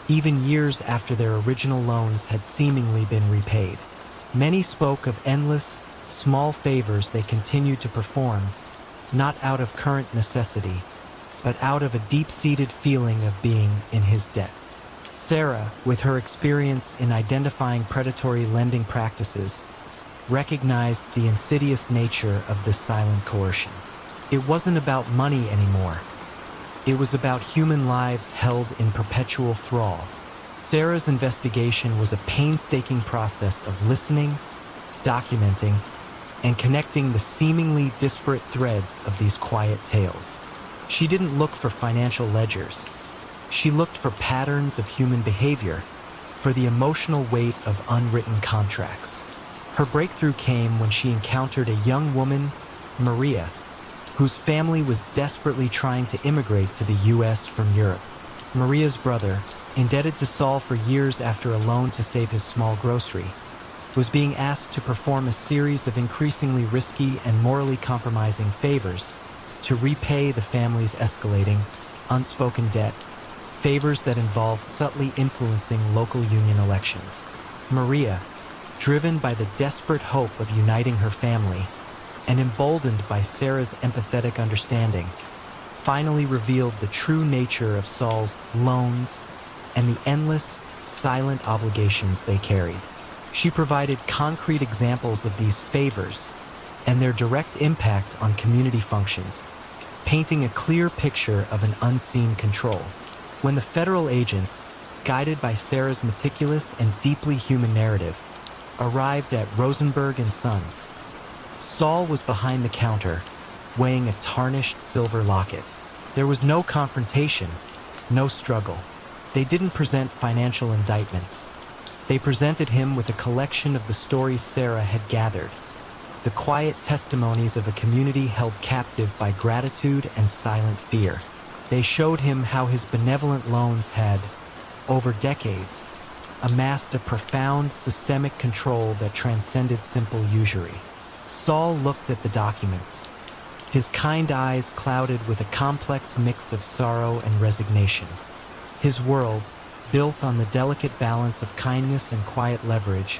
even years after their original loans had seemingly been repaid. Many spoke of endless, small favors they continued to perform, not out of current necessity, but out of a deep-seated feeling of being in his debt. Sarah, with her experience in identifying predatory lending practices, recognized the insidious nature of this silent coercion. It wasn't about money anymore. It was about human lives held in perpetual thrall. Sarah's investigation was a painstaking process of listening, documenting, and connecting the seemingly disparate threads of these quiet tales. She didn't look for financial ledgers. She looked for patterns of human behavior, for the emotional weight of unwritten contracts. Her breakthrough came when she encountered a young woman, Maria, whose family was desperately trying to immigrate to the U.S. from Europe. Maria's brother, indebted to Saul for years after a loan to save his small grocery, was being asked to perform a series of increasingly risky and morally compromising favors to repay the family's escalating, unspoken debt, favors that involved subtly influencing local union elections. Maria, driven by the desperate hope of uniting her family, and emboldened by Sarah's empathetic understanding, finally revealed the true nature of Saul's loans and the endless, silent obligations they carried. She provided concrete examples of these favors and their direct impact on community functions, painting a clear picture of an unseen control. When the federal agents, guided by Sarah's meticulous and deeply human narrative, arrived at Rosenberg and Sons, Saul was behind the counter, weighing a tarnished silver locket. There was no confrontation, no struggle. They didn't present financial indictments. They presented him with a collection of the stories Sarah had gathered, the quiet testimonies of a community held captive by gratitude and silent fear. They showed him how his benevolent loans had, over decades, amassed a profound systemic control that transcended simple usury. Saul looked at the documents, his kind eyes clouded with a complex mix of sorrow and resignation. His world, built on the delicate balance of kindness and quiet leverage,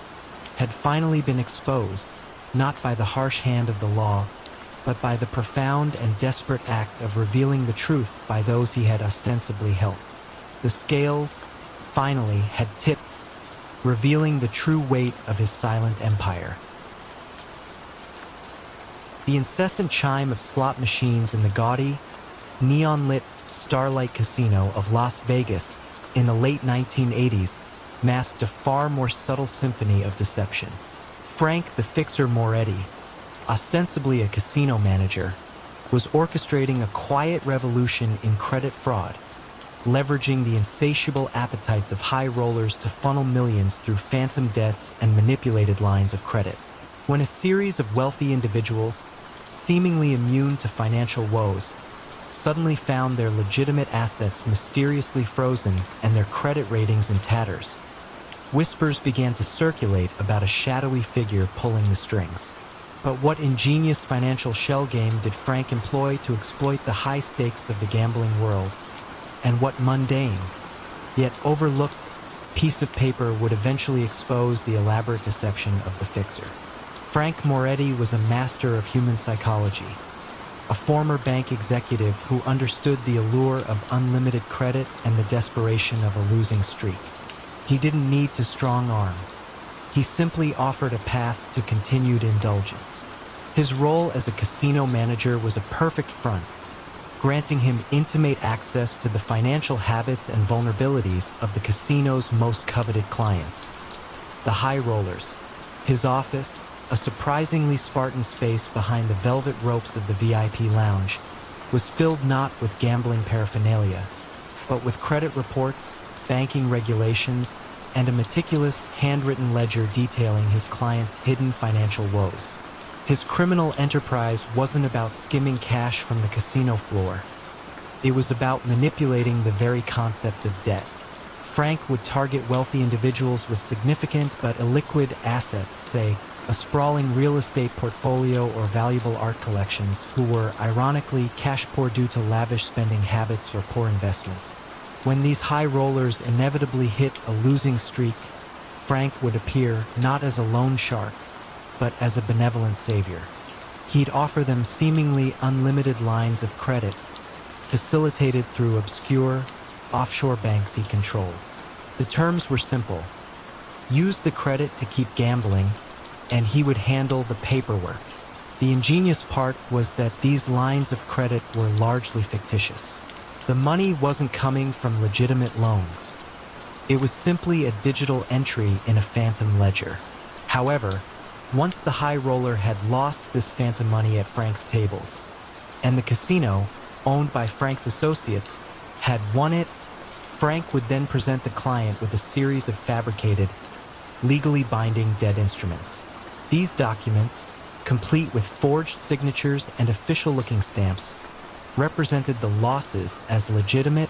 had finally been exposed, not by the harsh hand of the law, but by the profound and desperate act of revealing the truth by those he had ostensibly helped. The scales, finally, had tipped, revealing the true weight of his silent empire. The incessant chime of slot machines in the gaudy, neon-lit Starlight Casino of Las Vegas in the late 1980s masked a far more subtle symphony of deception. Frank the Fixer Moretti, ostensibly a casino manager, was orchestrating a quiet revolution in credit fraud, leveraging the insatiable appetites of high rollers to funnel millions through phantom debts and manipulated lines of credit. When a series of wealthy individuals, seemingly immune to financial woes, suddenly found their legitimate assets mysteriously frozen and their credit ratings in tatters, whispers began to circulate about a shadowy figure pulling the strings. But what ingenious financial shell game did Frank employ to exploit the high stakes of the gambling world? And what mundane, yet overlooked, piece of paper would eventually expose the elaborate deception of the Fixer? Frank Moretti was a master of human psychology, a former bank executive who understood the allure of unlimited credit and the desperation of a losing streak. He didn't need to strong-arm. He simply offered a path to continued indulgence. His role as a casino manager was a perfect front, granting him intimate access to the financial habits and vulnerabilities of the casino's most coveted clients, the high rollers. His office, a surprisingly Spartan space behind the velvet ropes of the VIP lounge, was filled not with gambling paraphernalia, but with credit reports, banking regulations, and a meticulous, handwritten ledger detailing his clients' hidden financial woes. His criminal enterprise wasn't about skimming cash from the casino floor. It was about manipulating the very concept of debt. Frank would target wealthy individuals with significant but illiquid assets, say, a sprawling real estate portfolio or valuable art collections, who were, ironically, cash poor due to lavish spending habits or poor investments. When these high rollers inevitably hit a losing streak, Frank would appear not as a loan shark, but as a benevolent savior. He'd offer them seemingly unlimited lines of credit, facilitated through obscure, offshore banks he controlled. The terms were simple: use the credit to keep gambling, and he would handle the paperwork. The ingenious part was that these lines of credit were largely fictitious. The money wasn't coming from legitimate loans. It was simply a digital entry in a phantom ledger. However, once the high roller had lost this phantom money at Frank's tables, and the casino, owned by Frank's associates, had won it, Frank would then present the client with a series of fabricated, legally binding debt instruments. These documents, complete with forged signatures and official-looking stamps, represented the losses as legitimate,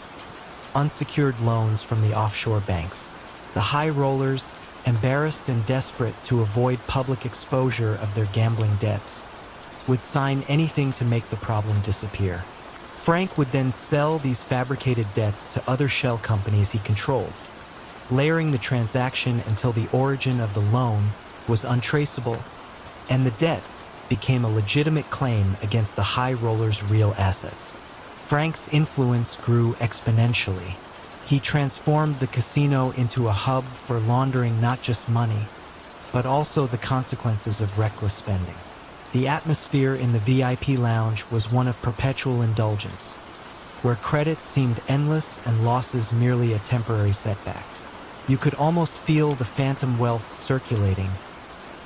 unsecured loans from the offshore banks. The high rollers, embarrassed and desperate to avoid public exposure of their gambling debts, would sign anything to make the problem disappear. Frank would then sell these fabricated debts to other shell companies he controlled, layering the transaction until the origin of the loan was untraceable, and the debt became a legitimate claim against the high roller's real assets. Frank's influence grew exponentially. He transformed the casino into a hub for laundering not just money, but also the consequences of reckless spending. The atmosphere in the VIP lounge was one of perpetual indulgence, where credit seemed endless and losses merely a temporary setback. You could almost feel the phantom wealth circulating,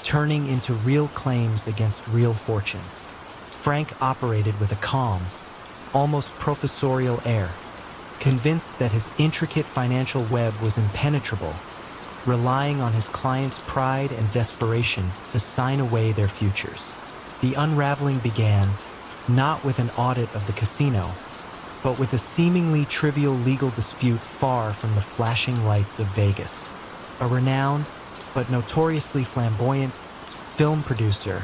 turning into real claims against real fortunes. Frank operated with a calm, almost professorial air, convinced that his intricate financial web was impenetrable, relying on his clients' pride and desperation to sign away their futures. The unraveling began, not with an audit of the casino, but with a seemingly trivial legal dispute far from the flashing lights of Vegas. A renowned, but notoriously flamboyant, film producer,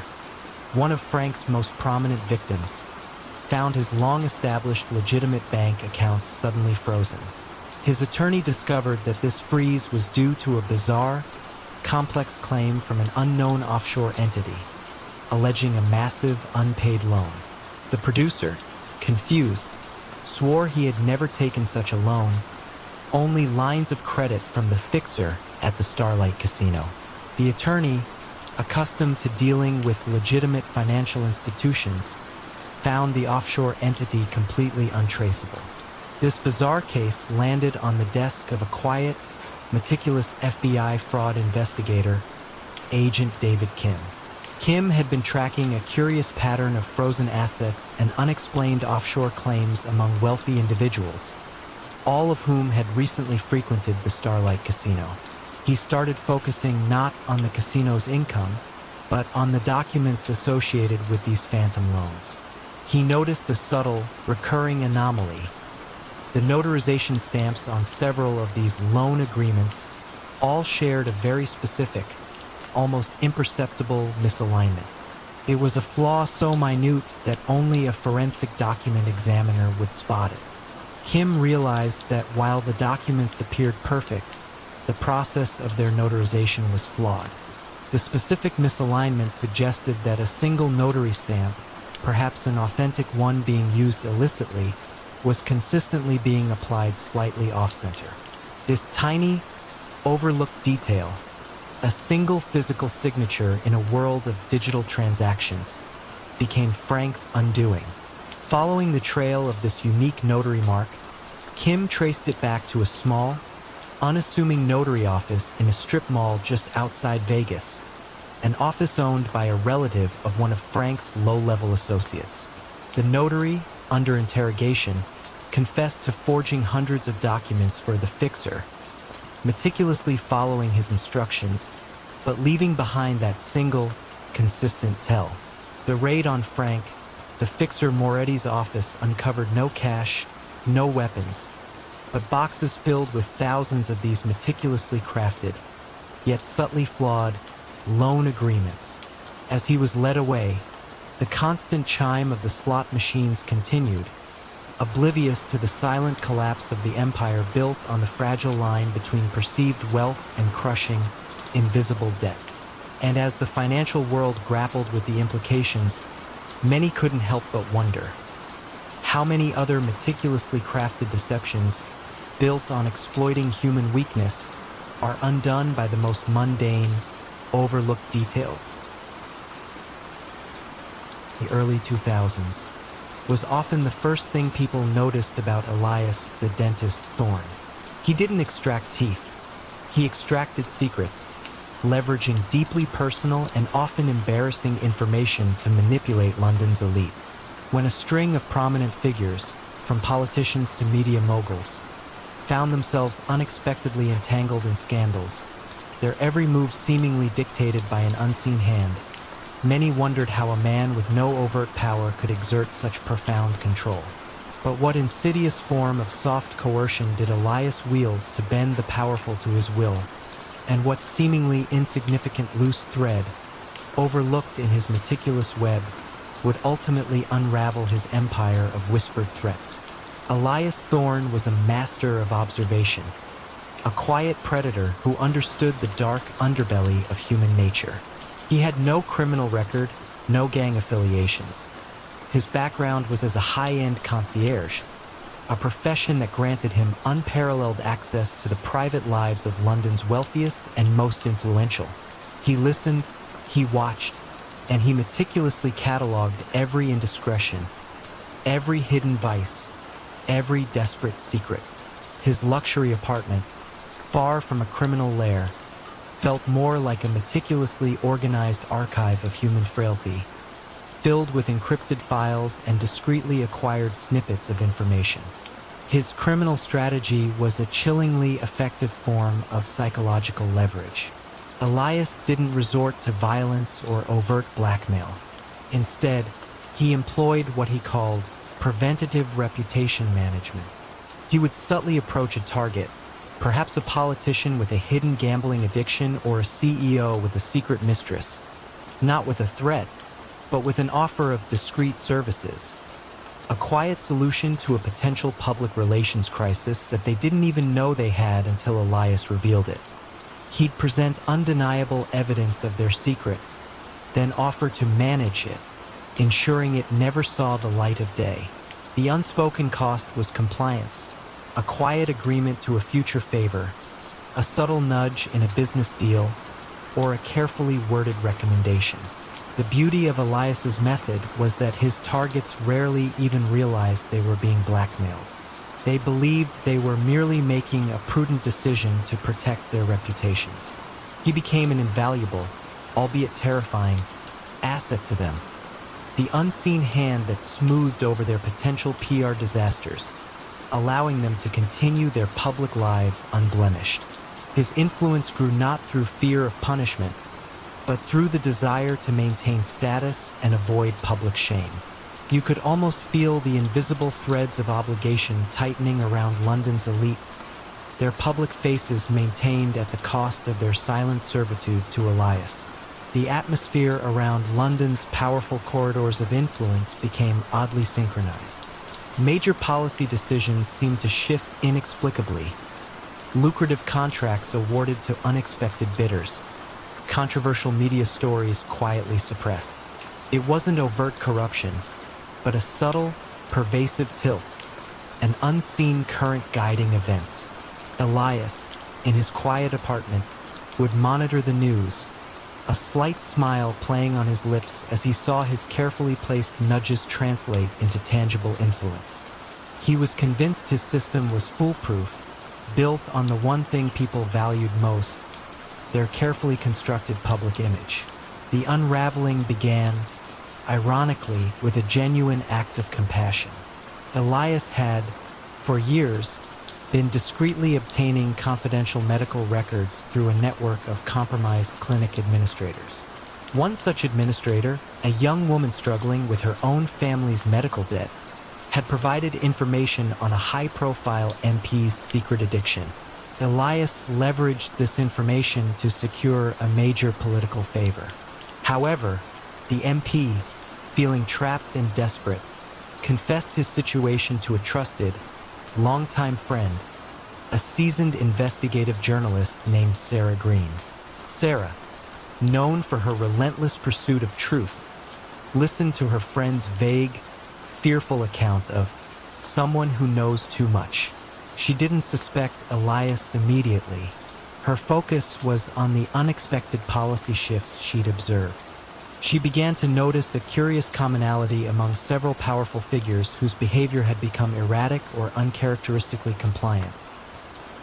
one of Frank's most prominent victims, found his long-established legitimate bank accounts suddenly frozen. His attorney discovered that this freeze was due to a bizarre, complex claim from an unknown offshore entity, alleging a massive unpaid loan. The producer, confused, swore he had never taken such a loan, only lines of credit from the fixer at the Starlight Casino. The attorney, accustomed to dealing with legitimate financial institutions, found the offshore entity completely untraceable. This bizarre case landed on the desk of a quiet, meticulous FBI fraud investigator, Agent David Kim. Kim had been tracking a curious pattern of frozen assets and unexplained offshore claims among wealthy individuals, all of whom had recently frequented the Starlight Casino. He started focusing not on the casino's income, but on the documents associated with these phantom loans. He noticed a subtle, recurring anomaly. The notarization stamps on several of these loan agreements all shared a very specific, almost imperceptible misalignment. It was a flaw so minute that only a forensic document examiner would spot it. Kim realized that while the documents appeared perfect, the process of their notarization was flawed. The specific misalignment suggested that a single notary stamp, perhaps an authentic one being used illicitly, was consistently being applied slightly off-center. This tiny, overlooked detail, a single physical signature in a world of digital transactions, became Frank's undoing. Following the trail of this unique notary mark, Kim traced it back to a small, unassuming notary office in a strip mall just outside Vegas, an office owned by a relative of one of Frank's low-level associates. The notary, under interrogation, confessed to forging hundreds of documents for the fixer, meticulously following his instructions, but leaving behind that single, consistent tell. The raid on Frank, the fixer Moretti's office, uncovered no cash, no weapons, but boxes filled with thousands of these meticulously crafted, yet subtly flawed, loan agreements. As he was led away, the constant chime of the slot machines continued, oblivious to the silent collapse of the empire built on the fragile line between perceived wealth and crushing, invisible debt. And as the financial world grappled with the implications, many couldn't help but wonder, how many other meticulously crafted deceptions, built on exploiting human weakness, are undone by the most mundane, overlooked details? The early 2000s was often the first thing people noticed about Elias the dentist Thorne. He didn't extract teeth. He extracted secrets, leveraging deeply personal and often embarrassing information to manipulate London's elite. When a string of prominent figures, from politicians to media moguls, found themselves unexpectedly entangled in scandals, their every move seemingly dictated by an unseen hand, many wondered how a man with no overt power could exert such profound control. But what insidious form of soft coercion did Elias wield to bend the powerful to his will? And what seemingly insignificant loose thread, overlooked in his meticulous web, would ultimately unravel his empire of whispered threats? Elias Thorne was a master of observation, a quiet predator who understood the dark underbelly of human nature. He had no criminal record, no gang affiliations. His background was as a high-end concierge, a profession that granted him unparalleled access to the private lives of London's wealthiest and most influential. He listened, he watched, and he meticulously cataloged every indiscretion, every hidden vice, every desperate secret. His luxury apartment, far from a criminal lair, felt more like a meticulously organized archive of human frailty, filled with encrypted files and discreetly acquired snippets of information. His criminal strategy was a chillingly effective form of psychological leverage. Elias didn't resort to violence or overt blackmail. Instead, he employed what he called preventative reputation management. He would subtly approach a target, perhaps a politician with a hidden gambling addiction or a CEO with a secret mistress, not with a threat, but with an offer of discreet services, a quiet solution to a potential public relations crisis that they didn't even know they had until Elias revealed it. He'd present undeniable evidence of their secret, then offer to manage it, ensuring it never saw the light of day. The unspoken cost was compliance, a quiet agreement to a future favor, a subtle nudge in a business deal, or a carefully worded recommendation. The beauty of Elias's method was that his targets rarely even realized they were being blackmailed. They believed they were merely making a prudent decision to protect their reputations. He became an invaluable, albeit terrifying, asset to them, the unseen hand that smoothed over their potential PR disasters, allowing them to continue their public lives unblemished. His influence grew not through fear of punishment, but through the desire to maintain status and avoid public shame. You could almost feel the invisible threads of obligation tightening around London's elite, their public faces maintained at the cost of their silent servitude to Elias. The atmosphere around London's powerful corridors of influence became oddly synchronized. Major policy decisions seemed to shift inexplicably. Lucrative contracts awarded to unexpected bidders. Controversial media stories quietly suppressed. It wasn't overt corruption, but a subtle, pervasive tilt, an unseen current guiding events. Elias, in his quiet apartment, would monitor the news, a slight smile playing on his lips as he saw his carefully placed nudges translate into tangible influence. He was convinced his system was foolproof, built on the one thing people valued most, their carefully constructed public image. The unraveling began, ironically, with a genuine act of compassion. Elias had, for years, been discreetly obtaining confidential medical records through a network of compromised clinic administrators. One such administrator, a young woman struggling with her own family's medical debt, had provided information on a high-profile MP's secret addiction. Elias leveraged this information to secure a major political favor. However, the MP, feeling trapped and desperate, confessed his situation to a trusted, longtime friend, a seasoned investigative journalist named Sarah Green. Sarah, known for her relentless pursuit of truth, listened to her friend's vague, fearful account of someone who knows too much. She didn't suspect Elias immediately. Her focus was on the unexpected policy shifts she'd observed. She began to notice a curious commonality among several powerful figures whose behavior had become erratic or uncharacteristically compliant.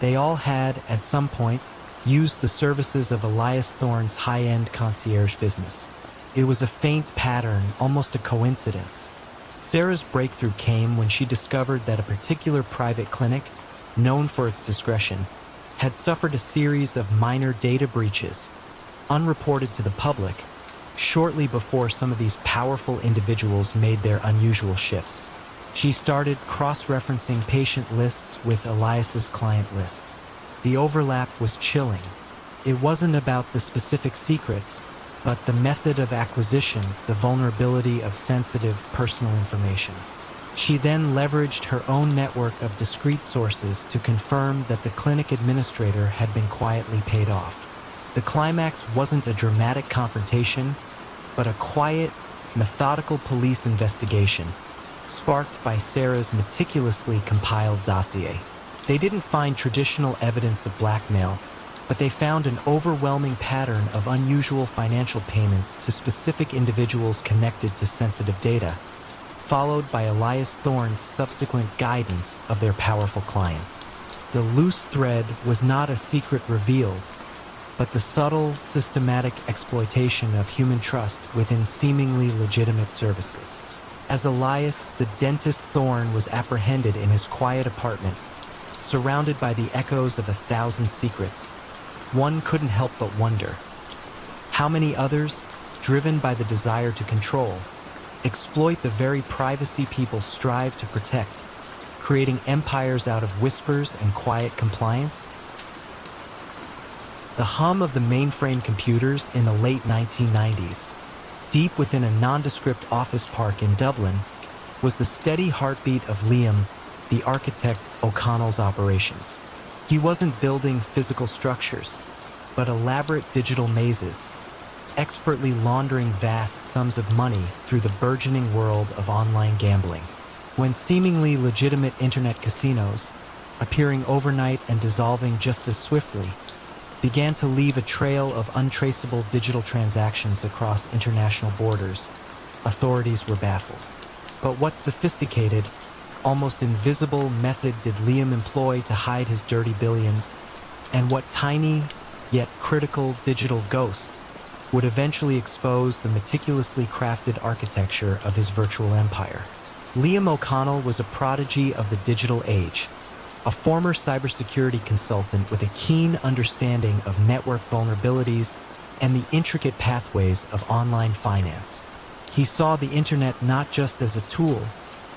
They all had, at some point, used the services of Elias Thorne's high-end concierge business. It was a faint pattern, almost a coincidence. Sarah's breakthrough came when she discovered that a particular private clinic, known for its discretion, had suffered a series of minor data breaches, unreported to the public, shortly before some of these powerful individuals made their unusual shifts. She started cross-referencing patient lists with Elias's client list. The overlap was chilling. It wasn't about the specific secrets, but the method of acquisition, the vulnerability of sensitive personal information. She then leveraged her own network of discrete sources to confirm that the clinic administrator had been quietly paid off. The climax wasn't a dramatic confrontation, but a quiet, methodical police investigation, sparked by Sarah's meticulously compiled dossier. They didn't find traditional evidence of blackmail, but they found an overwhelming pattern of unusual financial payments to specific individuals connected to sensitive data, followed by Elias Thorne's subsequent guidance of their powerful clients. The loose thread was not a secret revealed, but the subtle, systematic exploitation of human trust within seemingly legitimate services. As Elias, the dentist Thorne, was apprehended in his quiet apartment, surrounded by the echoes of 1,000 secrets, one couldn't help but wonder, how many others, driven by the desire to control, exploit the very privacy people strive to protect, creating empires out of whispers and quiet compliance? The hum of the mainframe computers in the late 1990s, deep within a nondescript office park in Dublin, was the steady heartbeat of Liam, the architect O'Connell's operations. He wasn't building physical structures, but elaborate digital mazes, expertly laundering vast sums of money through the burgeoning world of online gambling. When seemingly legitimate internet casinos, appearing overnight and dissolving just as swiftly, began to leave a trail of untraceable digital transactions across international borders. Authorities were baffled. But what sophisticated, almost invisible method did Liam employ to hide his dirty billions, and what tiny, yet critical digital ghost would eventually expose the meticulously crafted architecture of his virtual empire? Liam O'Connell was a prodigy of the digital age, a former cybersecurity consultant with a keen understanding of network vulnerabilities and the intricate pathways of online finance. He saw the internet not just as a tool,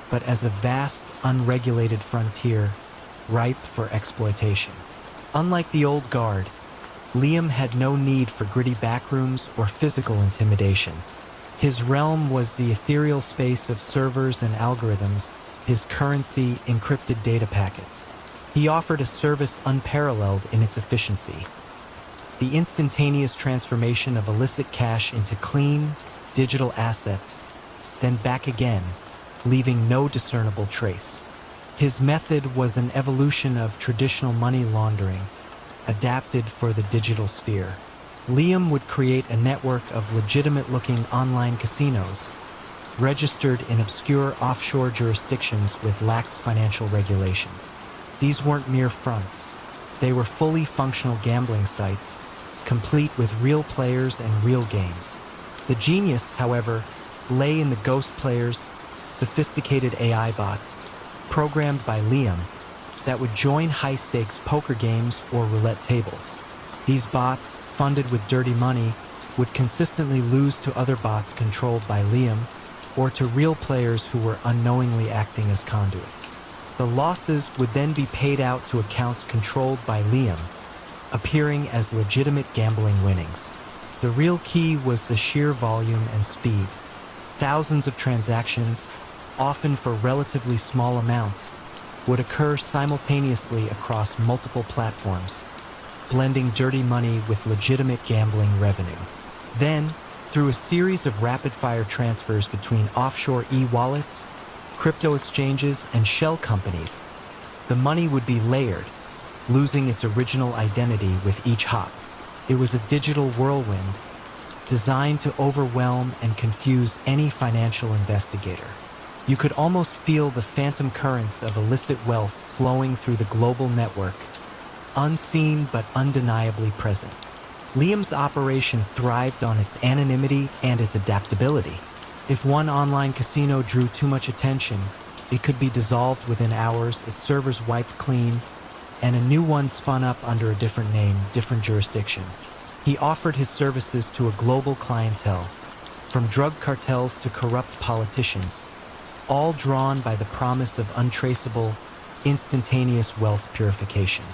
but as a vast, unregulated frontier ripe for exploitation. Unlike the old guard, Liam had no need for gritty backrooms or physical intimidation. His realm was the ethereal space of servers and algorithms, his currency encrypted data packets. He offered a service unparalleled in its efficiency: the instantaneous transformation of illicit cash into clean, digital assets, then back again, leaving no discernible trace. His method was an evolution of traditional money laundering, adapted for the digital sphere. Liam would create a network of legitimate-looking online casinos, registered in obscure offshore jurisdictions with lax financial regulations. These weren't mere fronts. They were fully functional gambling sites, complete with real players and real games. The genius, however, lay in the ghost players, sophisticated AI bots, programmed by Liam, that would join high-stakes poker games or roulette tables. These bots, funded with dirty money, would consistently lose to other bots controlled by Liam or to real players who were unknowingly acting as conduits. The losses would then be paid out to accounts controlled by Liam, appearing as legitimate gambling winnings. The real key was the sheer volume and speed. Thousands of transactions, often for relatively small amounts, would occur simultaneously across multiple platforms, blending dirty money with legitimate gambling revenue. Then, through a series of rapid-fire transfers between offshore e-wallets, crypto exchanges, and shell companies, the money would be layered, losing its original identity with each hop. It was a digital whirlwind, designed to overwhelm and confuse any financial investigator. You could almost feel the phantom currents of illicit wealth flowing through the global network, unseen but undeniably present. Liam's operation thrived on its anonymity and its adaptability. If one online casino drew too much attention, it could be dissolved within hours, its servers wiped clean, and a new one spun up under a different name, different jurisdiction. He offered his services to a global clientele, from drug cartels to corrupt politicians, all drawn by the promise of untraceable, instantaneous wealth purification.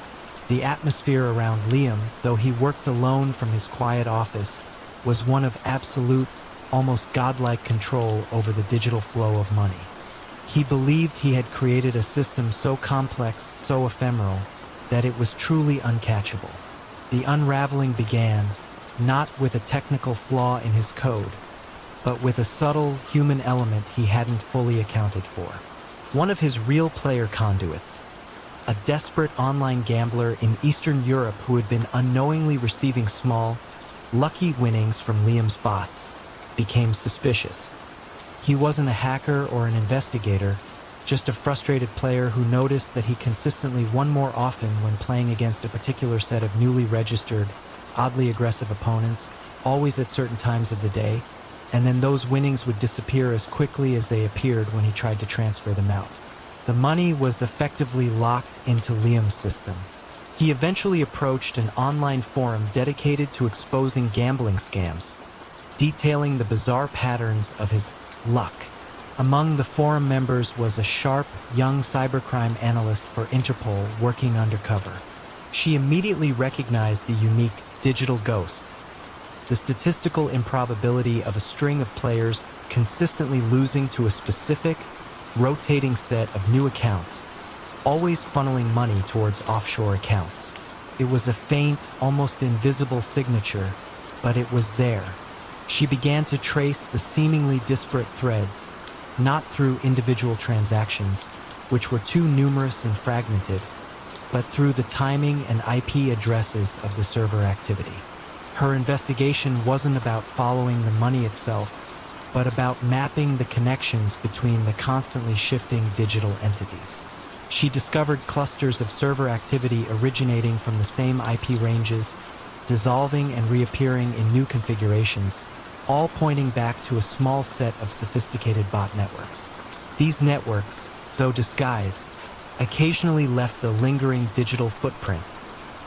The atmosphere around Liam, though he worked alone from his quiet office, was one of absolute, almost godlike control over the digital flow of money. He believed he had created a system so complex, so ephemeral, that it was truly uncatchable. The unraveling began, not with a technical flaw in his code, but with a subtle human element he hadn't fully accounted for. One of his real player conduits, a desperate online gambler in Eastern Europe who had been unknowingly receiving small, lucky winnings from Liam's bots, became suspicious. He wasn't a hacker or an investigator, just a frustrated player who noticed that he consistently won more often when playing against a particular set of newly registered, oddly aggressive opponents, always at certain times of the day, and then those winnings would disappear as quickly as they appeared when he tried to transfer them out. The money was effectively locked into Liam's system. He eventually approached an online forum dedicated to exposing gambling scams, detailing the bizarre patterns of his luck. Among the forum members was a sharp, young cybercrime analyst for Interpol working undercover. She immediately recognized the unique digital ghost, the statistical improbability of a string of players consistently losing to a specific, rotating set of new accounts, always funneling money towards offshore accounts. It was a faint, almost invisible signature, but it was there. She began to trace the seemingly disparate threads, not through individual transactions, which were too numerous and fragmented, but through the timing and IP addresses of the server activity. Her investigation wasn't about following the money itself, but about mapping the connections between the constantly shifting digital entities. She discovered clusters of server activity originating from the same IP ranges, dissolving and reappearing in new configurations, all pointing back to a small set of sophisticated bot networks. These networks, though disguised, occasionally left a lingering digital footprint,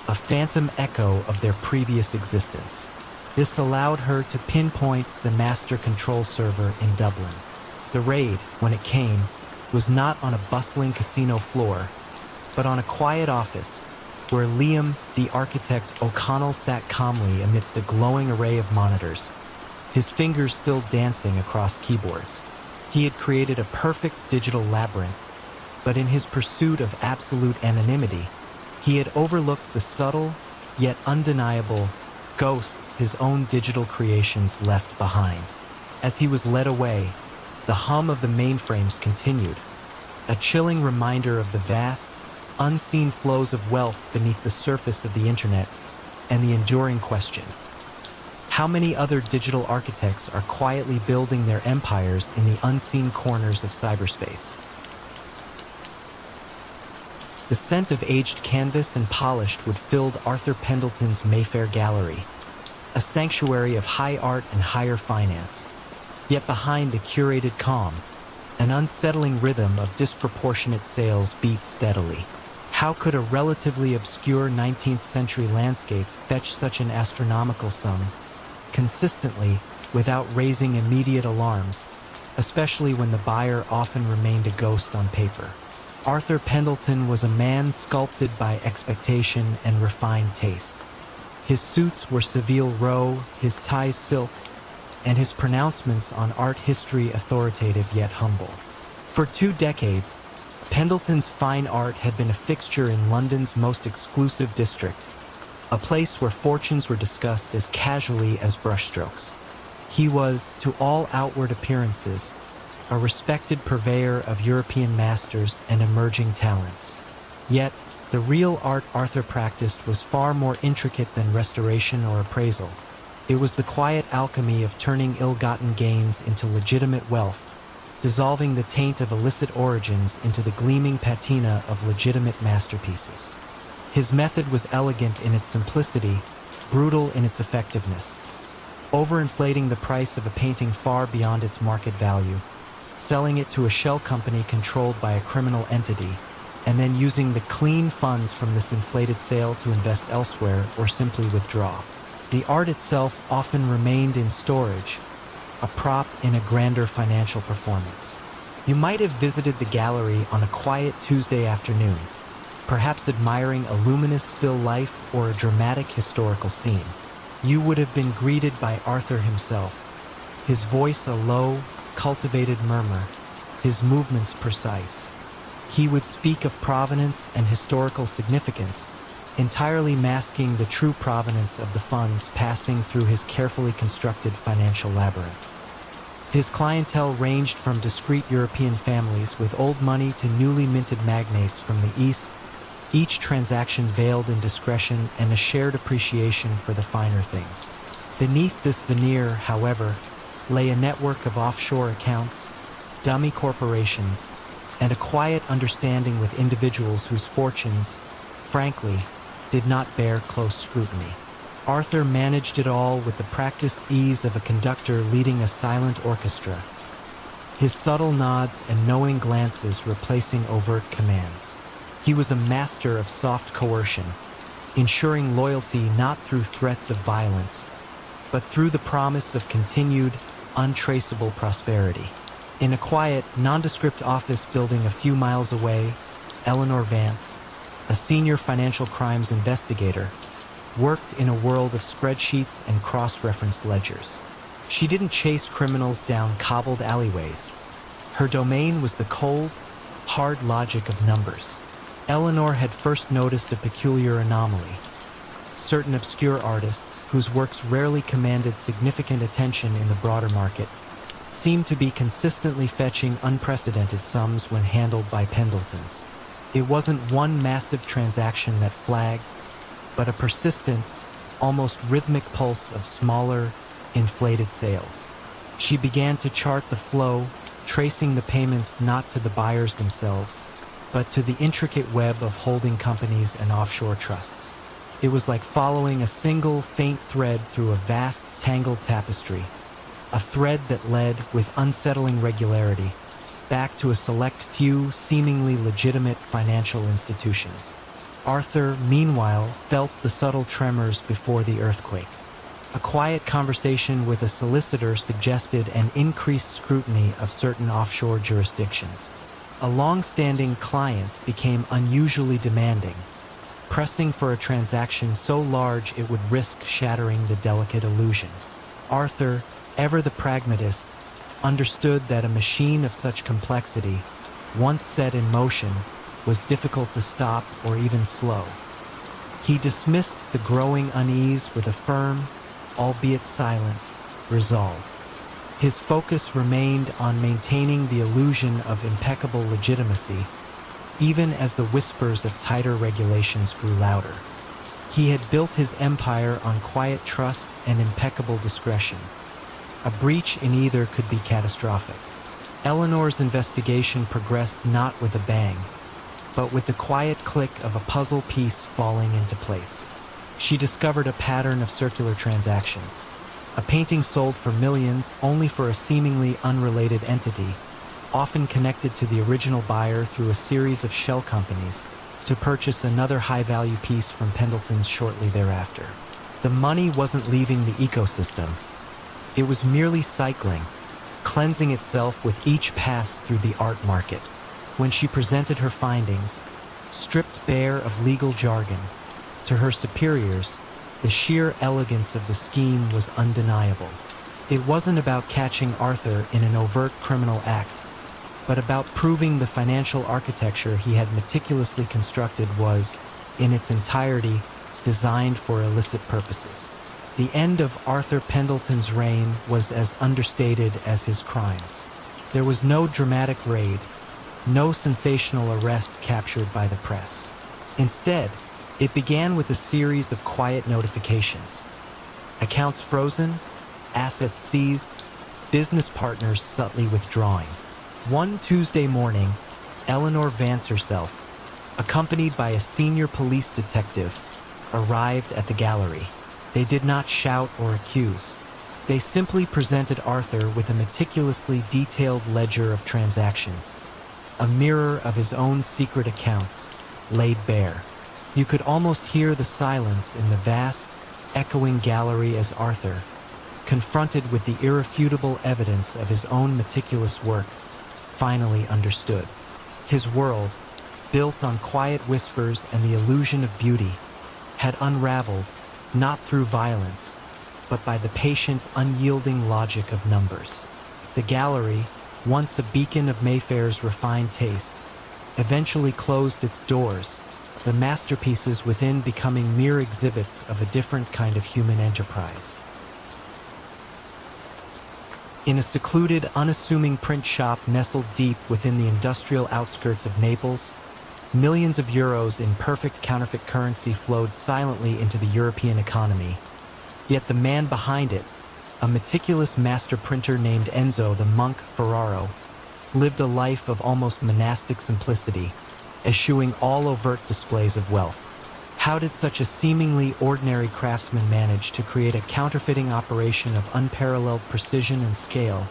a phantom echo of their previous existence. This allowed her to pinpoint the master control server in Dublin. The raid, when it came, was not on a bustling casino floor, but on a quiet office where Liam, the architect O'Connell, sat calmly amidst a glowing array of monitors, his fingers still dancing across keyboards. He had created a perfect digital labyrinth, but in his pursuit of absolute anonymity, he had overlooked the subtle, yet undeniable, ghosts his own digital creations left behind. As he was led away, the hum of the mainframes continued, a chilling reminder of the vast, unseen flows of wealth beneath the surface of the internet, and the enduring question: how many other digital architects are quietly building their empires in the unseen corners of cyberspace? The scent of aged canvas and polished wood filled Arthur Pendleton's Mayfair Gallery, a sanctuary of high art and higher finance. Yet behind the curated calm, an unsettling rhythm of disproportionate sales beat steadily. How could a relatively obscure 19th century landscape fetch such an astronomical sum consistently without raising immediate alarms, especially when the buyer often remained a ghost on paper? Arthur Pendleton was a man sculpted by expectation and refined taste. His suits were Seville Row, his ties silk, and his pronouncements on art history authoritative yet humble. For 2 decades, Pendleton's fine art had been a fixture in London's most exclusive district, a place where fortunes were discussed as casually as brushstrokes. He was, to all outward appearances, a respected purveyor of European masters and emerging talents. Yet, the real art Arthur practiced was far more intricate than restoration or appraisal. It was the quiet alchemy of turning ill-gotten gains into legitimate wealth, dissolving the taint of illicit origins into the gleaming patina of legitimate masterpieces. His method was elegant in its simplicity, brutal in its effectiveness, overinflating the price of a painting far beyond its market value, selling it to a shell company controlled by a criminal entity, and then using the clean funds from this inflated sale to invest elsewhere or simply withdraw. The art itself often remained in storage, a prop in a grander financial performance. You might have visited the gallery on a quiet Tuesday afternoon, perhaps admiring a luminous still life or a dramatic historical scene. You would have been greeted by Arthur himself, his voice a low, cultivated murmur, his movements precise. He would speak of provenance and historical significance, entirely masking the true provenance of the funds passing through his carefully constructed financial labyrinth. His clientele ranged from discreet European families with old money to newly minted magnates from the East, each transaction veiled in discretion and a shared appreciation for the finer things. Beneath this veneer, however, lay a network of offshore accounts, dummy corporations, and a quiet understanding with individuals whose fortunes, frankly, did not bear close scrutiny. Arthur managed it all with the practiced ease of a conductor leading a silent orchestra, his subtle nods and knowing glances replacing overt commands. He was a master of soft coercion, ensuring loyalty not through threats of violence, but through the promise of continued, untraceable prosperity. In a quiet, nondescript office building a few miles away, Eleanor Vance, a senior financial crimes investigator, worked in a world of spreadsheets and cross-referenced ledgers. She didn't chase criminals down cobbled alleyways. Her domain was the cold, hard logic of numbers. Eleanor had first noticed a peculiar anomaly. Certain obscure artists, whose works rarely commanded significant attention in the broader market, seemed to be consistently fetching unprecedented sums when handled by Pendletons. It wasn't one massive transaction that flagged, but a persistent, almost rhythmic pulse of smaller, inflated sales. She began to chart the flow, tracing the payments not to the buyers themselves, but to the intricate web of holding companies and offshore trusts. It was like following a single, faint thread through a vast, tangled tapestry, a thread that led, with unsettling regularity, back to a select few, seemingly legitimate financial institutions. Arthur, meanwhile, felt the subtle tremors before the earthquake. A quiet conversation with a solicitor suggested an increased scrutiny of certain offshore jurisdictions. A long-standing client became unusually demanding, pressing for a transaction so large it would risk shattering the delicate illusion. Arthur, ever the pragmatist, understood that a machine of such complexity, once set in motion, was difficult to stop or even slow. He dismissed the growing unease with a firm, albeit silent, resolve. His focus remained on maintaining the illusion of impeccable legitimacy, even as the whispers of tighter regulations grew louder. He had built his empire on quiet trust and impeccable discretion. A breach in either could be catastrophic. Eleanor's investigation progressed not with a bang, but with the quiet click of a puzzle piece falling into place. She discovered a pattern of circular transactions. A painting sold for millions only for a seemingly unrelated entity, often connected to the original buyer through a series of shell companies, to purchase another high-value piece from Pendleton's shortly thereafter. The money wasn't leaving the ecosystem. It was merely cycling, cleansing itself with each pass through the art market. When she presented her findings, stripped bare of legal jargon, to her superiors, the sheer elegance of the scheme was undeniable. It wasn't about catching Arthur in an overt criminal act, but about proving the financial architecture he had meticulously constructed was, in its entirety, designed for illicit purposes. The end of Arthur Pendleton's reign was as understated as his crimes. There was no dramatic raid, no sensational arrest captured by the press. Instead, it began with a series of quiet notifications. Accounts frozen, assets seized, business partners subtly withdrawing. One Tuesday morning, Eleanor Vance herself, accompanied by a senior police detective, arrived at the gallery. They did not shout or accuse. They simply presented Arthur with a meticulously detailed ledger of transactions, a mirror of his own secret accounts, laid bare. You could almost hear the silence in the vast, echoing gallery as Arthur, confronted with the irrefutable evidence of his own meticulous work, finally understood. His world, built on quiet whispers and the illusion of beauty, had unraveled, not through violence, but by the patient, unyielding logic of numbers. The gallery, once a beacon of Mayfair's refined taste, eventually closed its doors, the masterpieces within becoming mere exhibits of a different kind of human enterprise. In a secluded, unassuming print shop nestled deep within the industrial outskirts of Naples, millions of euros in perfect counterfeit currency flowed silently into the European economy. Yet the man behind it, a meticulous master printer named Enzo the Monk Ferraro, lived a life of almost monastic simplicity, eschewing all overt displays of wealth. How did such a seemingly ordinary craftsman manage to create a counterfeiting operation of unparalleled precision and scale?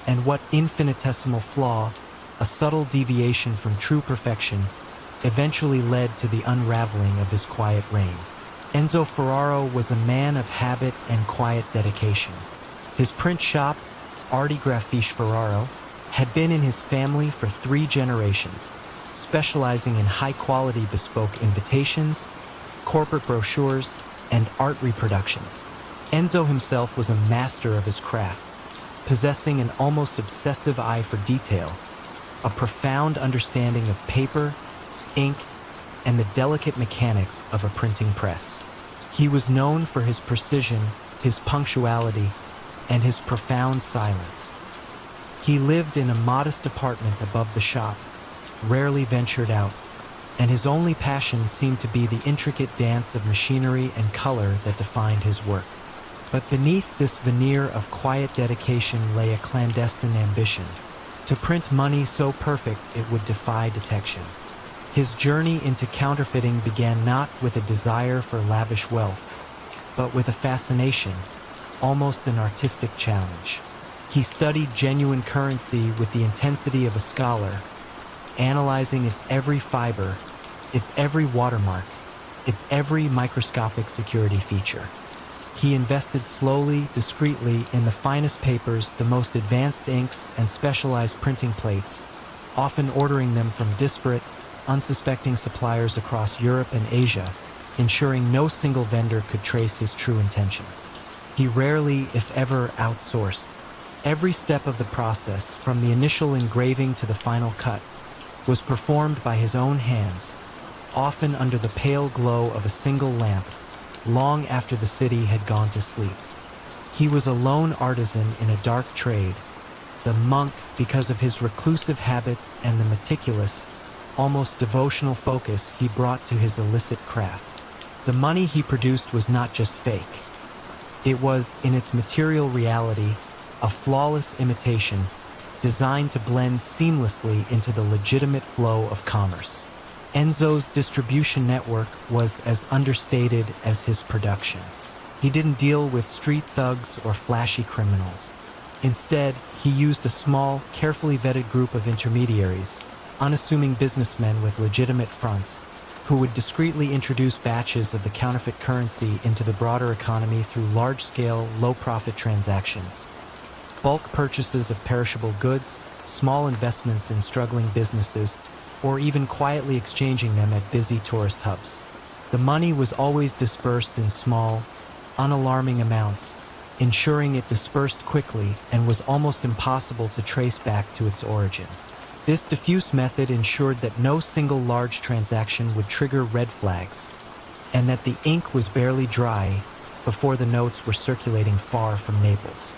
And what infinitesimal flaw, a subtle deviation from true perfection, eventually led to the unraveling of his quiet reign? Enzo Ferraro was a man of habit and quiet dedication. His print shop, Arti Grafiche Ferraro, had been in his family for 3 generations, specializing in high-quality bespoke invitations, corporate brochures, and art reproductions. Enzo himself was a master of his craft, possessing an almost obsessive eye for detail, a profound understanding of paper, ink, and the delicate mechanics of a printing press. He was known for his precision, his punctuality, and his profound silence. He lived in a modest apartment above the shop, rarely ventured out, and his only passion seemed to be the intricate dance of machinery and color that defined his work. But beneath this veneer of quiet dedication lay a clandestine ambition, to print money so perfect it would defy detection. His journey into counterfeiting began not with a desire for lavish wealth, but with a fascination, almost an artistic challenge. He studied genuine currency with the intensity of a scholar, analyzing its every fiber, its every watermark, its every microscopic security feature. He invested slowly, discreetly in the finest papers, the most advanced inks, and specialized printing plates, often ordering them from disparate, unsuspecting suppliers across Europe and Asia, ensuring no single vendor could trace his true intentions. He rarely, if ever, outsourced. Every step of the process, from the initial engraving to the final cut, was performed by his own hands, often under the pale glow of a single lamp, long after the city had gone to sleep. He was a lone artisan in a dark trade, the monk because of his reclusive habits and the meticulous, almost devotional focus he brought to his illicit craft. The money he produced was not just fake. It was, in its material reality, a flawless imitation designed to blend seamlessly into the legitimate flow of commerce. Enzo's distribution network was as understated as his production. He didn't deal with street thugs or flashy criminals. Instead, he used a small, carefully vetted group of intermediaries, unassuming businessmen with legitimate fronts, who would discreetly introduce batches of the counterfeit currency into the broader economy through large-scale, low-profit transactions. Bulk purchases of perishable goods, small investments in struggling businesses, or even quietly exchanging them at busy tourist hubs. The money was always dispersed in small, unalarming amounts, ensuring it dispersed quickly and was almost impossible to trace back to its origin. This diffuse method ensured that no single large transaction would trigger red flags, and that the ink was barely dry before the notes were circulating far from Naples.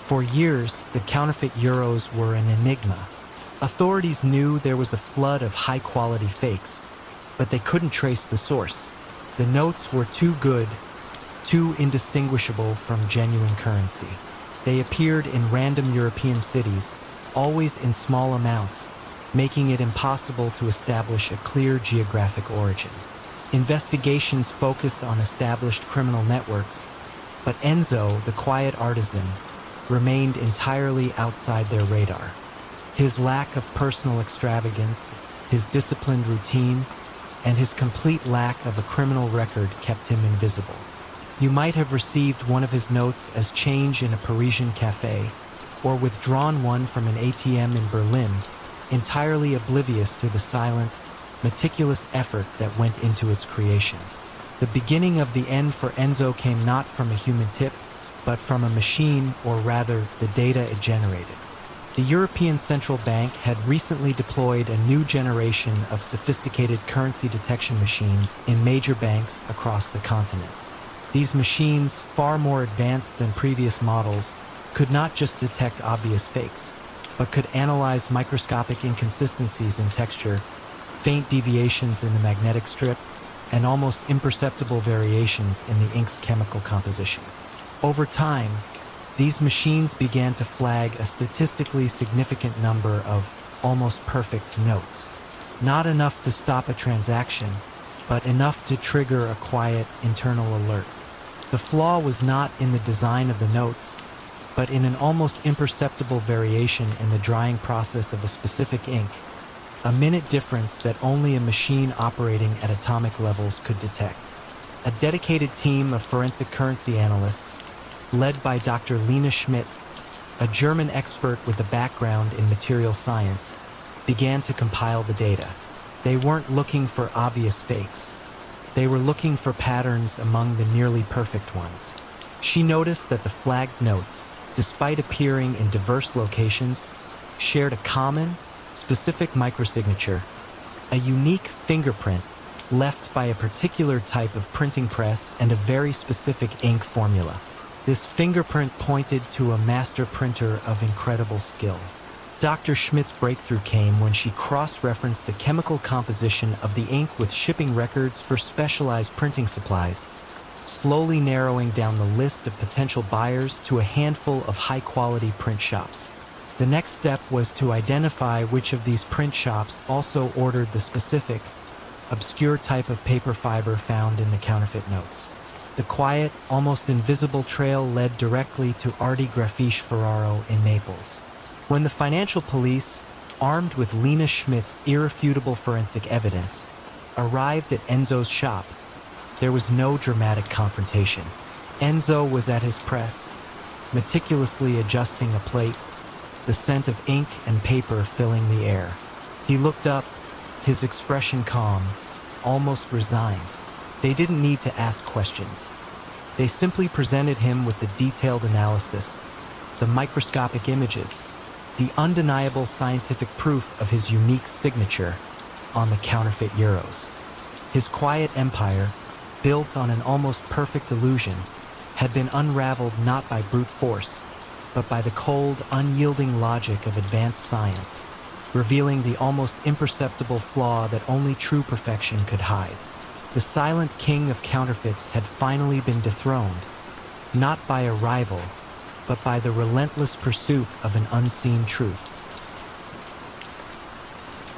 For years, the counterfeit euros were an enigma. Authorities knew there was a flood of high-quality fakes, but they couldn't trace the source. The notes were too good, too indistinguishable from genuine currency. They appeared in random European cities, always in small amounts, making it impossible to establish a clear geographic origin. Investigations focused on established criminal networks, but Enzo, the quiet artisan, remained entirely outside their radar. His lack of personal extravagance, his disciplined routine, and his complete lack of a criminal record kept him invisible. You might have received one of his notes as change in a Parisian cafe, or withdrawn one from an ATM in Berlin, entirely oblivious to the silent, meticulous effort that went into its creation. The beginning of the end for Enzo came not from a human tip, but from a machine, or rather, the data it generated. The European Central Bank had recently deployed a new generation of sophisticated currency detection machines in major banks across the continent. These machines, far more advanced than previous models, could not just detect obvious fakes, but could analyze microscopic inconsistencies in texture, faint deviations in the magnetic strip, and almost imperceptible variations in the ink's chemical composition. Over time, these machines began to flag a statistically significant number of almost perfect notes. Not enough to stop a transaction, but enough to trigger a quiet internal alert. The flaw was not in the design of the notes, but in an almost imperceptible variation in the drying process of a specific ink, a minute difference that only a machine operating at atomic levels could detect. A dedicated team of forensic currency analysts, led by Dr. Lena Schmidt, a German expert with a background in material science, began to compile the data. They weren't looking for obvious fakes. They were looking for patterns among the nearly perfect ones. She noticed that the flagged notes, despite appearing in diverse locations, shared a common, specific microsignature, a unique fingerprint left by a particular type of printing press and a very specific ink formula. This fingerprint pointed to a master printer of incredible skill. Dr. Schmidt's breakthrough came when she cross-referenced the chemical composition of the ink with shipping records for specialized printing supplies, slowly narrowing down the list of potential buyers to a handful of high-quality print shops. The next step was to identify which of these print shops also ordered the specific, obscure type of paper fiber found in the counterfeit notes. The quiet, almost invisible trail led directly to Arti Grafiche Ferraro in Naples. When the financial police, armed with Lena Schmidt's irrefutable forensic evidence, arrived at Enzo's shop, there was no dramatic confrontation. Enzo was at his press, meticulously adjusting a plate, the scent of ink and paper filling the air. He looked up, his expression calm, almost resigned. They didn't need to ask questions. They simply presented him with the detailed analysis, the microscopic images, the undeniable scientific proof of his unique signature on the counterfeit euros. His quiet empire, built on an almost perfect illusion, had been unraveled not by brute force, but by the cold, unyielding logic of advanced science, revealing the almost imperceptible flaw that only true perfection could hide. The silent king of counterfeits had finally been dethroned, not by a rival, but by the relentless pursuit of an unseen truth.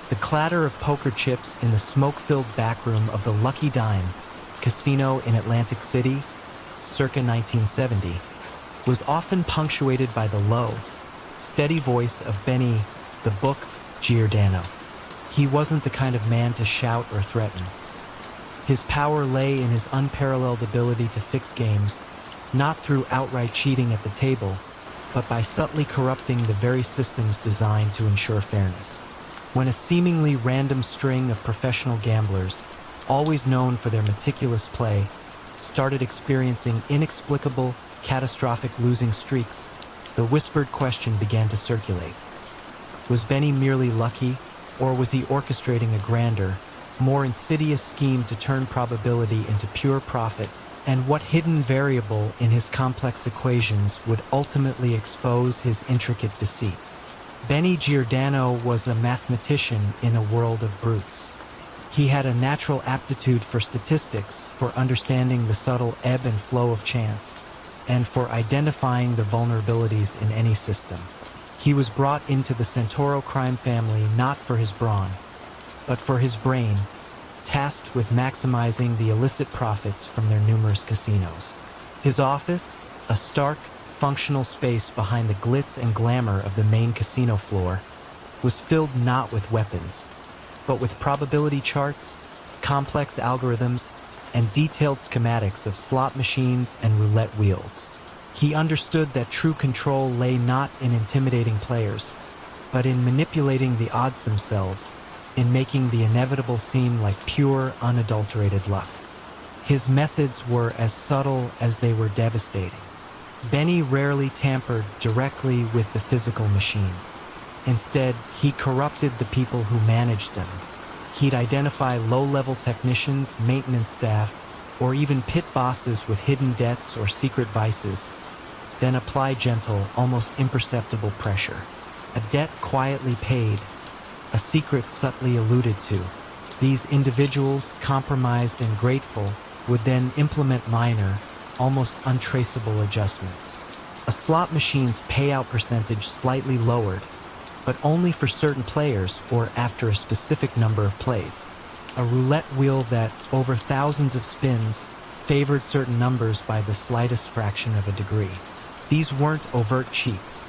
The clatter of poker chips in the smoke-filled backroom of the Lucky Dime casino in Atlantic City, circa 1970, was often punctuated by the low, steady voice of Benny "the Books" Giordano. He wasn't the kind of man to shout or threaten. His power lay in his unparalleled ability to fix games, not through outright cheating at the table, but by subtly corrupting the very systems designed to ensure fairness. When a seemingly random string of professional gamblers, always known for their meticulous play, started experiencing inexplicable, catastrophic losing streaks, the whispered question began to circulate. Was Benny merely lucky, or was he orchestrating a grander, more insidious scheme to turn probability into pure profit? And what hidden variable in his complex equations would ultimately expose his intricate deceit? Benny Giordano was a mathematician in a world of brutes. He had a natural aptitude for statistics, for understanding the subtle ebb and flow of chance, and for identifying the vulnerabilities in any system. He was brought into the Santoro crime family not for his brawn, but for his brain, tasked with maximizing the illicit profits from their numerous casinos. His office, a stark, functional space behind the glitz and glamour of the main casino floor, was filled not with weapons, but with probability charts, complex algorithms, and detailed schematics of slot machines and roulette wheels. He understood that true control lay not in intimidating players, but in manipulating the odds themselves, in making the inevitable seem like pure, unadulterated luck. His methods were as subtle as they were devastating. Benny rarely tampered directly with the physical machines. Instead, he corrupted the people who managed them. He'd identify low-level technicians, maintenance staff, or even pit bosses with hidden debts or secret vices, then apply gentle, almost imperceptible pressure. A debt quietly paid, a secret subtly alluded to. These individuals, compromised and grateful, would then implement minor, almost untraceable adjustments. A slot machine's payout percentage slightly lowered, but only for certain players or after a specific number of plays. A roulette wheel that, over thousands of spins, favored certain numbers by the slightest fraction of a degree. These weren't overt cheats.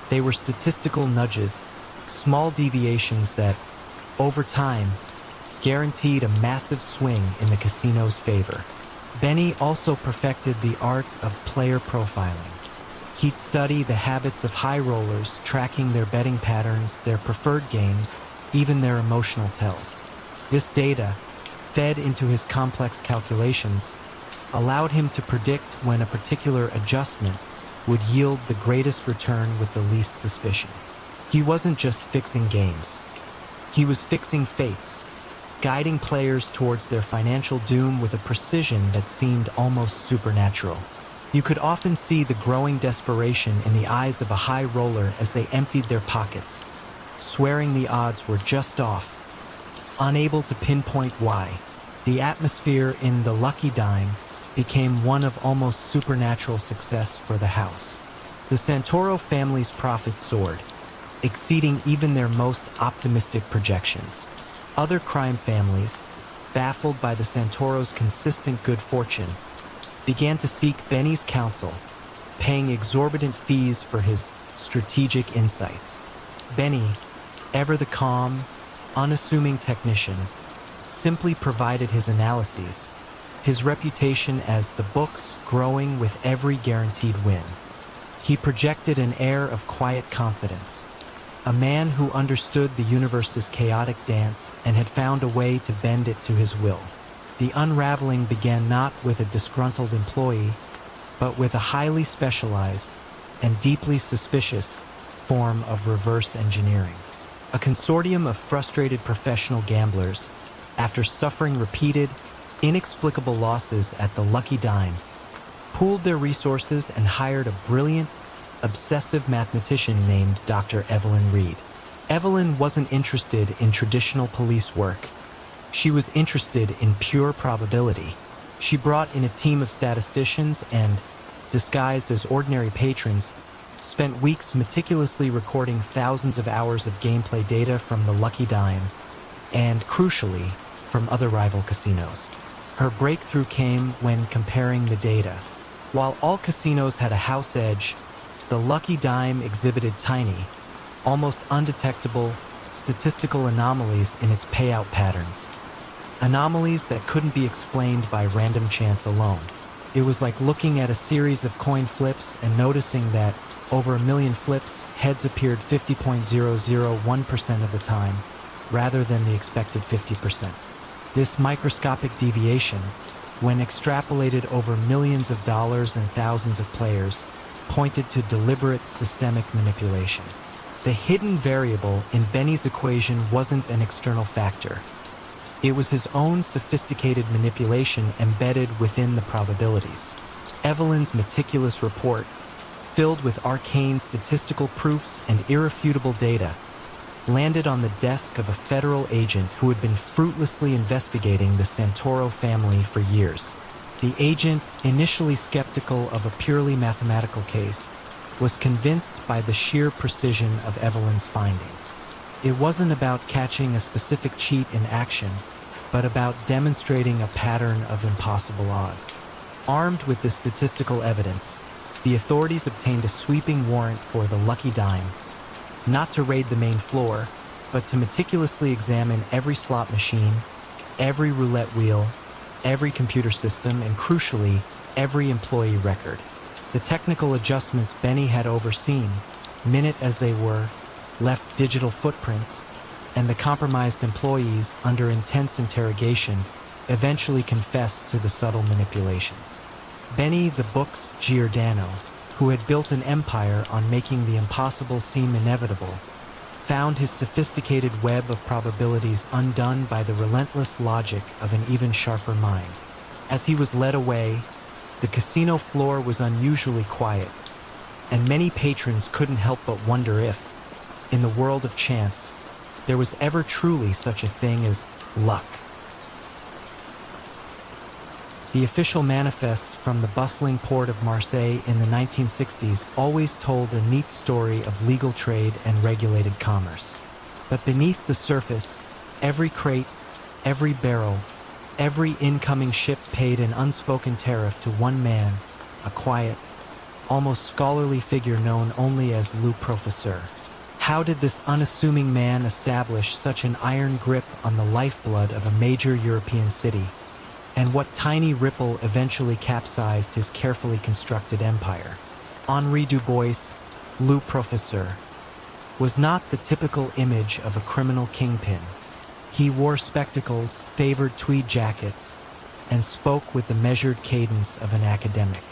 They were statistical nudges, small deviations that, over time, guaranteed a massive swing in the casino's favor. Benny also perfected the art of player profiling. He'd study the habits of high rollers, tracking their betting patterns, their preferred games, even their emotional tells. This data, fed into his complex calculations, allowed him to predict when a particular adjustment would yield the greatest return with the least suspicion. He wasn't just fixing games. He was fixing fates, guiding players towards their financial doom with a precision that seemed almost supernatural. You could often see the growing desperation in the eyes of a high roller as they emptied their pockets, swearing the odds were just off. Unable to pinpoint why, the atmosphere in the Lucky Dime became one of almost supernatural success for the house. The Santoro family's profits soared, exceeding even their most optimistic projections. Other crime families, baffled by the Santoros' consistent good fortune, began to seek Benny's counsel, paying exorbitant fees for his strategic insights. Benny, ever the calm, unassuming technician, simply provided his analyses, his reputation as the book's growing with every guaranteed win. He projected an air of quiet confidence, a man who understood the universe's chaotic dance and had found a way to bend it to his will. The unraveling began not with a disgruntled employee, but with a highly specialized and deeply suspicious form of reverse engineering. A consortium of frustrated professional gamblers, after suffering repeated, inexplicable losses at the Lucky Dime, pooled their resources and hired a brilliant, obsessive mathematician named Dr. Evelyn Reed. Evelyn wasn't interested in traditional police work. She was interested in pure probability. She brought in a team of statisticians and, disguised as ordinary patrons, spent weeks meticulously recording thousands of hours of gameplay data from the Lucky Dime and, crucially, from other rival casinos. Her breakthrough came when comparing the data. While all casinos had a house edge, the Lucky Dime exhibited tiny, almost undetectable, statistical anomalies in its payout patterns. Anomalies that couldn't be explained by random chance alone. It was like looking at a series of coin flips and noticing that, over a million flips, heads appeared 50.001% of the time, rather than the expected 50%. This microscopic deviation, when extrapolated over millions of dollars and thousands of players, pointed to deliberate systemic manipulation. The hidden variable in Benny's equation wasn't an external factor. It was his own sophisticated manipulation embedded within the probabilities. Evelyn's meticulous report, filled with arcane statistical proofs and irrefutable data, landed on the desk of a federal agent who had been fruitlessly investigating the Santoro family for years. The agent, initially skeptical of a purely mathematical case, was convinced by the sheer precision of Evelyn's findings. It wasn't about catching a specific cheat in action, but about demonstrating a pattern of impossible odds. Armed with this statistical evidence, the authorities obtained a sweeping warrant for the Lucky Dime, not to raid the main floor, but to meticulously examine every slot machine, every roulette wheel, every computer system, and crucially, every employee record. The technical adjustments Benny had overseen, minute as they were, left digital footprints, and the compromised employees, under intense interrogation, eventually confessed to the subtle manipulations. Benny the Book's Giordano, who had built an empire on making the impossible seem inevitable, found his sophisticated web of probabilities undone by the relentless logic of an even sharper mind. As he was led away, the casino floor was unusually quiet, and many patrons couldn't help but wonder if, in the world of chance, there was ever truly such a thing as luck. The official manifests from the bustling port of Marseille in the 1960s always told a neat story of legal trade and regulated commerce. But beneath the surface, every crate, every barrel, every incoming ship paid an unspoken tariff to one man, a quiet, almost scholarly figure known only as Le Professeur. How did this unassuming man establish such an iron grip on the lifeblood of a major European city? And what tiny ripple eventually capsized his carefully constructed empire? Henri Dubois, Le Professeur, was not the typical image of a criminal kingpin. He wore spectacles, favored tweed jackets, and spoke with the measured cadence of an academic.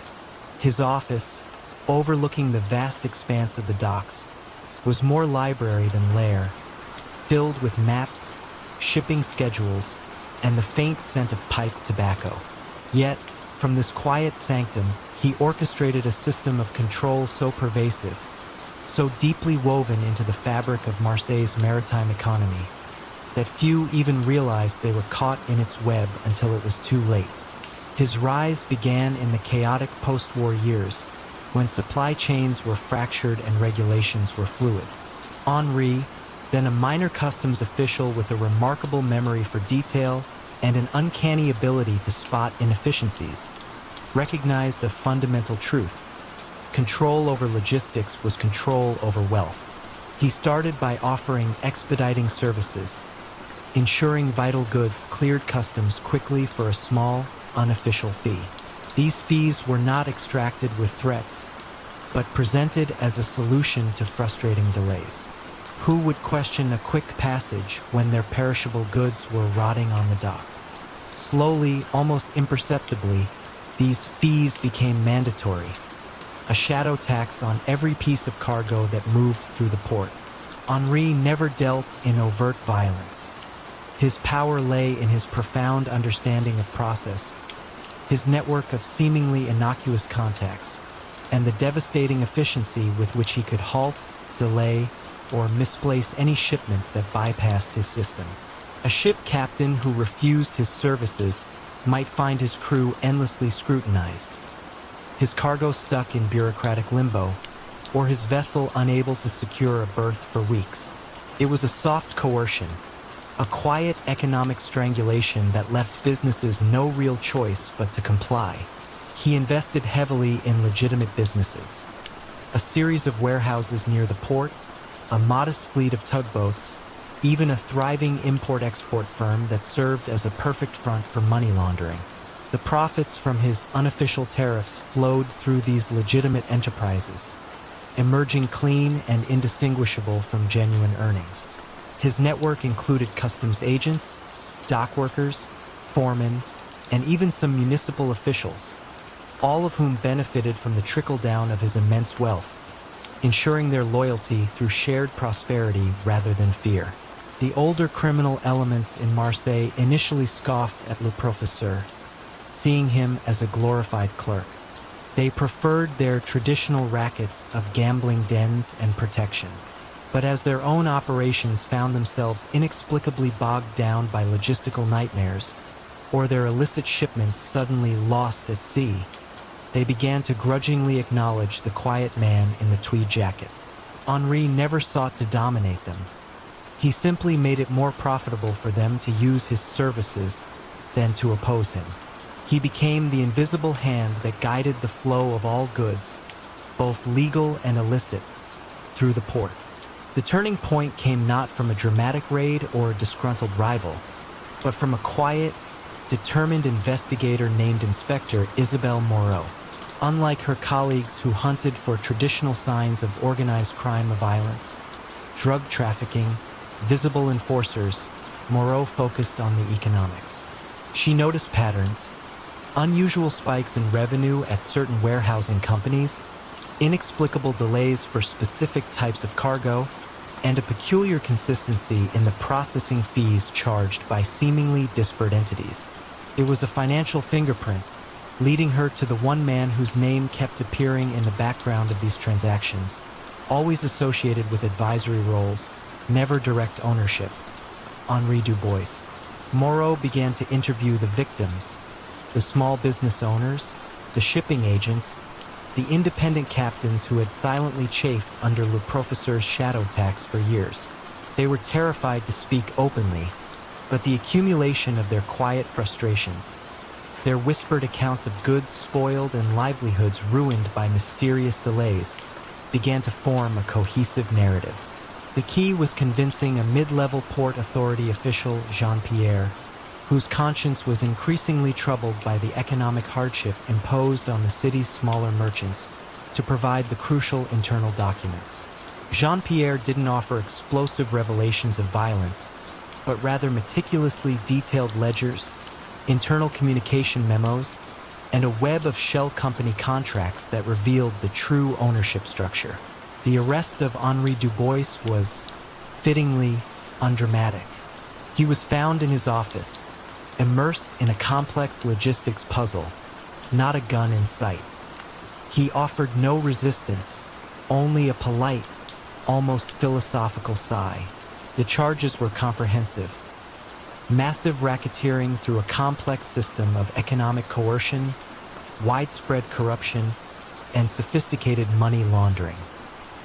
His office, overlooking the vast expanse of the docks, was more library than lair, filled with maps, shipping schedules, and the faint scent of pipe tobacco. Yet, from this quiet sanctum, He orchestrated a system of control so pervasive, so deeply woven into the fabric of Marseille's maritime economy, that few even realized they were caught in its web until it was too late. His rise began in the chaotic post-war years, when supply chains were fractured and regulations were fluid. Henri, then a minor customs official with a remarkable memory for detail and an uncanny ability to spot inefficiencies, recognized a fundamental truth. Control over logistics was control over wealth. He started by offering expediting services, ensuring vital goods cleared customs quickly for a small, unofficial fee. These fees were not extracted with threats, but presented as a solution to frustrating delays. Who would question a quick passage when their perishable goods were rotting on the dock? Slowly, almost imperceptibly, these fees became mandatory, a shadow tax on every piece of cargo that moved through the port. Henri never dealt in overt violence. His power lay in his profound understanding of process, his network of seemingly innocuous contacts, and the devastating efficiency with which he could halt, delay, or misplace any shipment that bypassed his system. A ship captain who refused his services might find his crew endlessly scrutinized, his cargo stuck in bureaucratic limbo, or his vessel unable to secure a berth for weeks. It was a soft coercion, a quiet economic strangulation that left businesses no real choice but to comply. He invested heavily in legitimate businesses, a series of warehouses near the port, a modest fleet of tugboats, even a thriving import-export firm that served as a perfect front for money laundering. The profits from his unofficial tariffs flowed through these legitimate enterprises, emerging clean and indistinguishable from genuine earnings. His network included customs agents, dock workers, foremen, and even some municipal officials, all of whom benefited from the trickle-down of his immense wealth, ensuring their loyalty through shared prosperity rather than fear. The older criminal elements in Marseille initially scoffed at Le Professeur, seeing him as a glorified clerk. They preferred their traditional rackets of gambling dens and protection. But as their own operations found themselves inexplicably bogged down by logistical nightmares, or their illicit shipments suddenly lost at sea, they began to grudgingly acknowledge the quiet man in the tweed jacket. Henri never sought to dominate them. He simply made it more profitable for them to use his services than to oppose him. He became the invisible hand that guided the flow of all goods, both legal and illicit, through the port. The turning point came not from a dramatic raid or a disgruntled rival, but from a quiet, determined investigator named Inspector Isabelle Moreau. Unlike her colleagues who hunted for traditional signs of organized crime or violence, drug trafficking, visible enforcers, Moreau focused on the economics. She noticed patterns, unusual spikes in revenue at certain warehousing companies, inexplicable delays for specific types of cargo, and a peculiar consistency in the processing fees charged by seemingly disparate entities. It was a financial fingerprint, leading her to the one man whose name kept appearing in the background of these transactions, always associated with advisory roles, never direct ownership: Henri Dubois. Moreau began to interview the victims, the small business owners, the shipping agents, the independent captains who had silently chafed under Le Professeur's shadow tax for years. They were terrified to speak openly, but the accumulation of their quiet frustrations, their whispered accounts of goods spoiled and livelihoods ruined by mysterious delays, began to form a cohesive narrative. The key was convincing a mid-level port authority official, Jean-Pierre, whose conscience was increasingly troubled by the economic hardship imposed on the city's smaller merchants, to provide the crucial internal documents. Jean-Pierre didn't offer explosive revelations of violence, but rather meticulously detailed ledgers, internal communication memos, and a web of shell company contracts that revealed the true ownership structure. The arrest of Henri Dubois was, fittingly, undramatic. He was found in his office, immersed in a complex logistics puzzle, not a gun in sight. He offered no resistance, only a polite, almost philosophical sigh. The charges were comprehensive. Massive racketeering through a complex system of economic coercion, widespread corruption, and sophisticated money laundering.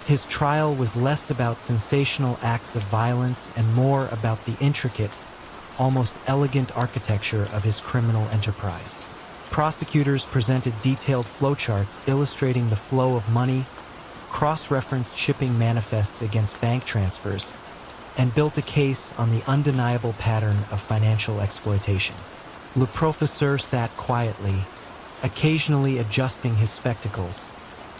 His trial was less about sensational acts of violence and more about the intricate, almost elegant architecture of his criminal enterprise. Prosecutors presented detailed flowcharts illustrating the flow of money, cross-referenced shipping manifests against bank transfers, and built a case on the undeniable pattern of financial exploitation. Le Professeur sat quietly, occasionally adjusting his spectacles,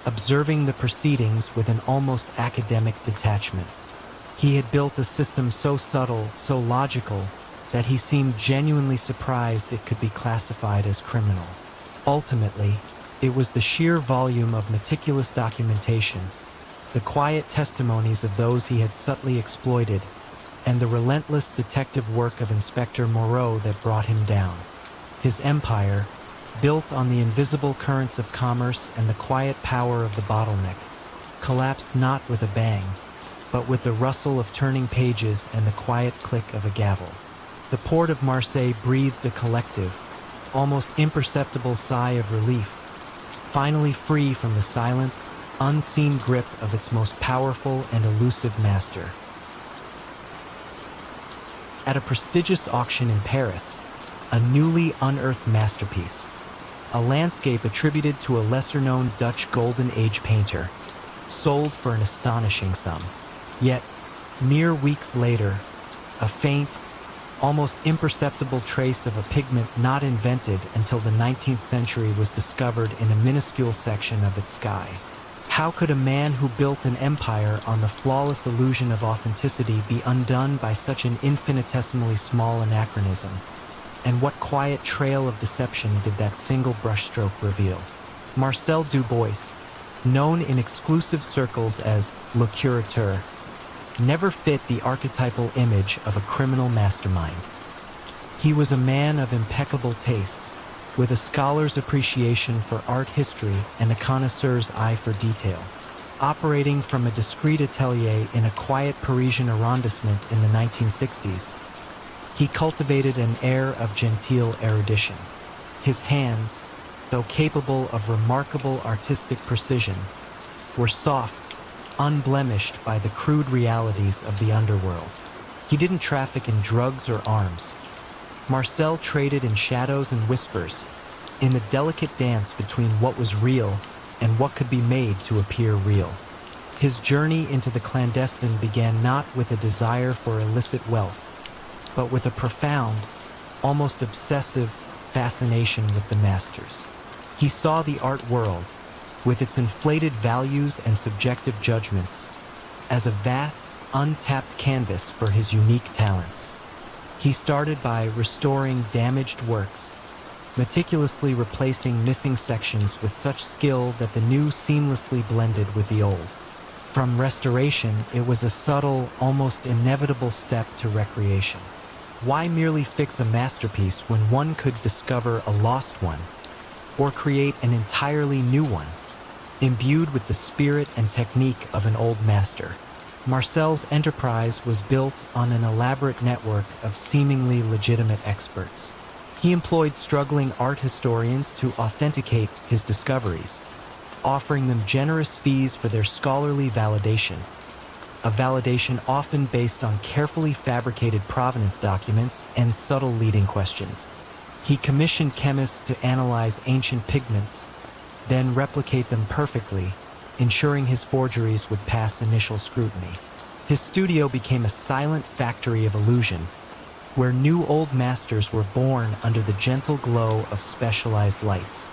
observing the proceedings with an almost academic detachment. He had built a system so subtle, so logical, that he seemed genuinely surprised it could be classified as criminal. Ultimately, it was the sheer volume of meticulous documentation, the quiet testimonies of those he had subtly exploited, and the relentless detective work of Inspector Moreau that brought him down. His empire, built on the invisible currents of commerce and the quiet power of the bottleneck, collapsed not with a bang, but with the rustle of turning pages and the quiet click of a gavel. The port of Marseille breathed a collective, almost imperceptible sigh of relief, finally free from the silent, unseen grip of its most powerful and elusive master. At a prestigious auction in Paris, a newly unearthed masterpiece, a landscape attributed to a lesser-known Dutch Golden Age painter, sold for an astonishing sum. Yet, mere weeks later, a faint, almost imperceptible trace of a pigment not invented until the 19th century was discovered in a minuscule section of its sky. How could a man who built an empire on the flawless illusion of authenticity be undone by such an infinitesimally small anachronism? And what quiet trail of deception did that single brushstroke reveal? Marcel Dubois, known in exclusive circles as Le Curateur, never fit the archetypal image of a criminal mastermind. He was a man of impeccable taste, with a scholar's appreciation for art history and a connoisseur's eye for detail. Operating from a discreet atelier in a quiet Parisian arrondissement in the 1960s, he cultivated an air of genteel erudition. His hands, though capable of remarkable artistic precision, were soft, unblemished by the crude realities of the underworld. He didn't traffic in drugs or arms. Marcel traded in shadows and whispers, in the delicate dance between what was real and what could be made to appear real. His journey into the clandestine began not with a desire for illicit wealth, but with a profound, almost obsessive fascination with the masters. He saw the art world, with its inflated values and subjective judgments, as a vast, untapped canvas for his unique talents. He started by restoring damaged works, meticulously replacing missing sections with such skill that the new seamlessly blended with the old. From restoration, it was a subtle, almost inevitable step to recreation. Why merely fix a masterpiece when one could discover a lost one, or create an entirely new one, imbued with the spirit and technique of an old master? Marcel's enterprise was built on an elaborate network of seemingly legitimate experts. He employed struggling art historians to authenticate his discoveries, offering them generous fees for their scholarly validation, a validation often based on carefully fabricated provenance documents and subtle leading questions. He commissioned chemists to analyze ancient pigments, then replicate them perfectly, ensuring his forgeries would pass initial scrutiny. His studio became a silent factory of illusion, where new old masters were born under the gentle glow of specialized lights.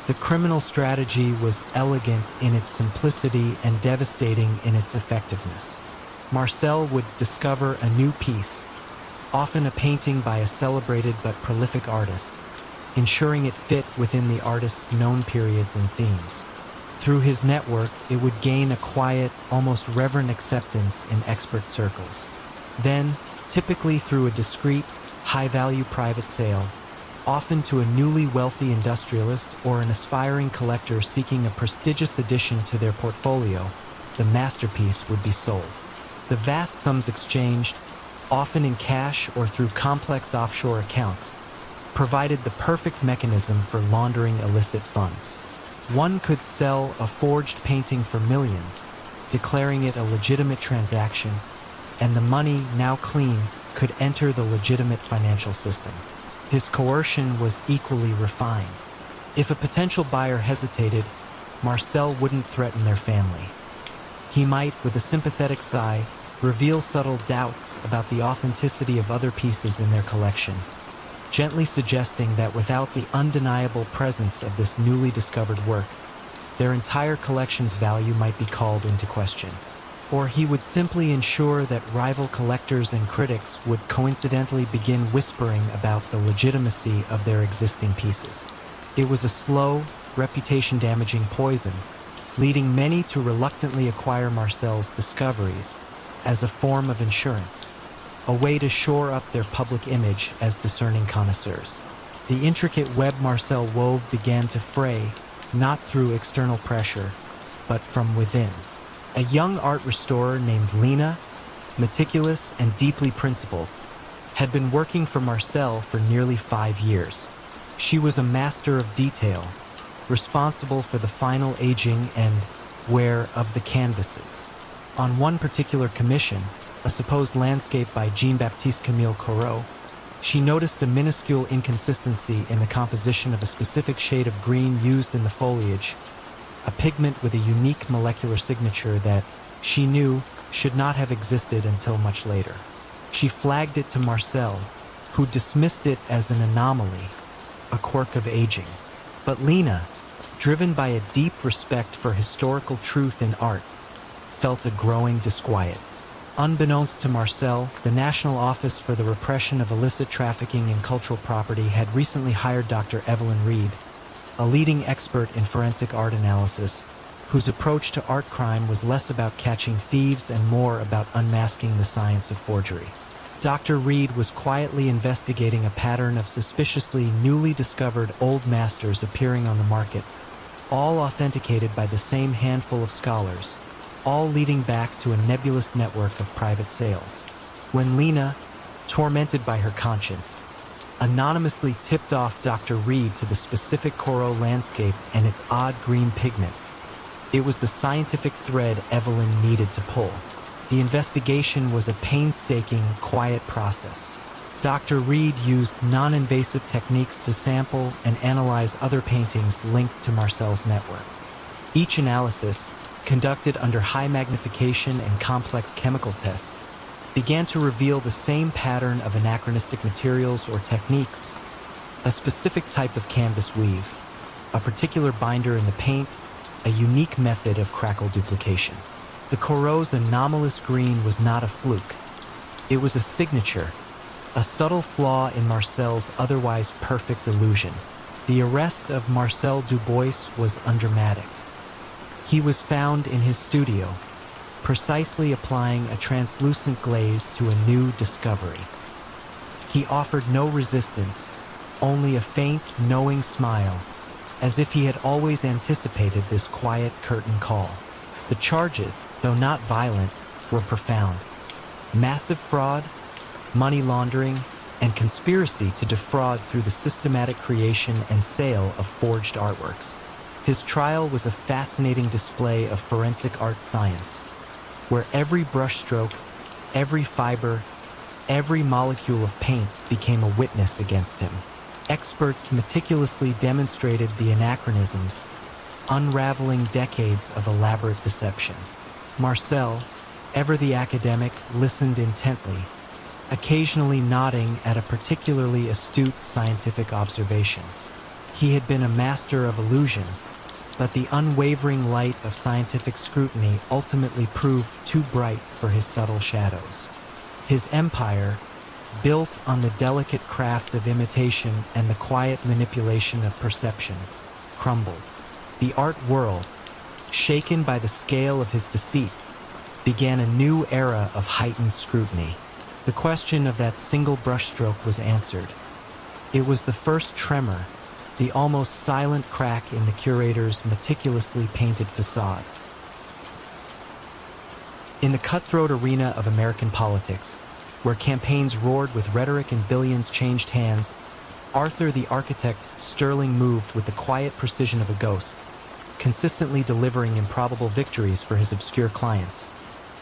The criminal strategy was elegant in its simplicity and devastating in its effectiveness. Marcel would discover a new piece, often a painting by a celebrated but prolific artist, ensuring it fit within the artist's known periods and themes. Through his network, it would gain a quiet, almost reverent acceptance in expert circles. Then, typically through a discreet, high-value private sale, often to a newly wealthy industrialist or an aspiring collector seeking a prestigious addition to their portfolio, the masterpiece would be sold. The vast sums exchanged, often in cash or through complex offshore accounts, provided the perfect mechanism for laundering illicit funds. One could sell a forged painting for millions, declaring it a legitimate transaction, and the money, now clean, could enter the legitimate financial system. His coercion was equally refined. If a potential buyer hesitated, Marcel wouldn't threaten their family. He might, with a sympathetic sigh, reveal subtle doubts about the authenticity of other pieces in their collection, gently suggesting that without the undeniable presence of this newly discovered work, their entire collection's value might be called into question. Or he would simply ensure that rival collectors and critics would coincidentally begin whispering about the legitimacy of their existing pieces. It was a slow, reputation-damaging poison, leading many to reluctantly acquire Marcel's discoveries as a form of insurance, a way to shore up their public image as discerning connoisseurs. The intricate web Marcel wove began to fray, not through external pressure, but from within. A young art restorer named Lena, meticulous and deeply principled, had been working for Marcel for nearly 5 years. She was a master of detail, responsible for the final aging and wear of the canvases. On one particular commission, a supposed landscape by Jean-Baptiste Camille Corot, she noticed a minuscule inconsistency in the composition of a specific shade of green used in the foliage, a pigment with a unique molecular signature that, she knew, should not have existed until much later. She flagged it to Marcel, who dismissed it as an anomaly, a quirk of aging. But Lena, driven by a deep respect for historical truth in art, felt a growing disquiet. Unbeknownst to Marcel, the National Office for the Repression of Illicit Trafficking in Cultural Property had recently hired Dr. Evelyn Reed, a leading expert in forensic art analysis, whose approach to art crime was less about catching thieves and more about unmasking the science of forgery. Dr. Reed was quietly investigating a pattern of suspiciously newly discovered old masters appearing on the market, all authenticated by the same handful of scholars, all leading back to a nebulous network of private sales. When Lena, tormented by her conscience, anonymously tipped off Dr. Reed to the specific Corot landscape and its odd green pigment, it was the scientific thread Evelyn needed to pull. The investigation was a painstaking, quiet process. Dr. Reed used non-invasive techniques to sample and analyze other paintings linked to Marcel's network. Each analysis, conducted under high magnification and complex chemical tests, began to reveal the same pattern of anachronistic materials or techniques, a specific type of canvas weave, a particular binder in the paint, a unique method of crackle duplication. The Corot's anomalous green was not a fluke. It was a signature, a subtle flaw in Marcel's otherwise perfect illusion. The arrest of Marcel Dubois was undramatic. He was found in his studio, precisely applying a translucent glaze to a new discovery. He offered no resistance, only a faint, knowing smile, as if he had always anticipated this quiet curtain call. The charges, though not violent, were profound. Massive fraud, money laundering, and conspiracy to defraud through the systematic creation and sale of forged artworks. His trial was a fascinating display of forensic art science, where every brushstroke, every fiber, every molecule of paint became a witness against him. Experts meticulously demonstrated the anachronisms, unraveling decades of elaborate deception. Marcel, ever the academic, listened intently, occasionally nodding at a particularly astute scientific observation. He had been a master of illusion, but the unwavering light of scientific scrutiny ultimately proved too bright for his subtle shadows. His empire, built on the delicate craft of imitation and the quiet manipulation of perception, crumbled. The art world, shaken by the scale of his deceit, began a new era of heightened scrutiny. The question of that single brushstroke was answered. It was the first tremor, the almost silent crack in the curator's meticulously painted facade. In the cutthroat arena of American politics, where campaigns roared with rhetoric and billions changed hands, Arthur the architect Sterling moved with the quiet precision of a ghost, consistently delivering improbable victories for his obscure clients.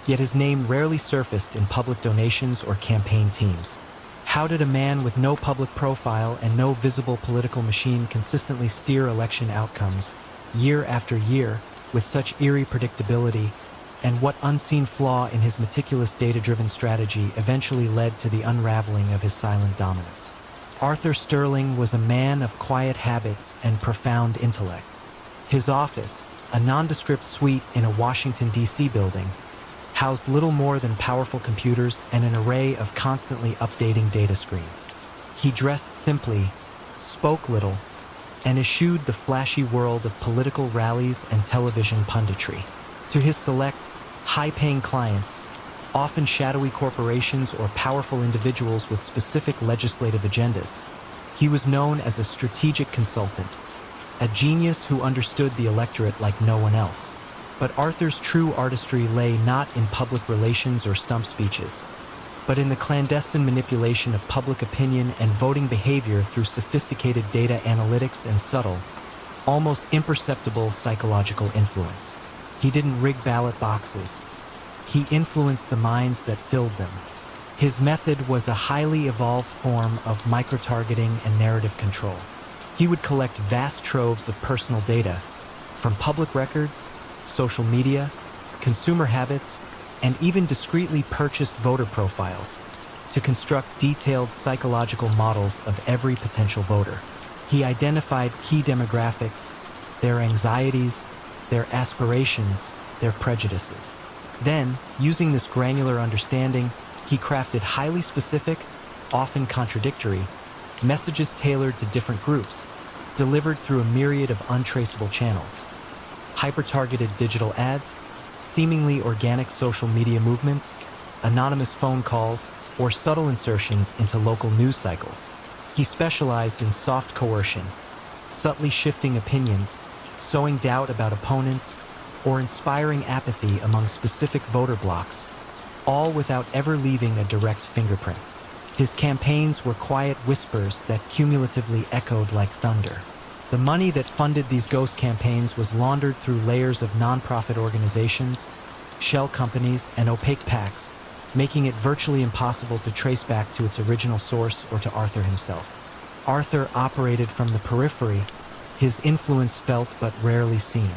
Yet his name rarely surfaced in public donations or campaign teams. How did a man with no public profile and no visible political machine consistently steer election outcomes, year after year, with such eerie predictability, and what unseen flaw in his meticulous data-driven strategy eventually led to the unraveling of his silent dominance? Arthur Sterling was a man of quiet habits and profound intellect. His office, a nondescript suite in a Washington, D.C. building, housed little more than powerful computers and an array of constantly updating data screens. He dressed simply, spoke little, and eschewed the flashy world of political rallies and television punditry. To his select, high-paying clients, often shadowy corporations or powerful individuals with specific legislative agendas, he was known as a strategic consultant, a genius who understood the electorate like no one else. But Arthur's true artistry lay not in public relations or stump speeches, but in the clandestine manipulation of public opinion and voting behavior through sophisticated data analytics and subtle, almost imperceptible psychological influence. He didn't rig ballot boxes. He influenced the minds that filled them. His method was a highly evolved form of micro-targeting and narrative control. He would collect vast troves of personal data, from public records, social media, consumer habits, and even discreetly purchased voter profiles, to construct detailed psychological models of every potential voter. He identified key demographics, their anxieties, their aspirations, their prejudices. Then, using this granular understanding, he crafted highly specific, often contradictory, messages tailored to different groups, delivered through a myriad of untraceable channels. Hyper-targeted digital ads, seemingly organic social media movements, anonymous phone calls, or subtle insertions into local news cycles. He specialized in soft coercion, subtly shifting opinions, sowing doubt about opponents, or inspiring apathy among specific voter blocs, all without ever leaving a direct fingerprint. His campaigns were quiet whispers that cumulatively echoed like thunder. The money that funded these ghost campaigns was laundered through layers of nonprofit organizations, shell companies, and opaque PACs, making it virtually impossible to trace back to its original source or to Arthur himself. Arthur operated from the periphery, his influence felt but rarely seen.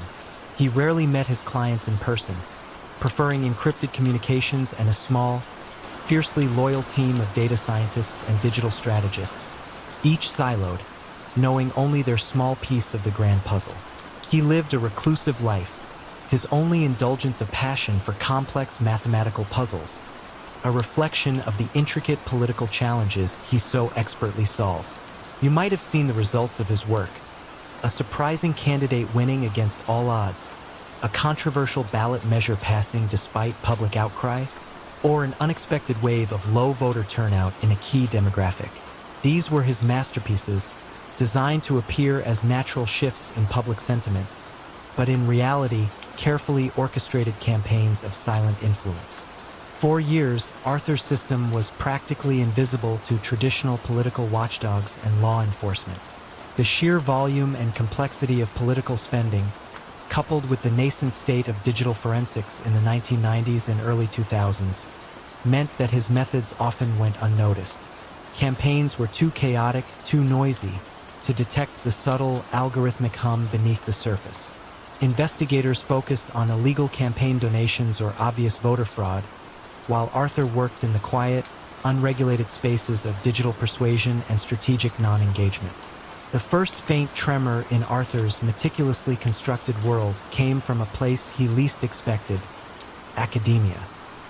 He rarely met his clients in person, preferring encrypted communications and a small, fiercely loyal team of data scientists and digital strategists, each siloed, knowing only their small piece of the grand puzzle. He lived a reclusive life, his only indulgence a passion for complex mathematical puzzles, a reflection of the intricate political challenges he so expertly solved. You might have seen the results of his work: a surprising candidate winning against all odds, a controversial ballot measure passing despite public outcry, or an unexpected wave of low voter turnout in a key demographic. These were his masterpieces, designed to appear as natural shifts in public sentiment, but in reality, carefully orchestrated campaigns of silent influence. For years, Arthur's system was practically invisible to traditional political watchdogs and law enforcement. The sheer volume and complexity of political spending, coupled with the nascent state of digital forensics in the 1990s and early 2000s, meant that his methods often went unnoticed. Campaigns were too chaotic, too noisy, to detect the subtle, algorithmic hum beneath the surface. Investigators focused on illegal campaign donations or obvious voter fraud, while Arthur worked in the quiet, unregulated spaces of digital persuasion and strategic non-engagement. The first faint tremor in Arthur's meticulously constructed world came from a place he least expected: academia.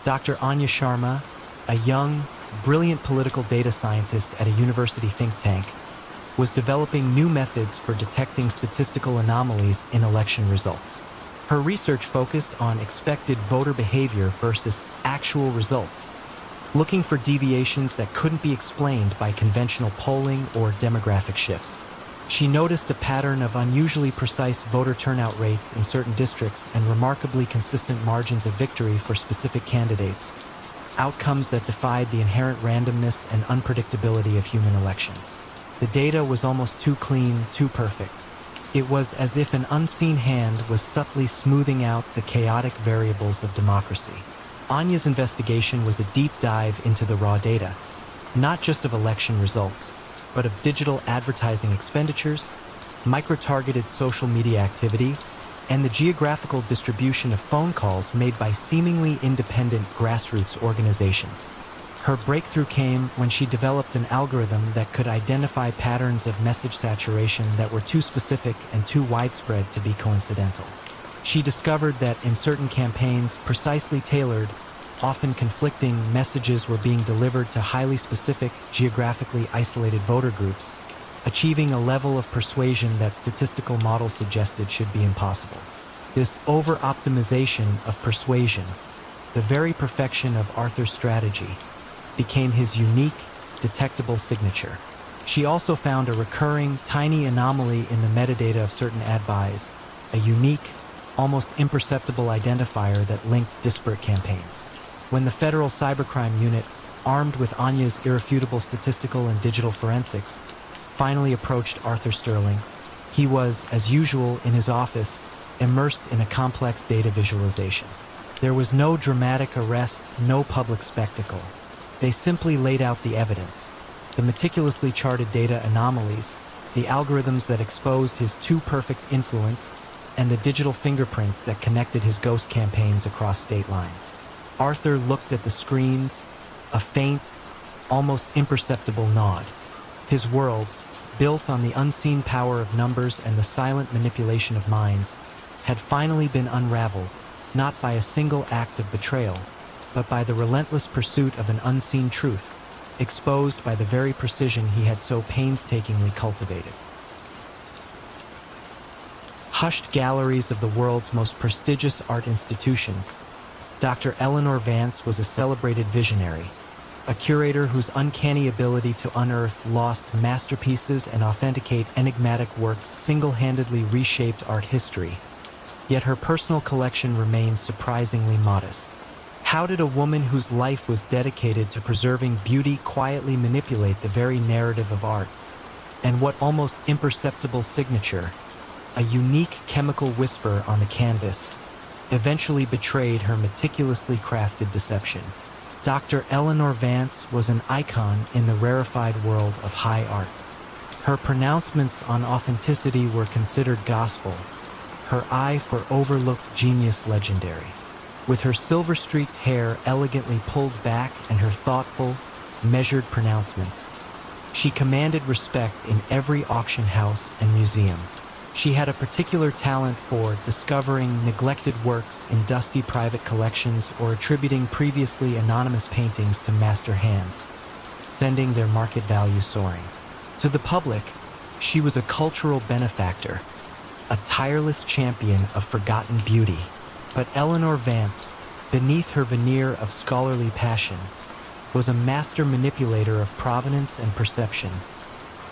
Dr. Anya Sharma, a young, brilliant political data scientist at a university think tank, was developing new methods for detecting statistical anomalies in election results. Her research focused on expected voter behavior versus actual results, looking for deviations that couldn't be explained by conventional polling or demographic shifts. She noticed a pattern of unusually precise voter turnout rates in certain districts and remarkably consistent margins of victory for specific candidates, outcomes that defied the inherent randomness and unpredictability of human elections. The data was almost too clean, too perfect. It was as if an unseen hand was subtly smoothing out the chaotic variables of democracy. Anya's investigation was a deep dive into the raw data, not just of election results, but of digital advertising expenditures, micro-targeted social media activity, and the geographical distribution of phone calls made by seemingly independent grassroots organizations. Her breakthrough came when she developed an algorithm that could identify patterns of message saturation that were too specific and too widespread to be coincidental. She discovered that in certain campaigns, precisely tailored, often conflicting messages were being delivered to highly specific, geographically isolated voter groups, achieving a level of persuasion that statistical models suggested should be impossible. This over-optimization of persuasion, the very perfection of Arthur's strategy, became his unique, detectable signature. She also found a recurring, tiny anomaly in the metadata of certain ad buys, a unique, almost imperceptible identifier that linked disparate campaigns. When the Federal Cybercrime Unit, armed with Anya's irrefutable statistical and digital forensics, finally approached Arthur Sterling, he was, as usual, in his office, immersed in a complex data visualization. There was no dramatic arrest, no public spectacle. They simply laid out the evidence, the meticulously charted data anomalies, the algorithms that exposed his too-perfect influence, and the digital fingerprints that connected his ghost campaigns across state lines. Arthur looked at the screens, a faint, almost imperceptible nod. His world, built on the unseen power of numbers and the silent manipulation of minds, had finally been unraveled, not by a single act of betrayal, but by the relentless pursuit of an unseen truth, exposed by the very precision he had so painstakingly cultivated. Hushed galleries of the world's most prestigious art institutions, Dr. Eleanor Vance was a celebrated visionary, a curator whose uncanny ability to unearth lost masterpieces and authenticate enigmatic works single-handedly reshaped art history. Yet her personal collection remained surprisingly modest. How did a woman whose life was dedicated to preserving beauty quietly manipulate the very narrative of art? And what almost imperceptible signature, a unique chemical whisper on the canvas, eventually betrayed her meticulously crafted deception? Dr. Eleanor Vance was an icon in the rarefied world of high art. Her pronouncements on authenticity were considered gospel, her eye for overlooked genius legendary. With her silver-streaked hair elegantly pulled back and her thoughtful, measured pronouncements, she commanded respect in every auction house and museum. She had a particular talent for discovering neglected works in dusty private collections or attributing previously anonymous paintings to master hands, sending their market value soaring. To the public, she was a cultural benefactor, a tireless champion of forgotten beauty. But Eleanor Vance, beneath her veneer of scholarly passion, was a master manipulator of provenance and perception,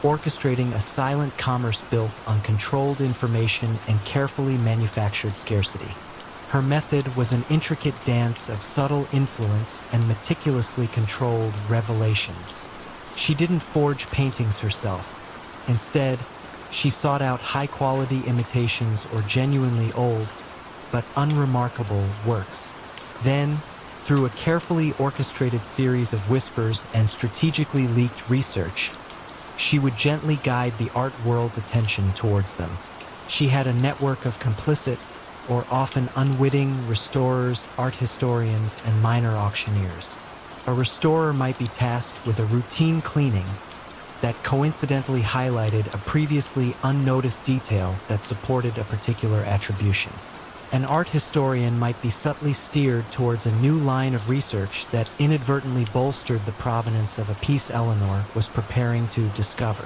orchestrating a silent commerce built on controlled information and carefully manufactured scarcity. Her method was an intricate dance of subtle influence and meticulously controlled revelations. She didn't forge paintings herself. Instead, she sought out high-quality imitations or genuinely old, but unremarkable works. Then, through a carefully orchestrated series of whispers and strategically leaked research, she would gently guide the art world's attention towards them. She had a network of complicit, or often unwitting, restorers, art historians, and minor auctioneers. A restorer might be tasked with a routine cleaning that coincidentally highlighted a previously unnoticed detail that supported a particular attribution. An art historian might be subtly steered towards a new line of research that inadvertently bolstered the provenance of a piece Eleanor was preparing to discover.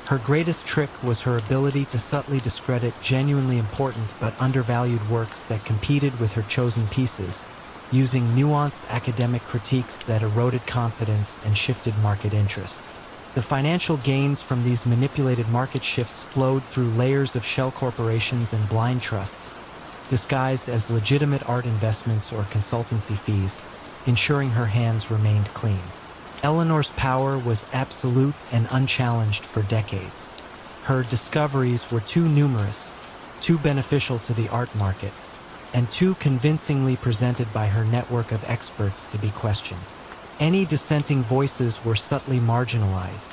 Her greatest trick was her ability to subtly discredit genuinely important but undervalued works that competed with her chosen pieces, using nuanced academic critiques that eroded confidence and shifted market interest. The financial gains from these manipulated market shifts flowed through layers of shell corporations and blind trusts, disguised as legitimate art investments or consultancy fees, ensuring her hands remained clean. Eleanor's power was absolute and unchallenged for decades. Her discoveries were too numerous, too beneficial to the art market, and too convincingly presented by her network of experts to be questioned. Any dissenting voices were subtly marginalized,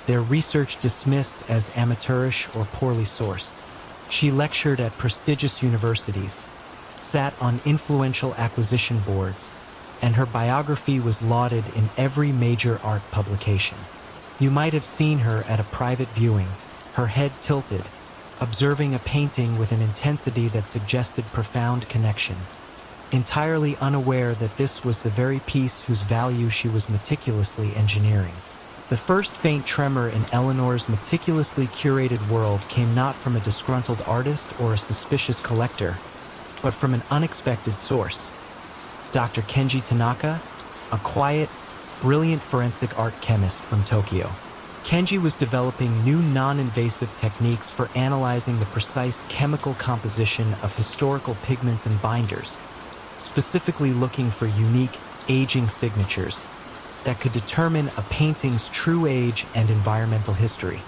their research dismissed as amateurish or poorly sourced. She lectured at prestigious universities, sat on influential acquisition boards, and her biography was lauded in every major art publication. You might have seen her at a private viewing, her head tilted, observing a painting with an intensity that suggested profound connection, entirely unaware that this was the very piece whose value she was meticulously engineering. The first faint tremor in Eleanor's meticulously curated world came not from a disgruntled artist or a suspicious collector, but from an unexpected source. Dr. Kenji Tanaka, a quiet, brilliant forensic art chemist from Tokyo. Kenji was developing new non-invasive techniques for analyzing the precise chemical composition of historical pigments and binders, specifically looking for unique aging signatures that could determine a painting's true age and environmental history.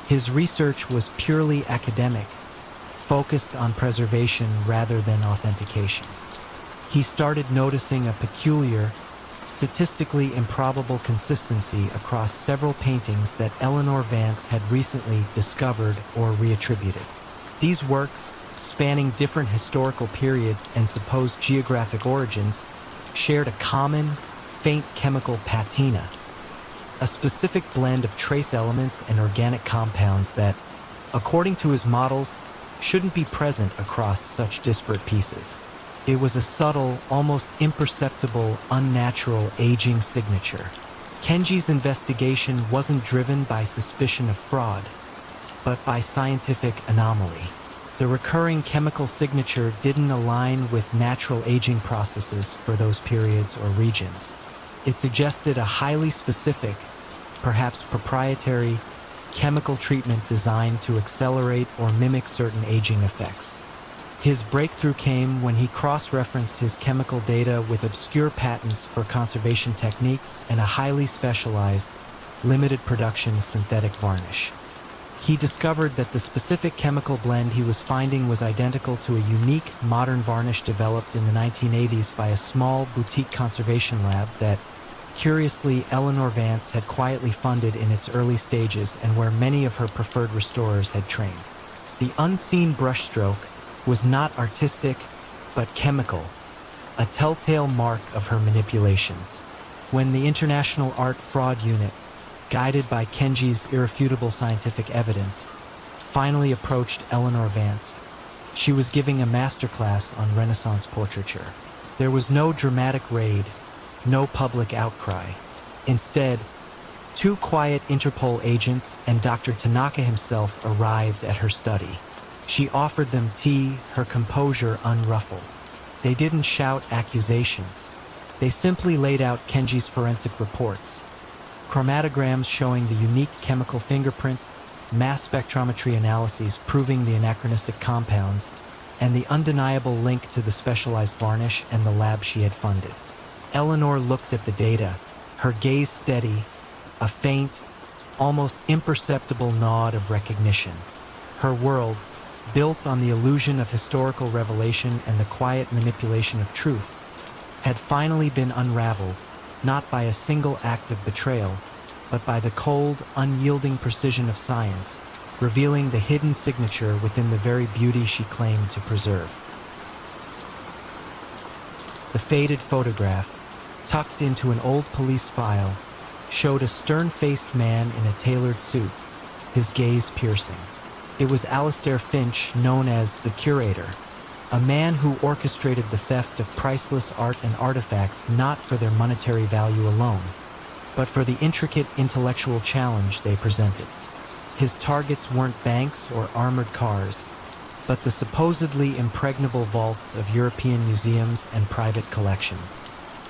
His research was purely academic, focused on preservation rather than authentication. He started noticing a peculiar, statistically improbable consistency across several paintings that Eleanor Vance had recently discovered or reattributed. These works, spanning different historical periods and supposed geographic origins, shared a common, faint chemical patina, a specific blend of trace elements and organic compounds that, according to his models, shouldn't be present across such disparate pieces. It was a subtle, almost imperceptible, unnatural aging signature. Kenji's investigation wasn't driven by suspicion of fraud, but by scientific anomaly. The recurring chemical signature didn't align with natural aging processes for those periods or regions. It suggested a highly specific, perhaps proprietary, chemical treatment designed to accelerate or mimic certain aging effects. His breakthrough came when he cross-referenced his chemical data with obscure patents for conservation techniques and a highly specialized, limited production synthetic varnish. He discovered that the specific chemical blend he was finding was identical to a unique modern varnish developed in the 1980s by a small boutique conservation lab that, curiously, Eleanor Vance had quietly funded in its early stages and where many of her preferred restorers had trained. The unseen brushstroke was not artistic, but chemical, a telltale mark of her manipulations. When the International Art Fraud Unit, guided by Kenji's irrefutable scientific evidence, finally approached Eleanor Vance, she was giving a masterclass on Renaissance portraiture. There was no dramatic raid, no public outcry. Instead, two quiet Interpol agents and Dr. Tanaka himself arrived at her study. She offered them tea, her composure unruffled. They didn't shout accusations. They simply laid out Kenji's forensic reports, chromatograms showing the unique chemical fingerprint, mass spectrometry analyses proving the anachronistic compounds, and the undeniable link to the specialized varnish and the lab she had funded. Eleanor looked at the data, her gaze steady, a faint, almost imperceptible nod of recognition. Her world, built on the illusion of historical revelation and the quiet manipulation of truth, had finally been unraveled, not by a single act of betrayal, but by the cold, unyielding precision of science, revealing the hidden signature within the very beauty she claimed to preserve. The faded photograph, tucked into an old police file, showed a stern-faced man in a tailored suit, his gaze piercing. It was Alistair Finch, known as the Curator, a man who orchestrated the theft of priceless art and artifacts not for their monetary value alone, but for the intricate intellectual challenge they presented. His targets weren't banks or armored cars, but the supposedly impregnable vaults of European museums and private collections.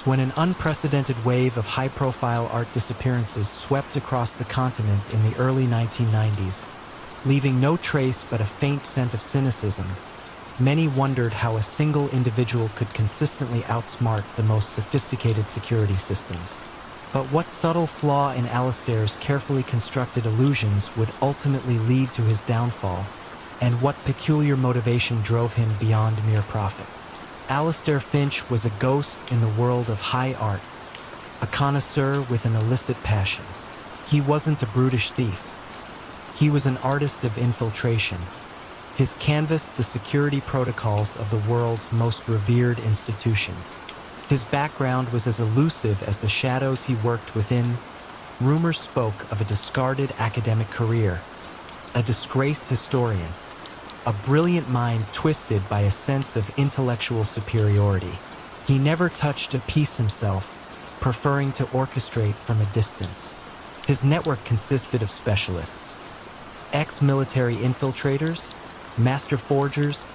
When an unprecedented wave of high-profile art disappearances swept across the continent in the early 1990s, leaving no trace but a faint scent of cynicism, many wondered how a single individual could consistently outsmart the most sophisticated security systems. But what subtle flaw in Alastair's carefully constructed illusions would ultimately lead to his downfall, and what peculiar motivation drove him beyond mere profit? Alastair Finch was a ghost in the world of high art, a connoisseur with an illicit passion. He wasn't a brutish thief. He was an artist of infiltration. His canvas the security protocols of the world's most revered institutions. His background was as elusive as the shadows he worked within. Rumors spoke of a discarded academic career, a disgraced historian, a brilliant mind twisted by a sense of intellectual superiority. He never touched a piece himself, preferring to orchestrate from a distance. His network consisted of specialists, ex-military infiltrators, master forgers,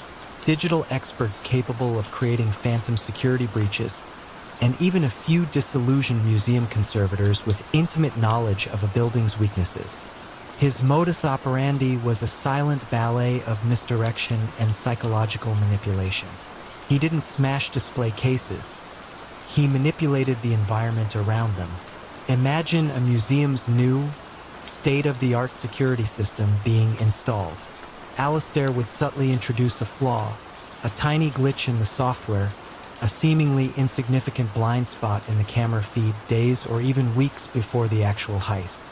digital experts capable of creating phantom security breaches, and even a few disillusioned museum conservators with intimate knowledge of a building's weaknesses. His modus operandi was a silent ballet of misdirection and psychological manipulation. He didn't smash display cases. He manipulated the environment around them. Imagine a museum's new, state-of-the-art security system being installed. Alastair would subtly introduce a flaw, a tiny glitch in the software, a seemingly insignificant blind spot in the camera feed days or even weeks before the actual heist.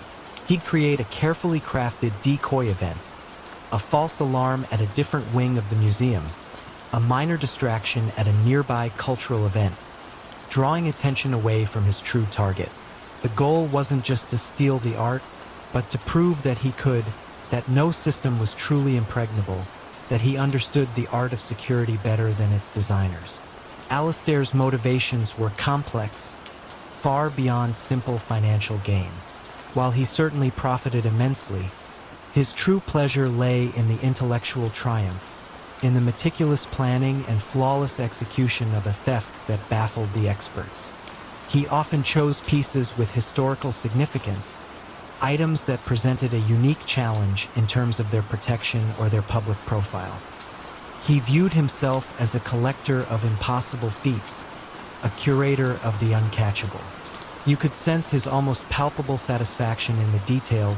He'd create a carefully crafted decoy event, a false alarm at a different wing of the museum, a minor distraction at a nearby cultural event, drawing attention away from his true target. The goal wasn't just to steal the art, but to prove that he could, that no system was truly impregnable, that he understood the art of security better than its designers. Alastair's motivations were complex, far beyond simple financial gain. While he certainly profited immensely, his true pleasure lay in the intellectual triumph, in the meticulous planning and flawless execution of a theft that baffled the experts. He often chose pieces with historical significance, items that presented a unique challenge in terms of their protection or their public profile. He viewed himself as a collector of impossible feats, a curator of the uncatchable. You could sense his almost palpable satisfaction in the detailed,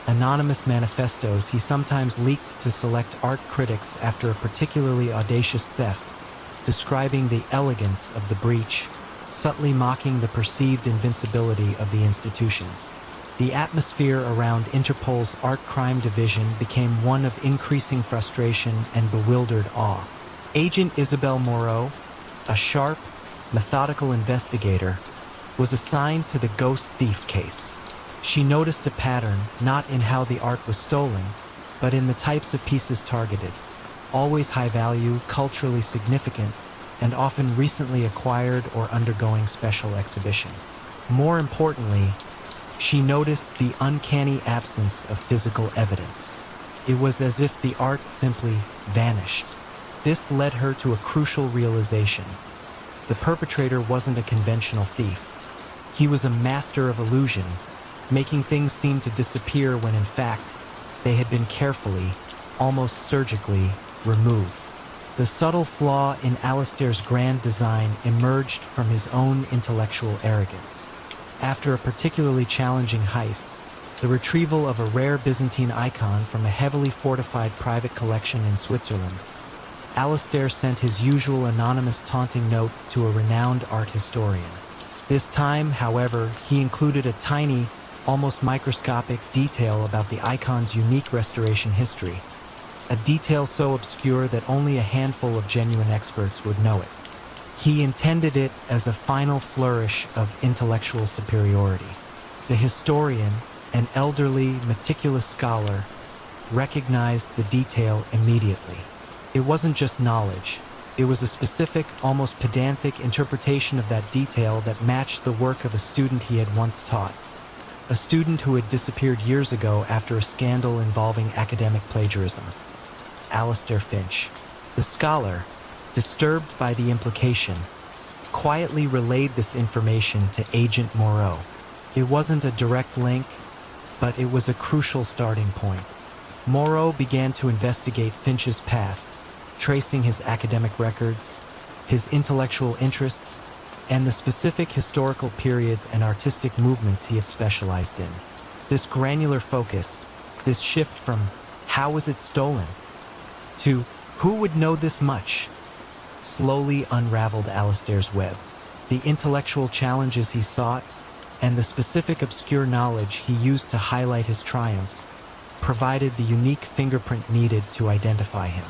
anonymous manifestos he sometimes leaked to select art critics after a particularly audacious theft, describing the elegance of the breach, subtly mocking the perceived invincibility of the institutions. The atmosphere around Interpol's Art Crime Division became one of increasing frustration and bewildered awe. Agent Isabel Moreau, a sharp, methodical investigator, was assigned to the ghost thief case. She noticed a pattern not in how the art was stolen, but in the types of pieces targeted, always high value, culturally significant, and often recently acquired or undergoing special exhibition. More importantly, she noticed the uncanny absence of physical evidence. It was as if the art simply vanished. This led her to a crucial realization. The perpetrator wasn't a conventional thief. He was a master of illusion, making things seem to disappear when in fact, they had been carefully, almost surgically, removed. The subtle flaw in Alastair's grand design emerged from his own intellectual arrogance. After a particularly challenging heist, the retrieval of a rare Byzantine icon from a heavily fortified private collection in Switzerland, Alastair sent his usual anonymous taunting note to a renowned art historian. This time, however, he included a tiny, almost microscopic detail about the icon's unique restoration history, a detail so obscure that only a handful of genuine experts would know it. He intended it as a final flourish of intellectual superiority. The historian, an elderly, meticulous scholar, recognized the detail immediately. It wasn't just knowledge. It was a specific, almost pedantic interpretation of that detail that matched the work of a student he had once taught. A student who had disappeared years ago after a scandal involving academic plagiarism. Alistair Finch. The scholar, disturbed by the implication, quietly relayed this information to Agent Moreau. It wasn't a direct link, but it was a crucial starting point. Moreau began to investigate Finch's past, tracing his academic records, his intellectual interests, and the specific historical periods and artistic movements he had specialized in. This granular focus, this shift from "how was it stolen?" to "who would know this much?" slowly unraveled Alistair's web. The intellectual challenges he sought, and the specific obscure knowledge he used to highlight his triumphs, provided the unique fingerprint needed to identify him.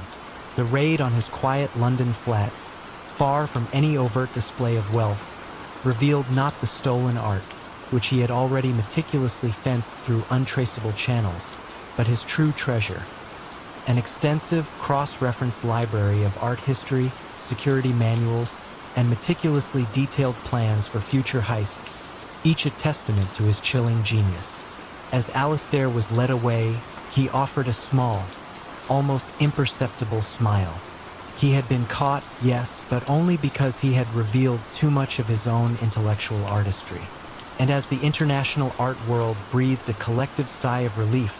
The raid on his quiet London flat, far from any overt display of wealth, revealed not the stolen art, which he had already meticulously fenced through untraceable channels, but his true treasure, an extensive cross-referenced library of art history, security manuals, and meticulously detailed plans for future heists, each a testament to his chilling genius. As Alistair was led away, he offered a small, almost imperceptible smile. He had been caught, yes, but only because he had revealed too much of his own intellectual artistry. And as the international art world breathed a collective sigh of relief,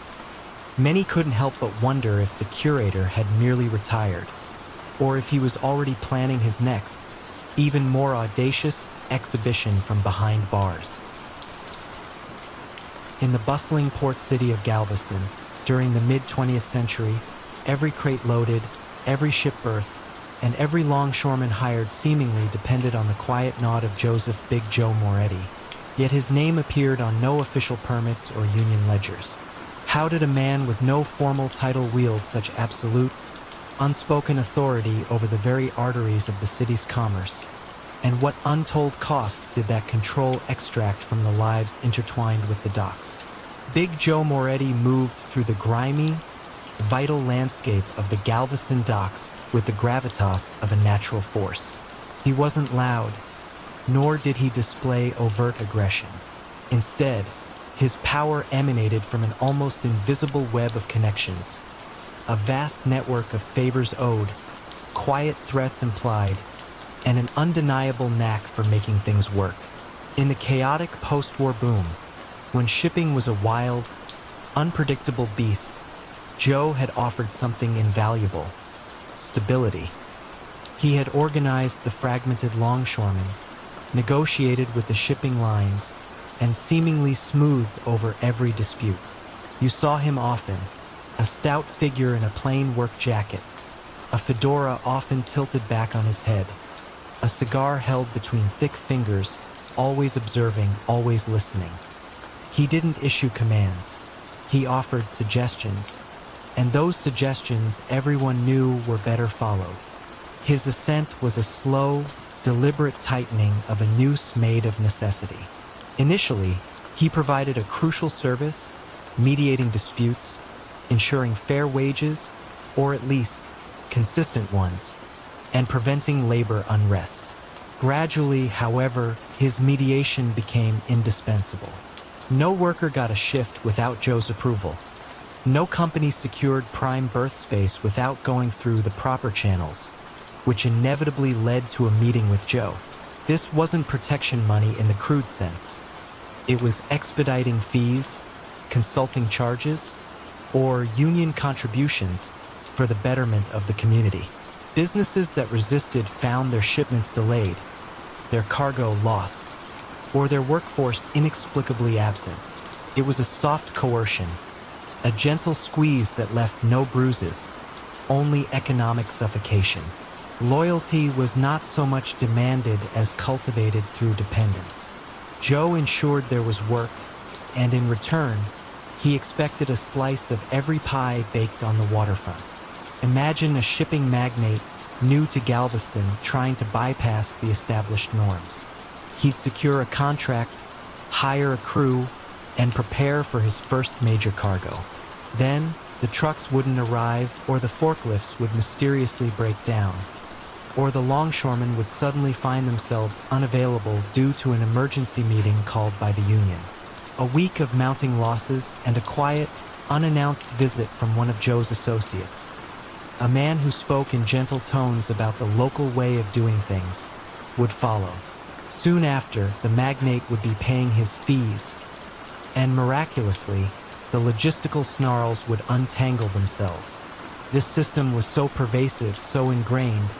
many couldn't help but wonder if the curator had merely retired, or if he was already planning his next, even more audacious exhibition from behind bars. In the bustling port city of Galveston, during the mid-20th century, every crate loaded, every ship berthed, and every longshoreman hired seemingly depended on the quiet nod of Joseph Big Joe Moretti, yet his name appeared on no official permits or union ledgers. How did a man with no formal title wield such absolute, unspoken authority over the very arteries of the city's commerce? And what untold cost did that control extract from the lives intertwined with the docks? Big Joe Moretti moved through the grimy, vital landscape of the Galveston docks with the gravitas of a natural force. He wasn't loud, nor did he display overt aggression. Instead, his power emanated from an almost invisible web of connections, a vast network of favors owed, quiet threats implied, and an undeniable knack for making things work. In the chaotic post-war boom, when shipping was a wild, unpredictable beast, Joe had offered something invaluable: stability. He had organized the fragmented longshoremen, negotiated with the shipping lines, and seemingly smoothed over every dispute. You saw him often, a stout figure in a plain work jacket, a fedora often tilted back on his head, a cigar held between thick fingers, always observing, always listening. He didn't issue commands. He offered suggestions, and those suggestions everyone knew were better followed. His ascent was a slow, deliberate tightening of a noose made of necessity. Initially, he provided a crucial service, mediating disputes, ensuring fair wages, or at least consistent ones, and preventing labor unrest. Gradually, however, his mediation became indispensable. No worker got a shift without Joe's approval. No company secured prime berth space without going through the proper channels, which inevitably led to a meeting with Joe. This wasn't protection money in the crude sense. It was expediting fees, consulting charges, or union contributions for the betterment of the community. Businesses that resisted found their shipments delayed, their cargo lost, or their workforce inexplicably absent. It was a soft coercion, a gentle squeeze that left no bruises, only economic suffocation. Loyalty was not so much demanded as cultivated through dependence. Joe ensured there was work, and in return, he expected a slice of every pie baked on the waterfront. Imagine a shipping magnate new to Galveston trying to bypass the established norms. He'd secure a contract, hire a crew, and prepare for his first major cargo. Then, the trucks wouldn't arrive, or the forklifts would mysteriously break down, or the longshoremen would suddenly find themselves unavailable due to an emergency meeting called by the union. A week of mounting losses and a quiet, unannounced visit from one of Joe's associates. a man who spoke in gentle tones about the local way of doing things, would follow. Soon after, the magnate would be paying his fees, and miraculously, the logistical snarls would untangle themselves. This system was so pervasive, so ingrained,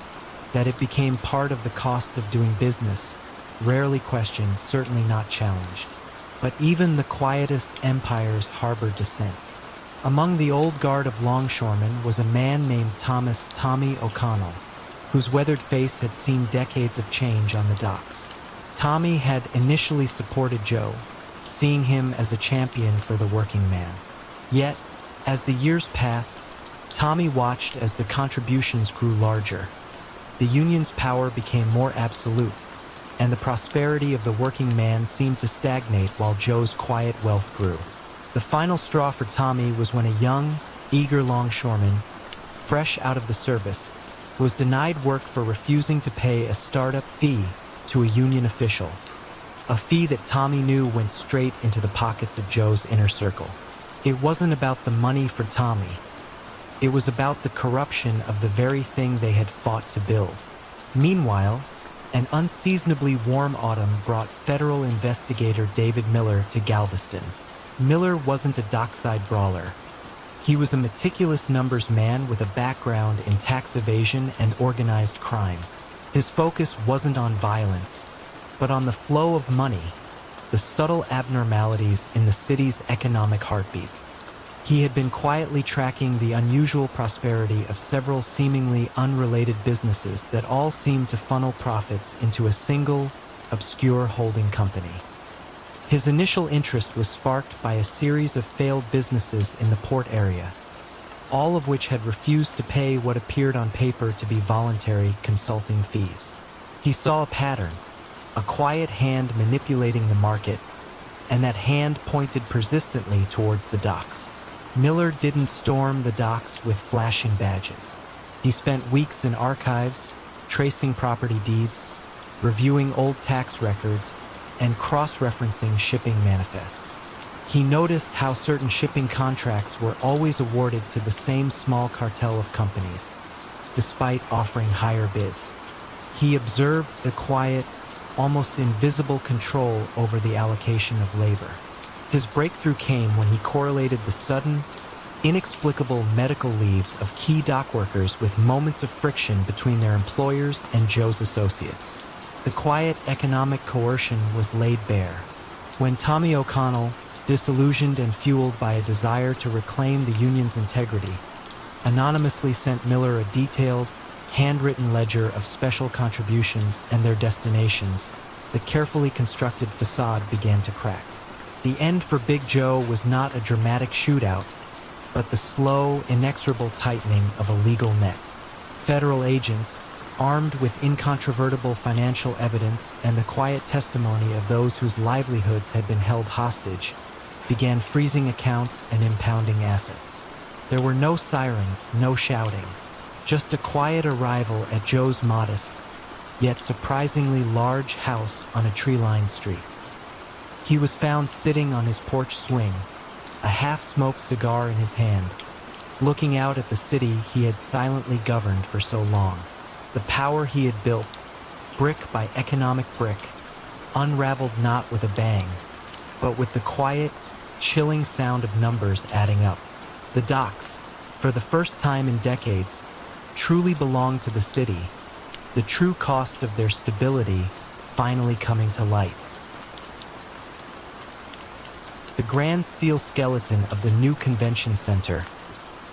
that it became part of the cost of doing business, rarely questioned, certainly not challenged. But even the quietest empires harbored dissent. Among the old guard of longshoremen was a man named Tommy O'Connell, whose weathered face had seen decades of change on the docks. Tommy had initially supported Joe, seeing him as a champion for the working man. Yet, as the years passed, Tommy watched as the contributions grew larger. The union's power became more absolute, and the prosperity of the working man seemed to stagnate while Joe's quiet wealth grew. The final straw for Tommy was when a young, eager longshoreman, fresh out of the service, was denied work for refusing to pay a startup fee to a union official, a fee that Tommy knew went straight into the pockets of Joe's inner circle. It wasn't about the money for Tommy. It was about the corruption of the very thing they had fought to build. Meanwhile, an unseasonably warm autumn brought federal investigator David Miller to Galveston. Miller wasn't a dockside brawler. He was a meticulous numbers man with a background in tax evasion and organized crime. His focus wasn't on violence, but on the flow of money, the subtle abnormalities in the city's economic heartbeat. He had been quietly tracking the unusual prosperity of several seemingly unrelated businesses that all seemed to funnel profits into a single, obscure holding company. His initial interest was sparked by a series of failed businesses in the port area, all of which had refused to pay what appeared on paper to be voluntary consulting fees. He saw a pattern, a quiet hand manipulating the market, and that hand pointed persistently towards the docks. Miller didn't storm the docks with flashing badges. He spent weeks in archives, tracing property deeds, reviewing old tax records, and cross-referencing shipping manifests. He noticed how certain shipping contracts were always awarded to the same small cartel of companies, despite offering higher bids. He observed the quiet, almost invisible control over the allocation of labor. His breakthrough came when he correlated the sudden, inexplicable medical leaves of key dock workers with moments of friction between their employers and Joe's associates. The quiet economic coercion was laid bare. When Tommy O'Connell, disillusioned and fueled by a desire to reclaim the union's integrity, anonymously sent Miller a detailed, handwritten ledger of special contributions and their destinations, the carefully constructed facade began to crack. The end for Big Joe was not a dramatic shootout, but the slow, inexorable tightening of a legal net. Federal agents, armed with incontrovertible financial evidence and the quiet testimony of those whose livelihoods had been held hostage, began freezing accounts and impounding assets. There were no sirens, no shouting, just a quiet arrival at Joe's modest, yet surprisingly large house on a tree-lined street. He was found sitting on his porch swing, a half-smoked cigar in his hand, looking out at the city he had silently governed for so long. The power he had built, brick by economic brick, unraveled not with a bang, but with the quiet, chilling sound of numbers adding up. The docks, for the first time in decades, truly belonged to the city, the true cost of their stability finally coming to light. The grand steel skeleton of the new convention center,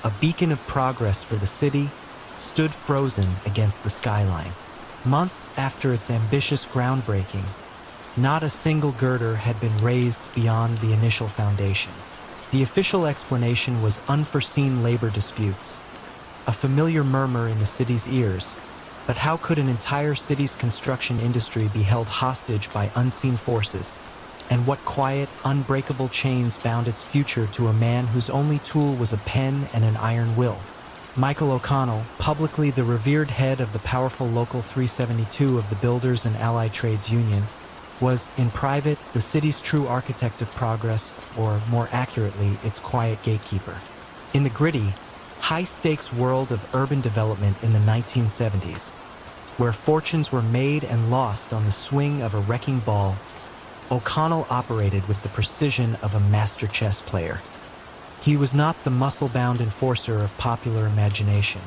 a beacon of progress for the city, stood frozen against the skyline. Months after its ambitious groundbreaking, not a single girder had been raised beyond the initial foundation. The official explanation was unforeseen labor disputes, a familiar murmur in the city's ears, but how could an entire city's construction industry be held hostage by unseen forces, and what quiet, unbreakable chains bound its future to a man whose only tool was a pen and an iron will? Michael O'Connell, publicly the revered head of the powerful Local 372 of the Builders and Allied Trades Union, was, in private, the city's true architect of progress, or more accurately, its quiet gatekeeper. In the gritty, high-stakes world of urban development in the 1970s, where fortunes were made and lost on the swing of a wrecking ball, O'Connell operated with the precision of a master chess player. He was not the muscle-bound enforcer of popular imagination.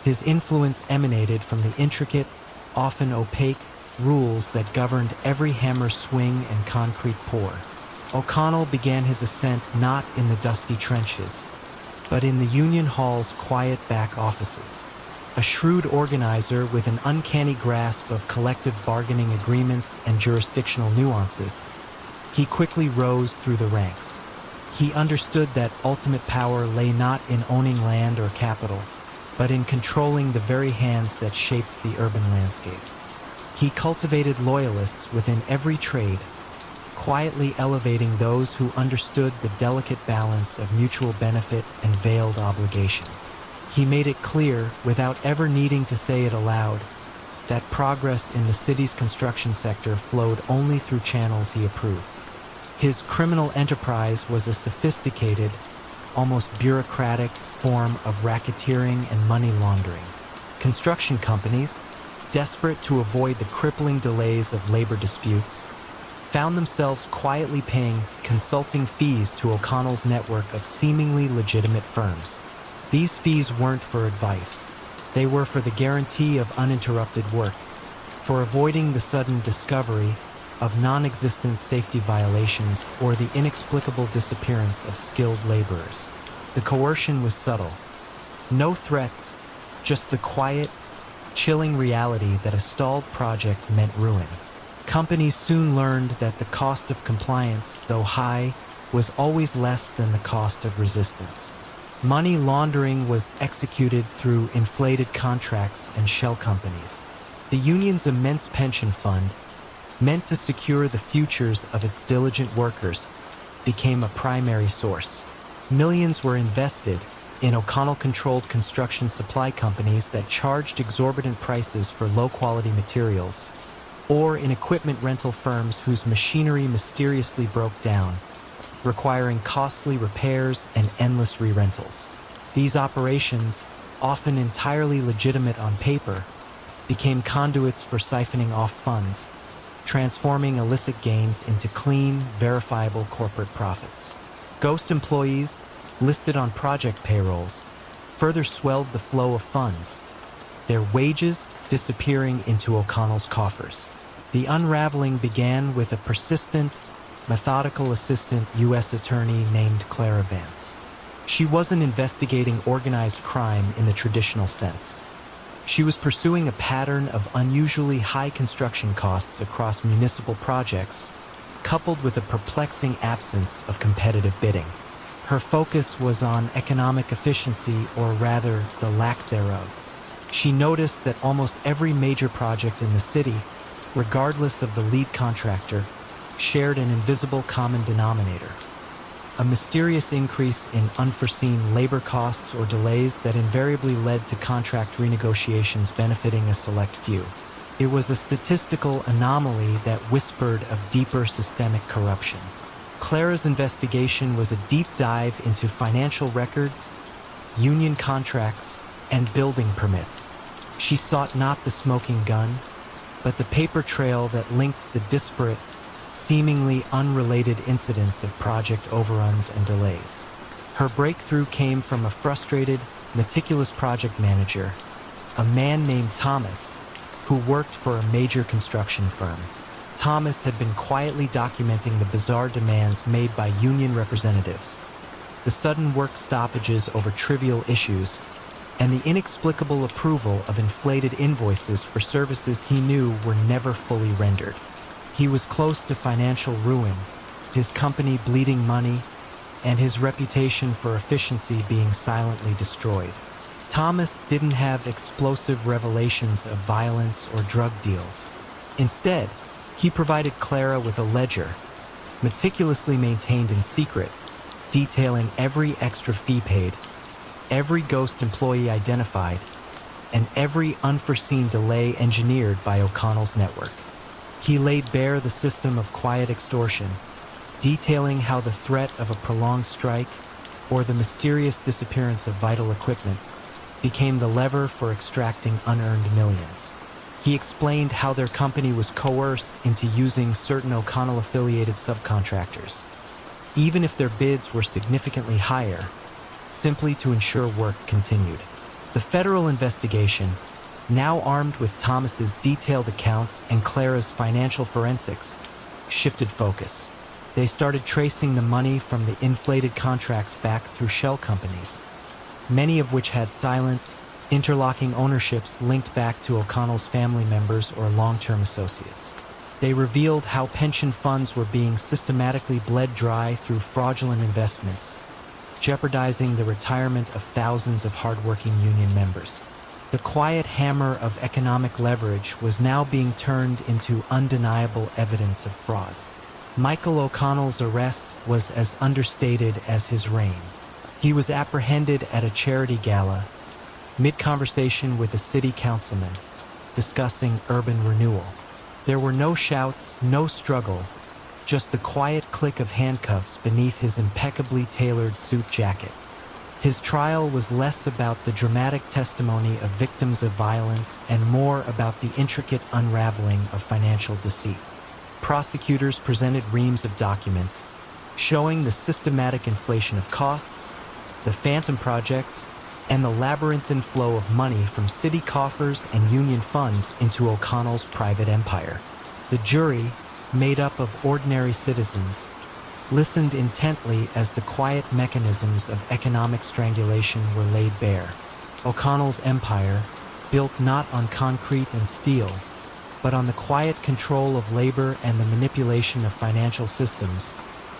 His influence emanated from the intricate, often opaque, rules that governed every hammer swing and concrete pour. O'Connell began his ascent not in the dusty trenches, but in the Union Hall's quiet back offices. A shrewd organizer with an uncanny grasp of collective bargaining agreements and jurisdictional nuances, he quickly rose through the ranks. He understood that ultimate power lay not in owning land or capital, but in controlling the very hands that shaped the urban landscape. He cultivated loyalists within every trade, quietly elevating those who understood the delicate balance of mutual benefit and veiled obligation. He made it clear, without ever needing to say it aloud, that progress in the city's construction sector flowed only through channels he approved. His criminal enterprise was a sophisticated, almost bureaucratic form of racketeering and money laundering. Construction companies, desperate to avoid the crippling delays of labor disputes, found themselves quietly paying consulting fees to O'Connell's network of seemingly legitimate firms. These fees weren't for advice. They were for the guarantee of uninterrupted work, for avoiding the sudden discovery of non-existent safety violations or the inexplicable disappearance of skilled laborers. The coercion was subtle. No threats, just the quiet, chilling reality that a stalled project meant ruin. Companies soon learned that the cost of compliance, though high, was always less than the cost of resistance. Money laundering was executed through inflated contracts and shell companies. The union's immense pension fund, meant to secure the futures of its diligent workers, became a primary source. Millions were invested in O'Connell-controlled construction supply companies that charged exorbitant prices for low-quality materials, or in equipment rental firms whose machinery mysteriously broke down, requiring costly repairs and endless re-rentals. These operations, often entirely legitimate on paper, became conduits for siphoning off funds, transforming illicit gains into clean, verifiable corporate profits. Ghost employees, listed on project payrolls, further swelled the flow of funds, their wages disappearing into O'Connell's coffers. The unraveling began with a persistent, methodical assistant U.S. attorney named Clara Vance. She wasn't investigating organized crime in the traditional sense. She was pursuing a pattern of unusually high construction costs across municipal projects, coupled with a perplexing absence of competitive bidding. Her focus was on economic efficiency, or rather, the lack thereof. She noticed that almost every major project in the city, regardless of the lead contractor, shared an invisible common denominator: a mysterious increase in unforeseen labor costs or delays that invariably led to contract renegotiations benefiting a select few. It was a statistical anomaly that whispered of deeper systemic corruption. Clara's investigation was a deep dive into financial records, union contracts, and building permits. She sought not the smoking gun, but the paper trail that linked the disparate, seemingly unrelated incidents of project overruns and delays. Her breakthrough came from a frustrated, meticulous project manager, a man named Thomas, who worked for a major construction firm. Thomas had been quietly documenting the bizarre demands made by union representatives, the sudden work stoppages over trivial issues, and the inexplicable approval of inflated invoices for services he knew were never fully rendered. He was close to financial ruin, his company bleeding money, and his reputation for efficiency being silently destroyed. Thomas didn't have explosive revelations of violence or drug deals. Instead, he provided Clara with a ledger, meticulously maintained in secret, detailing every extra fee paid, every ghost employee identified, and every unforeseen delay engineered by O'Connell's network. He laid bare the system of quiet extortion, detailing how the threat of a prolonged strike, or the mysterious disappearance of vital equipment, became the lever for extracting unearned millions. He explained how their company was coerced into using certain O'Connell-affiliated subcontractors, even if their bids were significantly higher, simply to ensure work continued. The federal investigation, now armed with Thomas's detailed accounts and Clara's financial forensics, shifted focus. They started tracing the money from the inflated contracts back through shell companies, many of which had silent, interlocking ownerships linked back to O'Connell's family members or long-term associates. They revealed how pension funds were being systematically bled dry through fraudulent investments, jeopardizing the retirement of thousands of hardworking union members. The quiet hammer of economic leverage was now being turned into undeniable evidence of fraud. Michael O'Connell's arrest was as understated as his reign. He was apprehended at a charity gala, mid-conversation with a city councilman, discussing urban renewal. There were no shouts, no struggle, just the quiet click of handcuffs beneath his impeccably tailored suit jacket. His trial was less about the dramatic testimony of victims of violence and more about the intricate unraveling of financial deceit. Prosecutors presented reams of documents showing the systematic inflation of costs, the phantom projects, and the labyrinthine flow of money from city coffers and union funds into O'Connell's private empire. The jury, made up of ordinary citizens, listened intently as the quiet mechanisms of economic strangulation were laid bare. O'Connell's empire, built not on concrete and steel, but on the quiet control of labor and the manipulation of financial systems,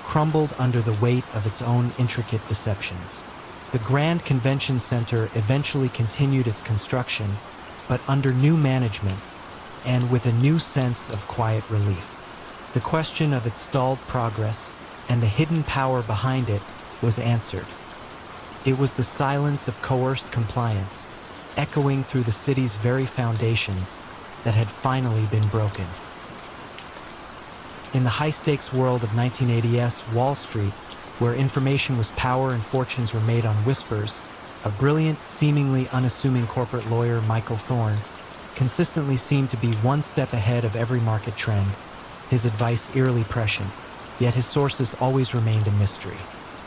crumbled under the weight of its own intricate deceptions. The Grand Convention Center eventually continued its construction, but under new management and with a new sense of quiet relief. The question of its stalled progress and the hidden power behind it was answered. It was the silence of coerced compliance, echoing through the city's very foundations, that had finally been broken. In the high-stakes world of 1980s Wall Street, where information was power and fortunes were made on whispers, a brilliant, seemingly unassuming corporate lawyer, Michael Thorne, consistently seemed to be one step ahead of every market trend, his advice eerily prescient, yet his sources always remained a mystery.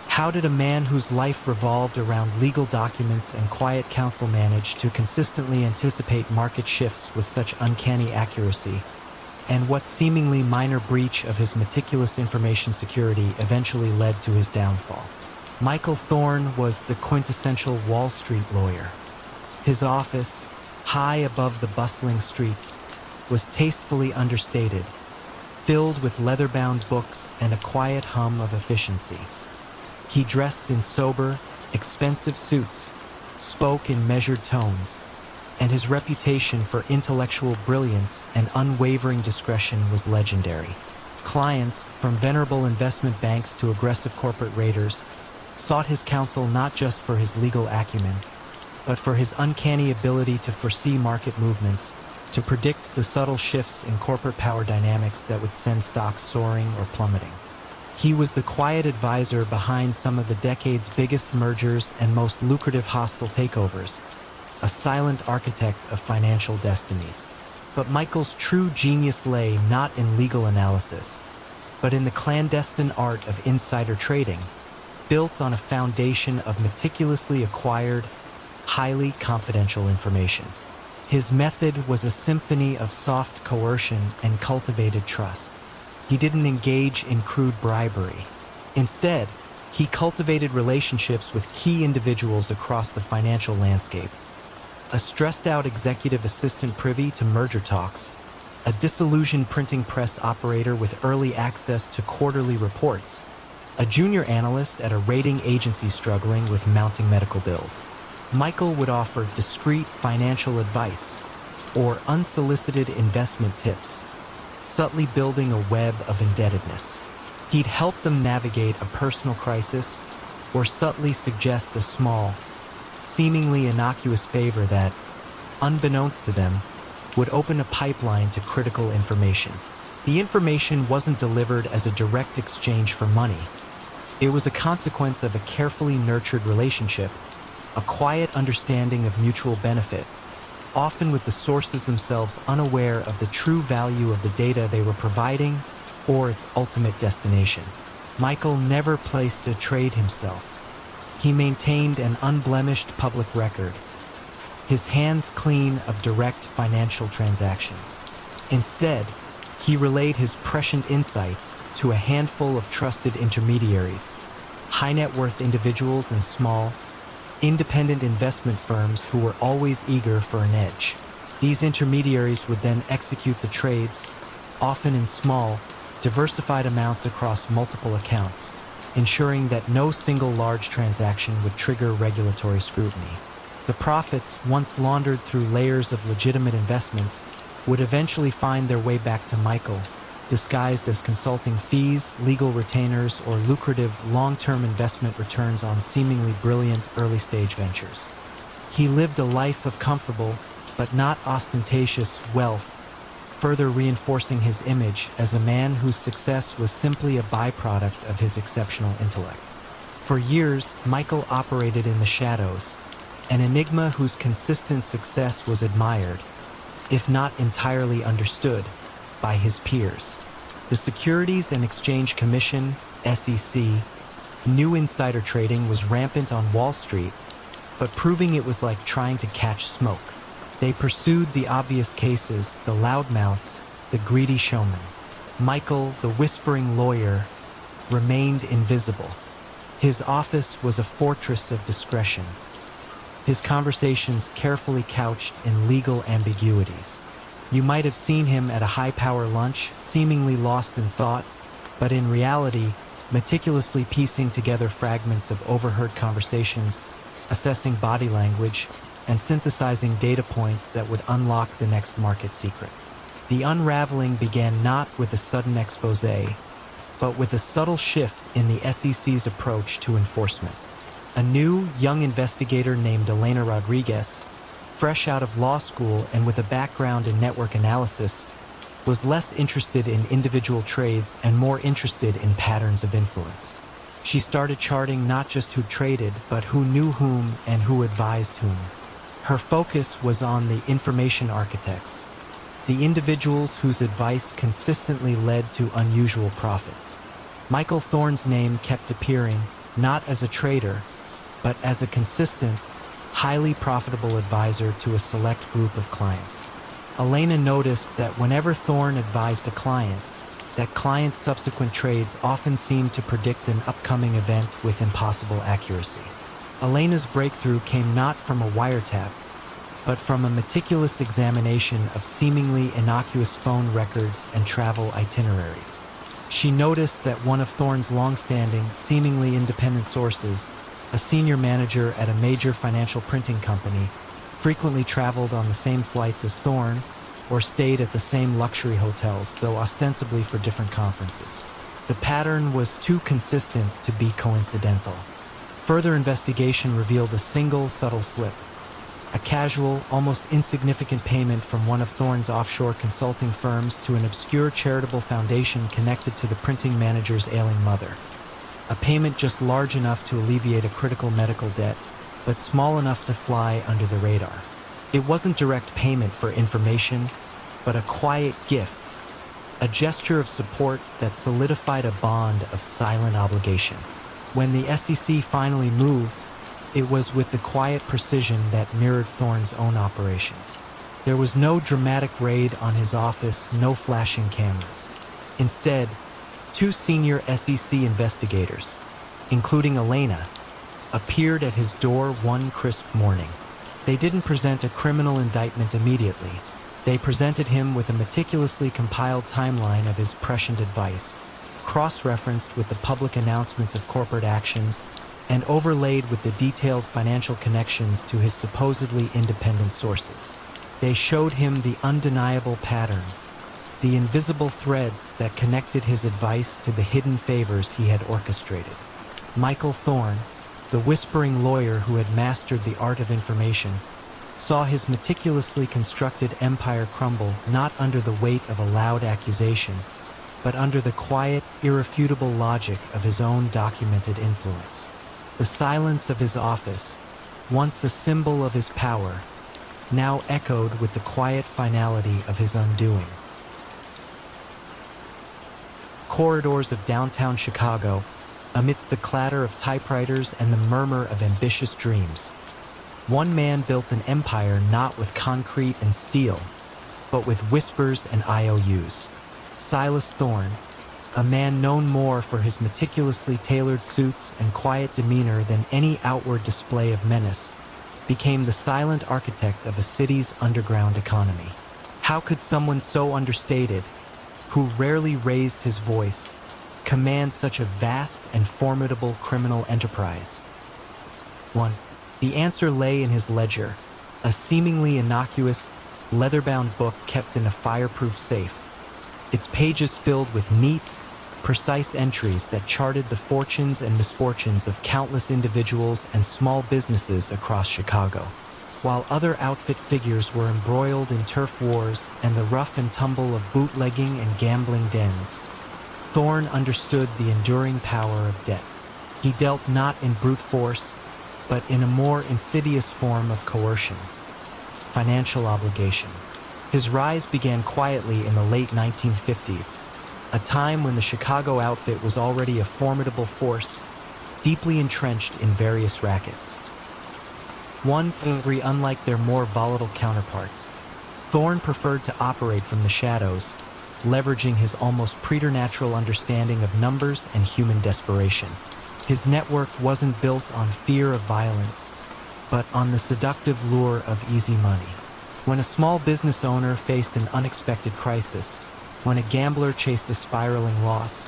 How did a man whose life revolved around legal documents and quiet counsel manage to consistently anticipate market shifts with such uncanny accuracy? And what seemingly minor breach of his meticulous information security eventually led to his downfall? Michael Thorne was the quintessential Wall Street lawyer. His office, high above the bustling streets, was tastefully understated, filled with leather-bound books and a quiet hum of efficiency. He dressed in sober, expensive suits, spoke in measured tones, and his reputation for intellectual brilliance and unwavering discretion was legendary. Clients, from venerable investment banks to aggressive corporate raiders, sought his counsel not just for his legal acumen, but for his uncanny ability to foresee market movements, to predict the subtle shifts in corporate power dynamics that would send stocks soaring or plummeting. He was the quiet advisor behind some of the decade's biggest mergers and most lucrative hostile takeovers, a silent architect of financial destinies. But Michael's true genius lay not in legal analysis, but in the clandestine art of insider trading, built on a foundation of meticulously acquired, highly confidential information. His method was a symphony of soft coercion and cultivated trust. He didn't engage in crude bribery. Instead, he cultivated relationships with key individuals across the financial landscape. A stressed-out executive assistant privy to merger talks, a disillusioned printing press operator with early access to quarterly reports, a junior analyst at a rating agency struggling with mounting medical bills. Michael would offer discreet financial advice or unsolicited investment tips, subtly building a web of indebtedness. He'd help them navigate a personal crisis or subtly suggest a small, seemingly innocuous favor that, unbeknownst to them, would open a pipeline to critical information. The information wasn't delivered as a direct exchange for money. It was a consequence of a carefully nurtured relationship, a quiet understanding of mutual benefit, often with the sources themselves unaware of the true value of the data they were providing or its ultimate destination. Michael never placed a trade himself. He maintained an unblemished public record, his hands clean of direct financial transactions. Instead, he relayed his prescient insights to a handful of trusted intermediaries, high-net-worth individuals and small, independent investment firms who were always eager for an edge. These intermediaries would then execute the trades, often in small, diversified amounts across multiple accounts, ensuring that no single large transaction would trigger regulatory scrutiny. The profits, once laundered through layers of legitimate investments, would eventually find their way back to Michael, disguised as consulting fees, legal retainers, or lucrative long-term investment returns on seemingly brilliant early-stage ventures. He lived a life of comfortable, but not ostentatious, wealth, further reinforcing his image as a man whose success was simply a byproduct of his exceptional intellect. For years, Michael operated in the shadows, an enigma whose consistent success was admired, if not entirely understood, by his peers. The Securities and Exchange Commission, SEC, knew insider trading was rampant on Wall Street, but proving it was like trying to catch smoke. They pursued the obvious cases, the loudmouths, the greedy showmen. Michael, the whispering lawyer, remained invisible. His office was a fortress of discretion, his conversations carefully couched in legal ambiguities. You might have seen him at a high-power lunch, seemingly lost in thought, but in reality, meticulously piecing together fragments of overheard conversations, assessing body language, and synthesizing data points that would unlock the next market secret. The unraveling began not with a sudden expose, but with a subtle shift in the SEC's approach to enforcement. A new, young investigator named Elena Rodriguez, fresh out of law school and with a background in network analysis, was less interested in individual trades and more interested in patterns of influence. She started charting not just who traded, but who knew whom and who advised whom. Her focus was on the information architects, the individuals whose advice consistently led to unusual profits. Michael Thorne's name kept appearing, not as a trader, but as a consistent, highly profitable advisor to a select group of clients. Elena noticed that whenever Thorne advised a client, that client's subsequent trades often seemed to predict an upcoming event with impossible accuracy. Elena's breakthrough came not from a wiretap, but from a meticulous examination of seemingly innocuous phone records and travel itineraries. She noticed that one of Thorne's long-standing, seemingly independent sources, a senior manager at a major financial printing company, frequently traveled on the same flights as Thorne or stayed at the same luxury hotels, though ostensibly for different conferences. The pattern was too consistent to be coincidental. Further investigation revealed a single subtle slip, a casual, almost insignificant payment from one of Thorne's offshore consulting firms to an obscure charitable foundation connected to the printing manager's ailing mother. A payment just large enough to alleviate a critical medical debt, but small enough to fly under the radar. It wasn't direct payment for information, but a quiet gift, a gesture of support that solidified a bond of silent obligation. When the SEC finally moved, it was with the quiet precision that mirrored Thorne's own operations. There was no dramatic raid on his office, no flashing cameras. Instead, two senior SEC investigators, including Elena, appeared at his door one crisp morning. They didn't present a criminal indictment immediately. They presented him with a meticulously compiled timeline of his prescient advice, cross-referenced with the public announcements of corporate actions, and overlaid with the detailed financial connections to his supposedly independent sources. They showed him the undeniable pattern, the invisible threads that connected his advice to the hidden favors he had orchestrated. Michael Thorne, the whispering lawyer who had mastered the art of information, saw his meticulously constructed empire crumble not under the weight of a loud accusation, but under the quiet, irrefutable logic of his own documented influence. The silence of his office, once a symbol of his power, now echoed with the quiet finality of his undoing. Corridors of downtown Chicago, amidst the clatter of typewriters and the murmur of ambitious dreams. One man built an empire not with concrete and steel, but with whispers and IOUs. Silas Thorne, a man known more for his meticulously tailored suits and quiet demeanor than any outward display of menace, became the silent architect of a city's underground economy. How could someone so understated, who rarely raised his voice, command such a vast and formidable criminal enterprise? 1. The answer lay in his ledger, a seemingly innocuous, leather-bound book kept in a fireproof safe, its pages filled with neat, precise entries that charted the fortunes and misfortunes of countless individuals and small businesses across Chicago. While other outfit figures were embroiled in turf wars and the rough and tumble of bootlegging and gambling dens, Thorne understood the enduring power of debt. He dealt not in brute force, but in a more insidious form of coercion: financial obligation. His rise began quietly in the late 1950s, a time when the Chicago outfit was already a formidable force, deeply entrenched in various rackets. Unlike their more volatile counterparts, Thorne preferred to operate from the shadows, leveraging his almost preternatural understanding of numbers and human desperation. His network wasn't built on fear of violence, but on the seductive lure of easy money. When a small business owner faced an unexpected crisis, when a gambler chased a spiraling loss,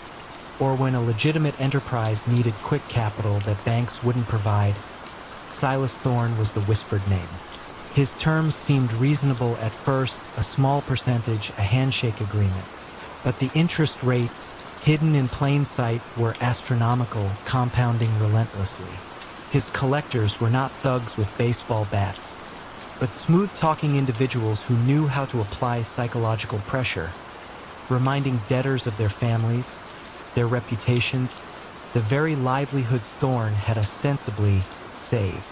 or when a legitimate enterprise needed quick capital that banks wouldn't provide, Silas Thorne was the whispered name. His terms seemed reasonable at first, a small percentage, a handshake agreement. But the interest rates, hidden in plain sight, were astronomical, compounding relentlessly. His collectors were not thugs with baseball bats, but smooth-talking individuals who knew how to apply psychological pressure, reminding debtors of their families, their reputations, the very livelihoods Thorne had ostensibly saved.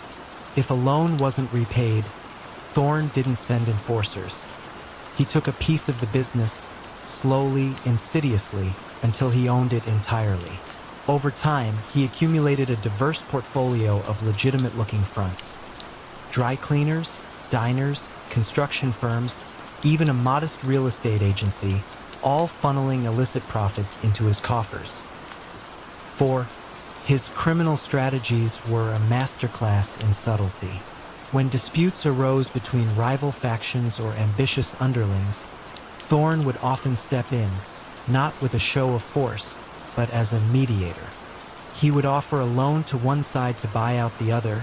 If a loan wasn't repaid, Thorne didn't send enforcers. He took a piece of the business, slowly, insidiously, until he owned it entirely. Over time, he accumulated a diverse portfolio of legitimate-looking fronts: dry cleaners, diners, construction firms, even a modest real estate agency, all funneling illicit profits into his coffers. 4. His criminal strategies were a masterclass in subtlety. When disputes arose between rival factions or ambitious underlings, Thorne would often step in, not with a show of force, but as a mediator. He would offer a loan to one side to buy out the other,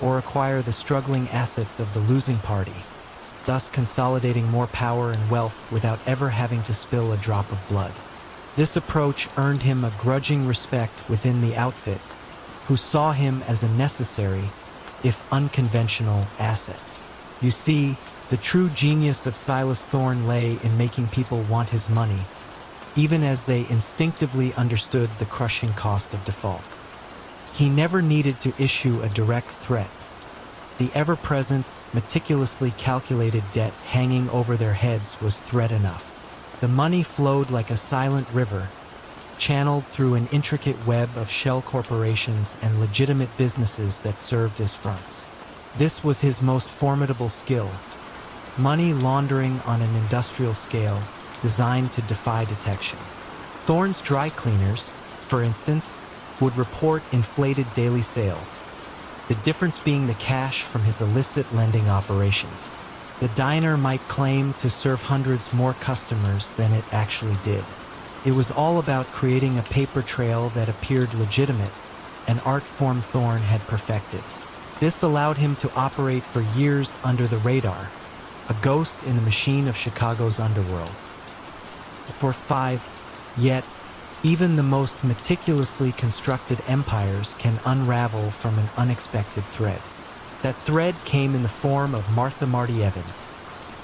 or acquire the struggling assets of the losing party, thus consolidating more power and wealth without ever having to spill a drop of blood. This approach earned him a grudging respect within the outfit, who saw him as a necessary, if unconventional, asset. You see, the true genius of Silas Thorne lay in making people want his money, even as they instinctively understood the crushing cost of default. He never needed to issue a direct threat. The ever-present, meticulously calculated debt hanging over their heads was threat enough. The money flowed like a silent river, channeled through an intricate web of shell corporations and legitimate businesses that served as fronts. This was his most formidable skill: money laundering on an industrial scale, designed to defy detection. Thorne's dry cleaners, for instance, would report inflated daily sales, the difference being the cash from his illicit lending operations. The diner might claim to serve hundreds more customers than it actually did. It was all about creating a paper trail that appeared legitimate, an art form Thorne had perfected. This allowed him to operate for years under the radar, a ghost in the machine of Chicago's underworld. For 5, yet, even the most meticulously constructed empires can unravel from an unexpected thread. That thread came in the form of Martha Marty Evans,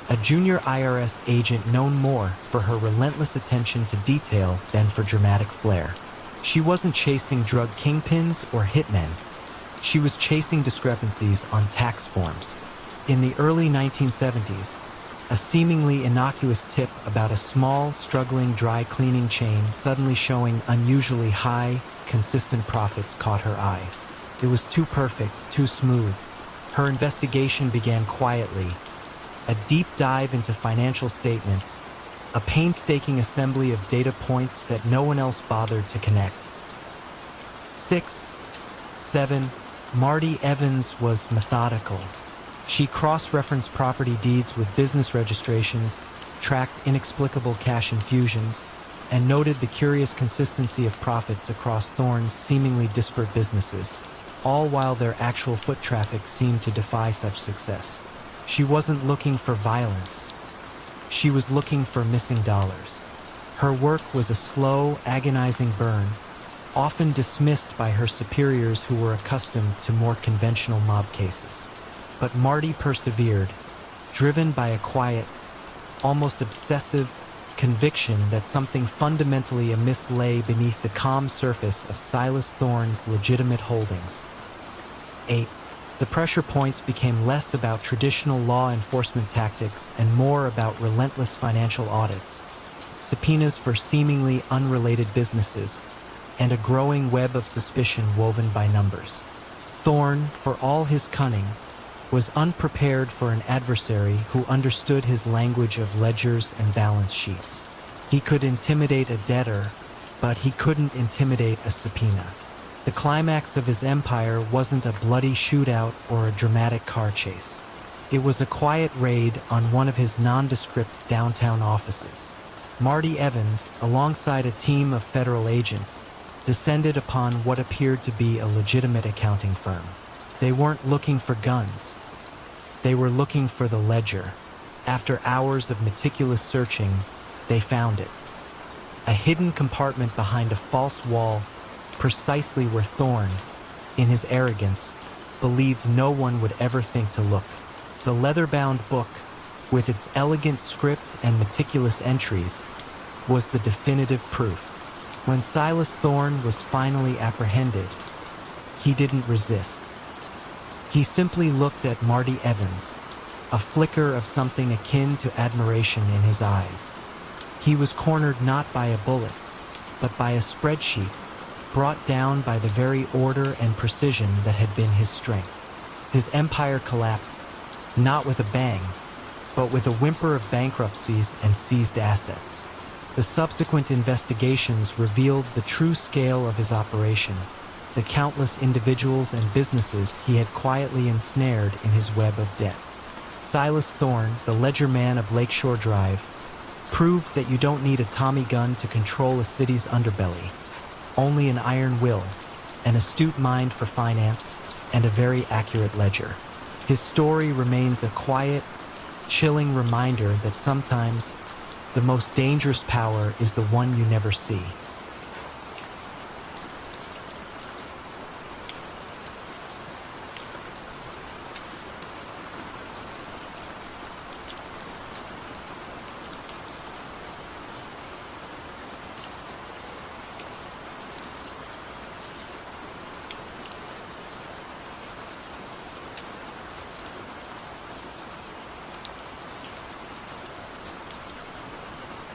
a junior IRS agent known more for her relentless attention to detail than for dramatic flair. She wasn't chasing drug kingpins or hitmen. She was chasing discrepancies on tax forms. In the early 1970s, a seemingly innocuous tip about a small, struggling dry cleaning chain suddenly showing unusually high, consistent profits caught her eye. It was too perfect, too smooth. Her investigation began quietly, a deep dive into financial statements, a painstaking assembly of data points that no one else bothered to connect. 6, 7, Marty Evans was methodical. She cross-referenced property deeds with business registrations, tracked inexplicable cash infusions, and noted the curious consistency of profits across Thorne's seemingly disparate businesses, all while their actual foot traffic seemed to defy such success. She wasn't looking for violence. She was looking for missing dollars. Her work was a slow, agonizing burn, often dismissed by her superiors who were accustomed to more conventional mob cases. But Marty persevered, driven by a quiet, almost obsessive conviction that something fundamentally amiss lay beneath the calm surface of Silas Thorne's legitimate holdings. 8. The pressure points became less about traditional law enforcement tactics and more about relentless financial audits, subpoenas for seemingly unrelated businesses, and a growing web of suspicion woven by numbers. Thorne, for all his cunning, was unprepared for an adversary who understood his language of ledgers and balance sheets. He could intimidate a debtor, but he couldn't intimidate a subpoena. The climax of his empire wasn't a bloody shootout or a dramatic car chase. It was a quiet raid on one of his nondescript downtown offices. Marty Evans, alongside a team of federal agents, descended upon what appeared to be a legitimate accounting firm. They weren't looking for guns. They were looking for the ledger. After hours of meticulous searching, they found it. A hidden compartment behind a false wall, precisely where Thorne, in his arrogance, believed no one would ever think to look. The leather-bound book, with its elegant script and meticulous entries, was the definitive proof. When Silas Thorne was finally apprehended, he didn't resist. He simply looked at Marty Evans, a flicker of something akin to admiration in his eyes. He was cornered not by a bullet, but by a spreadsheet brought down by the very order and precision that had been his strength. His empire collapsed, not with a bang, but with a whimper of bankruptcies and seized assets. The subsequent investigations revealed the true scale of his operation, the countless individuals and businesses he had quietly ensnared in his web of debt. Silas Thorne, the ledger man of Lakeshore Drive, proved that you don't need a Tommy gun to control a city's underbelly. Only an iron will, an astute mind for finance, and a very accurate ledger. His story remains a quiet, chilling reminder that sometimes the most dangerous power is the one you never see.